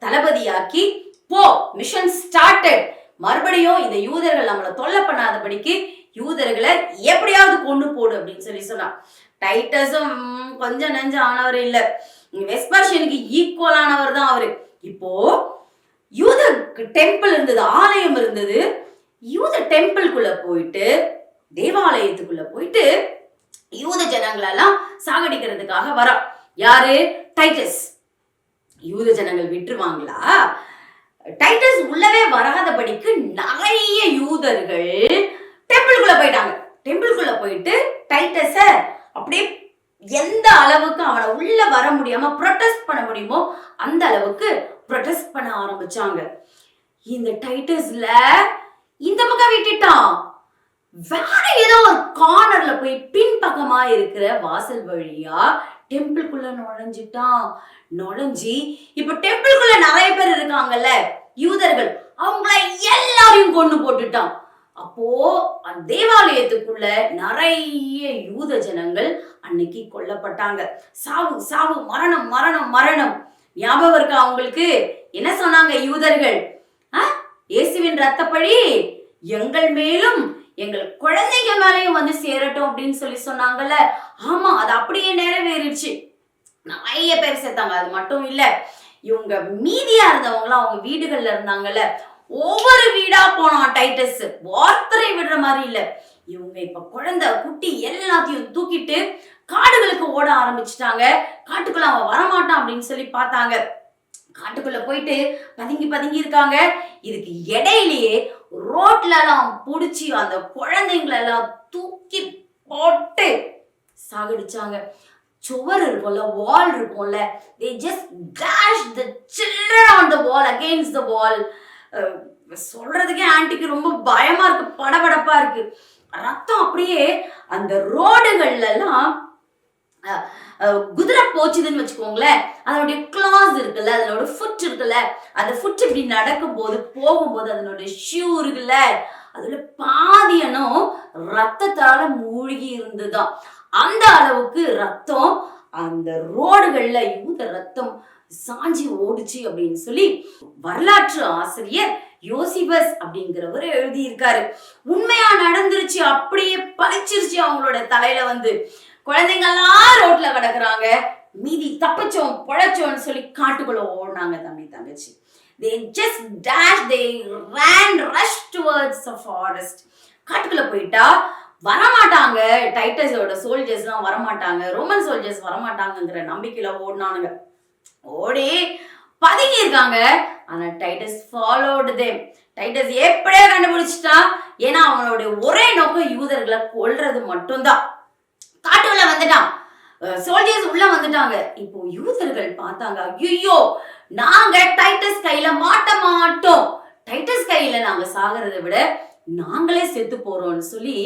தளபதியாக்கி போ, மிஷன் ஸ்டார்டட். மறுபடியும் இந்த யூதர்கள் நம்மளை தொல்லை பண்ணாதபடிக்கு யூதர்களை எப்படியாவது கொண்டு போடு அப்படின்னு சொல்லி சொன்னான். டைட்டஸும் கொஞ்சம் நெஞ்சம் ஆனவர் இல்ல, வெஸ்பாஷியனுக்கு ஈக்குவலானவர் தான் அவரு. இப்போ யூத டெம்பிள் இருந்தது, ஆலயம் இருந்தது. யூத டெம்பிள்குள்ள போயிட்டு, தேவாலயத்துக்குள்ள போயிட்டு யூத ஜனங்களெல்லாம் சாகடிக்கிறதுக்காக வரா. யாரு? டைட்டஸ். யூத ஜனங்கள் விட்டுருவாங்களா? டைட்டஸ் உள்ளவே வராதபடிக்கு நிறைய யூதர்கள் டெம்பிள்குள்ள போயிட்டாங்க. டெம்பிள்குள்ள போயிட்டு டைட்டஸ அப்படியே எந்த அளவுக்கு அவனை உள்ள வர முடியாம ப்ரொடெஸ்ட் பண்ண முடியுமோ அந்த அளவுக்கு ப்ரொடெஸ்ட் பண்ண ஆரம்பிச்சாங்க. இந்த டைட்டஸ்ல இந்த பக்கம் விட்டுட்டான், வேற ஏதோ ஒரு கார்னர்ல போய் பின்பக்கமா இருக்கிற வாசல் வழியா டெம்பிள்குள்ள நுழைஞ்சிட்டான். நுழைஞ்சி இப்ப டெம்பிள்குள்ள நிறைய பேர் இருக்காங்கல்ல யூதர்கள், அவங்கள எல்லாரையும் கொண்டு போட்டுட்டான். அப்போ அந்த தேவாலயத்துக்குள்ள நிறைய யூத ஜனங்கள் அன்னைக்கு கொல்லப்பட்டாங்க. சாவு சாவு, மரணம் மரணம் மரணம். ஞாபகம் இருக்கா அவங்களுக்கு? என்ன சொன்னாங்க யூதர்கள்? இயேசுவின் ரத்தப்பழி எங்கள் மேலும் எங்கள் குழந்தைங்க மேலையும் வந்து சேரட்டும் அப்படின்னு சொல்லி சொன்னாங்கல்ல. ஆமா, அது அப்படியே நிறைவேறிடுச்சு. நிறைய பேர் சேர்த்தாங்க. அது மட்டும் இல்ல, இவங்க மீதியா இருந்தவங்களாம் அவங்க வீடுகள்ல இருந்தாங்கல்ல, ஒவ்வொரு வீடா போனான் டைட்டஸ். வார்த்தரை விடுற மாதிரி இல்ல. இவங்க இப்ப குழந்தை குட்டி எல்லாத்தையும் தூக்கிட்டு காடுகளுக்கு ஓட ஆரம்பிச்சுட்டாங்க. காட்டுக்குள்ள அவன் வரமாட்டான் அப்படின்னு சொல்லி பார்த்தாங்க. காட்டுக்குள்ள போயிட்டு பதுங்கி பதுங்கி இருக்காங்க. இதுக்கு இடையிலேயே ரோட்ல எல்லாம் புடிச்சு அந்த குழந்தைங்களை எல்லாம் தூக்கி போட்டு சாகடிச்சாங்க. சுவர் இருக்கும்ல, வால் இருக்கும்ல, they just dashed the children on the wall, against the wall. சொல்றதுக்கே ஆன்டிக்கு ரொம்ப பயமா இருக்கு, படபடப்பா இருக்கு. ரத்தம் அப்படியே அந்த ரோடுகள்ல எல்லாம் குதிரை போச்சுதுன்னு வச்சுக்கோங்களேன், அதனுடைய கிளாஸ் இருக்குல்ல, அதனோட ஃபுட் இருக்குல்ல, அந்த ஃபுட் இப்படி நடக்கும் போது போகும்போது அதனுடைய ஷூ இருக்குல்ல, அதுல பாதியனும் ரத்தத்தால மூழ்கி இருந்துதான். அந்த அளவுக்கு ரத்தம் அந்த ரோடுகள்ல யூத ரத்தம் சாஞ்சி ஓடுச்சு அப்படின்னு சொல்லி வரலாற்று ஆசிரியர் யோசிபஸ் அப்படிங்கிறவர் எழுதியிருக்காரு. உண்மையா நடந்துருச்சு, அப்படியே பழிச்சிருச்சு அவங்களோட தலையில வந்து. குழந்தைங்கெல்லாம் ரோட்ல கிடக்குறாங்க, மீதி தப்பிச்சோம் பொழைச்சோன்னு சொல்லி காட்டுக்குள்ள ஓடினாங்க தம்பி தங்கச்சி. They just dashed, they ran, rushed towards the forest. காட்டுக்குள்ள போயிட்டா வரமாட்டாங்க, டைட்டஸோட சோல்ஜர்ஸ்லாம் வரமாட்டாங்க, ரோமன் சோல்ஜர்ஸ் வரமாட்டாங்கங்கிற நம்பிக்கையில ஓடினானுங்க. ஓடி பதுங்கி இருக்காங்க. ஆனா டைட்டஸ் ஃபாலோடு தேம். டைட்டஸ் எப்படியே கண்டுபிடிச்சிட்டான். ஏன்னா அவனுடைய ஒரே நோக்கம் யூதர்களை கொல்றது மட்டும்தான். காட்டுக்குள்ள வந்துட்டான், சோல்ஜர்ஸ் உள்ள வந்துட்டாங்க. இப்போ யூதர்கள் பார்த்தாங்க, ஐயோ நாங்க டைட்டஸ் கையில மாட்ட மாட்டோம், டைட்டஸ் கையில நாங்க சாகிறத விட நாங்களே செத்து போறோம்னு சொல்லி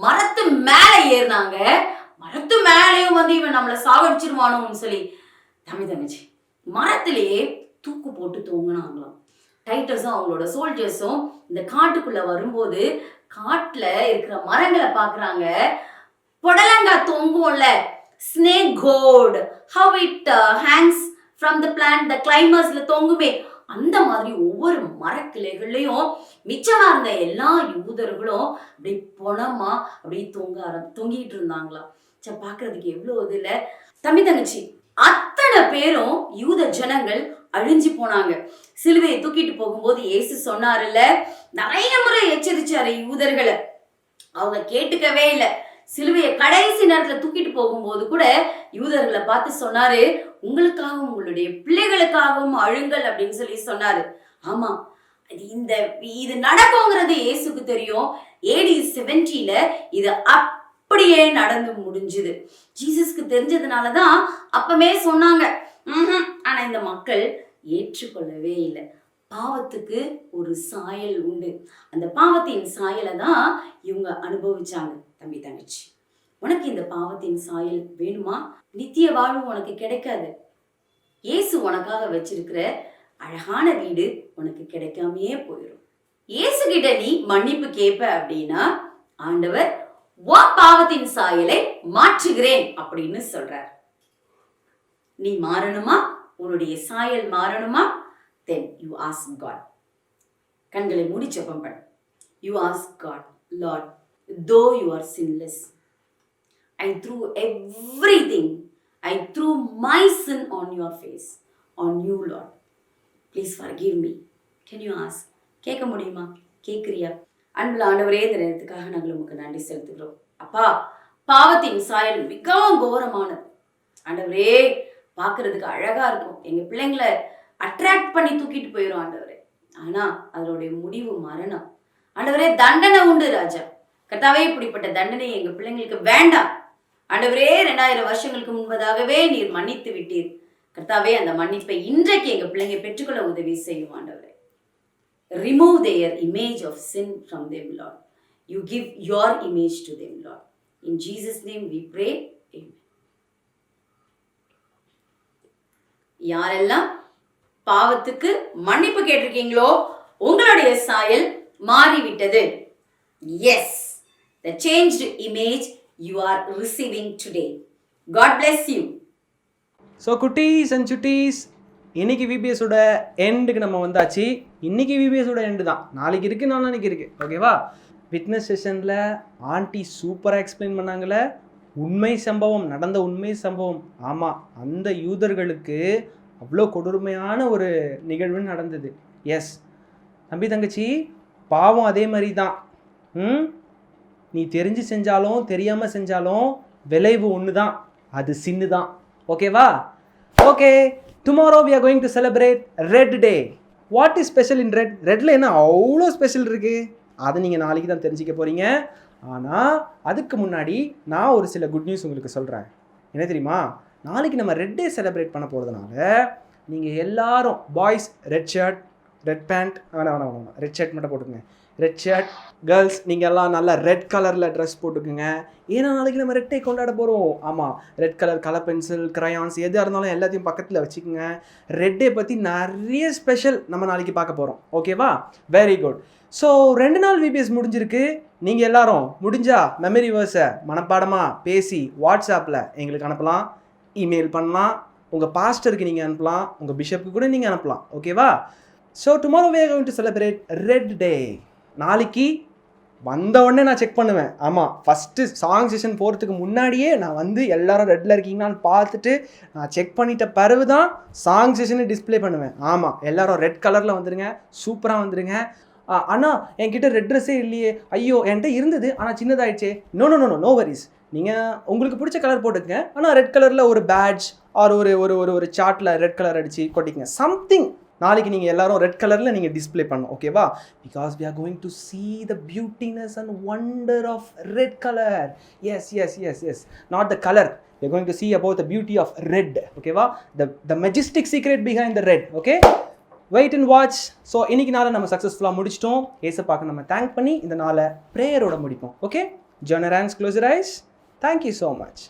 மரத்து மேல ஏறினாங்க. மரத்து மேலேயும் வந்து இவன் நம்மளை சாகடிச்சிருவானோன்னு சொல்லி தம்பி தங்கச்சி மரத்திலேயே தூக்கு போட்டு தூங்கினாங்களாம். டைட்டஸும் அவங்களோட சோல்ஜர்ஸும் இந்த காட்டுக்குள்ள வரும்போது காட்டுல இருக்கிற மரங்களை பாக்குறாங்க. புடலங்காய் தொங்கும்ல, snake gourd, how it hangs from the plant, the climbers-ல தொங்குமே, அந்த மாதிரி ஒவ்வொரு மரக்கிளைகள்லயும் மிச்சமா இருந்த எல்லா யூதர்களும் அப்படி பொணமா அப்படியே தொங்கிட்டு இருந்தாங்களாம். பாக்குறதுக்கு எவ்வளவு இது இல்ல தம்பி தங்கச்சி. அத்தனை பேரும் யூத ஜனங்கள் அழிஞ்சு போனாங்க. சிலுவையை தூக்கிட்டு போகும்போது இயேசு சொன்னாருல்ல, நிறைய முறை எச்சரிச்சாரு யூதர்களை, அவங்க கேட்டுக்கவே இல்லை. சிலுவையை கடைசி நேரத்துல தூக்கிட்டு போகும்போது கூட யூதர்களை பார்த்து சொன்னாரு, உங்களுக்காகவும் உங்களுடைய பிள்ளைகளுக்காகவும் அழுங்கள் அப்படின்னு சொல்லி சொன்னாரு. ஆமா, இது நடக்குங்கிறது இயேசுக்கு தெரியும். AD 70ல இது அப்படியே நடந்து முடிஞ்சுது. ஜீசஸ்க்கு தெரிஞ்சதுனாலதான் அப்பமே சொன்னாங்க. ஆனா இந்த மக்கள் ஏற்றுக்கொள்ளவே இல்லை. பாவத்துக்கு ஒரு சாயல் உண்டு. அந்த பாவத்தின் சாயலை தான் இவங்க அனுபவிச்சாங்க. தம்பி தங்கச்சி, உனக்கு இந்த பாவத்தின் சாயல் வேணுமா? நித்திய வாழ்வு உனக்கு கிடைக்காது. இயேசு உனக்காக வச்சிருக்கிற அழகான வீடு உனக்கு கிடைக்காமையே போயிடும். இயேசு கிட்ட நீ மன்னிப்பு கேட்ப அப்படின்னா ஆண்டவர் உன் பாவத்தின் சாயலை மாற்றுகிறேன் அப்படின்னு சொல்றார். நீ மாறணுமா? உன்னுடைய சாயல் மாறணுமா? then you ask God. கண்களை மூடி ஜெபம் பண்ணு. You ask God, Lord, though you are sinless, I threw everything, I threw my sin on your face, on you, Lord. Please forgive me. Can you ask? கேட்க முடியுமா? கேட்குறியா? அன்புள்ள ஆண்டவரே, இந்த நேரத்துக்காக நாங்கள் உமக்கு நன்றி செலுத்துகிறோம். அப்பா, பாவத்தின் சாயல் மிகவும் கோரமானது. ஆண்டவரே, பார்க்கறதுக்கு அழகா இருக்கும். எங்க பிள்ளைங்களை அட்ராக்ட் பண்ணி தூக்கிட்டு போயிடும் ஆண்டவரே. ஆனா அதனுடைய முடிவு மரணம். ஆண்டவரே, தண்டனை உண்டு ராஜா. கர்த்தாவே, இப்படிப்பட்ட தண்டனை எங்க பிள்ளைங்களுக்கு வேண்டாம். ஆண்டவரே, 2000 வருஷங்களுக்கு முன்பதாகவே நீர் மன்னித்து விட்டீர். கர்த்தாவே, அந்த மன்னிப்பை இன்றைக்கு எங்க பிள்ளைங்க பெற்றுக்கொள்ள உதவி செய்யும் ஆண்டவரே. Remove their image of sin from them, Lord. You give your image to them, Lord. In Jesus' name we pray. Amen. யாரெல்லாம் பாவத்துக்கு மன்னிப்பு கேட்டிருக்கீங்களோ உங்களுடைய சாயல் மாறிவிட்டது. Yes, the changed image you are receiving today. God bless you. So குட்டீஸ் and சுட்டீஸ், இன்னைக்கு விபிஎஸோட எண்டுக்கு நம்ம வந்தாச்சு. இன்னைக்கு விபிஎஸோட எண்டு தான். நாளைக்கு இருக்குது, நாளைக்கு இருக்குது. ஓகேவா? விட்னஸ் செஷனில் ஆண்டி சூப்பராக எக்ஸ்பிளைன் பண்ணாங்களே, உண்மை சம்பவம், நடந்த உண்மை சம்பவம். ஆமாம், அந்த யூதர்களுக்கு அவ்வளோ கொடுமையான ஒரு நிகழ்வு நடந்தது. எஸ் தம்பி தங்கச்சி, பாவம் அதே மாதிரி தான். நீ தெரிஞ்சு செஞ்சாலும் தெரியாமல் செஞ்சாலும் விளைவு ஒன்று தான், அது சின்னு தான். ஓகேவா? Okay, tomorrow we are going to celebrate Red Day. What is special in Red? ரெட்டில் என்ன அவ்வளோ ஸ்பெஷல் இருக்குது? அதை நீங்கள் நாளைக்கு தான் தெரிஞ்சிக்க போகிறீங்க. ஆனால் அதுக்கு முன்னாடி நான் ஒரு சில குட் நியூஸ் உங்களுக்கு சொல்கிறேன். என்ன தெரியுமா? நாளைக்கு நம்ம ரெட் டே செலிப்ரேட் பண்ண போகிறதுனால நீங்கள் எல்லாரும் boys red shirt, red pant, வேணாம் ரெட் ஷர்ட் மட்டும் போட்டுக்கோங்க. ரெட் ஷர்ட், கேர்ள்ஸ் நீங்கள் எல்லாம் நல்லா ரெட் கலரில் ட்ரெஸ் போட்டுக்குங்க. ஏன்னா நாளைக்கு நம்ம ரெட் டே கொண்டாட போகிறோம். ஆமாம், ரெட் கலர் பென்சில், க்ரையான்ஸ் எதாக இருந்தாலும் எல்லாத்தையும் பக்கத்தில் வச்சுக்கோங்க. ரெட் டே பற்றி நிறைய ஸ்பெஷல் நம்ம நாளைக்கு பார்க்க போகிறோம். ஓகேவா? Very good. ஸோ 2 நாள் விபிஎஸ் முடிஞ்சிருக்கு. நீங்கள் எல்லாரும் முடிஞ்சா மெமரி வேர்ஸை மனப்பாடமாக பேசி வாட்ஸ்அப்பில் எங்களுக்கு அனுப்பலாம், இமெயில் பண்ணலாம், உங்கள் பாஸ்டருக்கு நீங்கள் அனுப்பலாம், உங்கள் பிஷப்புக்கு கூட நீங்கள் அனுப்பலாம். ஓகேவா? So tomorrow we are going to celebrate Red Day. நாளைக்கு வந்த உடனே நான் செக் பண்ணுவேன். ஆமாம், ஃபஸ்ட்டு சாங் செஷன் போகிறதுக்கு முன்னாடியே நான் வந்து எல்லாரும் ரெட்டில் இருக்கீங்களான்னு பார்த்துட்டு நான் செக் பண்ணிட்ட பிறகு தான் சாங் செஷனை டிஸ்பிளே பண்ணுவேன். ஆமாம், எல்லாரும் ரெட் கலரில் வந்துடுங்க, சூப்பராக வந்துடுங்க. அண்ணா என்கிட்ட ரெட் ட்ரெஸ்ஸே இல்லையே, ஐயோ என்கிட்ட இருந்தது ஆனால் சின்னதாகிடுச்சே. நோ வரிஸ், நீங்கள் உங்களுக்கு பிடிச்ச கலர் போட்டுக்கங்க. ஆனால் ரெட் கலரில் ஒரு பேட்ச் ஆர் ஒரு சார்ட்டில் ரெட் கலர் அடித்து கொட்டிக்கங்க. சம்திங் நாளைக்கு நீங்கள் எல்லாரும் ரெட் கலரில் நீங்கள் டிஸ்பிளே பண்ணணும். ஓகேவா? Because we are going to see the beautiness and wonder of red color. Yes, not the color. We are going to see about the beauty of red. ஓகேவா? the majestic secret behind the red. Okay, wait and watch. So இன்னைக்கு நாளை நம்ம சக்ஸஸ்ஃபுல்லாக முடிச்சிட்டோம். ஏசப்பாக்கு நம்ம thank பண்ணி இந்த நாளை ப்ரேயரோட முடிப்போம். Okay, join your hands, close your eyes. Thank you so much.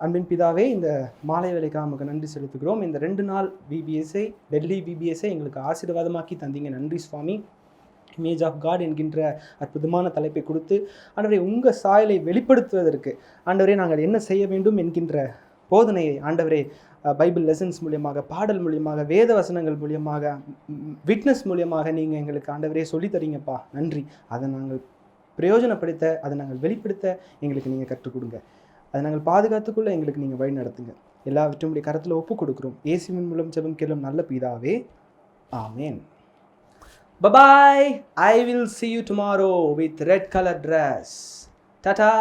அன்பின் பிதாவே, இந்த மாலை வேலைக்காக நமக்கு நன்றி செலுத்துகிறோம். இந்த 2 நாள் விபிஎஸ்ஐ, டெல்லி விபிஎஸ்ஐ எங்களுக்கு ஆசீர்வாதமாக்கி தந்தீங்க. நன்றி சுவாமி. இமேஜ் ஆஃப் காட் என்கின்ற அற்புதமான தலைப்பை கொடுத்து ஆண்டவரே உங்கள் சாயலை வெளிப்படுத்துவதற்கு ஆண்டவரே நாங்கள் என்ன செய்ய வேண்டும் என்கின்ற போதனையை ஆண்டவரே பைபிள் லெசன்ஸ் மூலியமாக, பாடல் மூலியமாக, வேத வசனங்கள் மூலியமாக, விட்னஸ் மூலியமாக நீங்கள் எங்களுக்கு ஆண்டவரே சொல்லித்தரீங்கப்பா. நன்றி. அதை நாங்கள் பிரயோஜனப்படுத்த, அதை நாங்கள் வெளிப்படுத்த எங்களுக்கு நீங்கள் கற்றுக் கொடுங்க. அதை நாங்கள் பாதுகாத்துக்குள்ள எங்களுக்கு நீங்கள் வழி நடத்துங்க. எல்லாவற்றும் உடைய கரத்தில் ஒப்பு கொடுக்குறோம். இயேசுவின் மூலம் ஜெபம் கேளும் நல்ல பிதாவே. ஆமென். Bye-bye. I will see you tomorrow with red color dress. Ta-ta.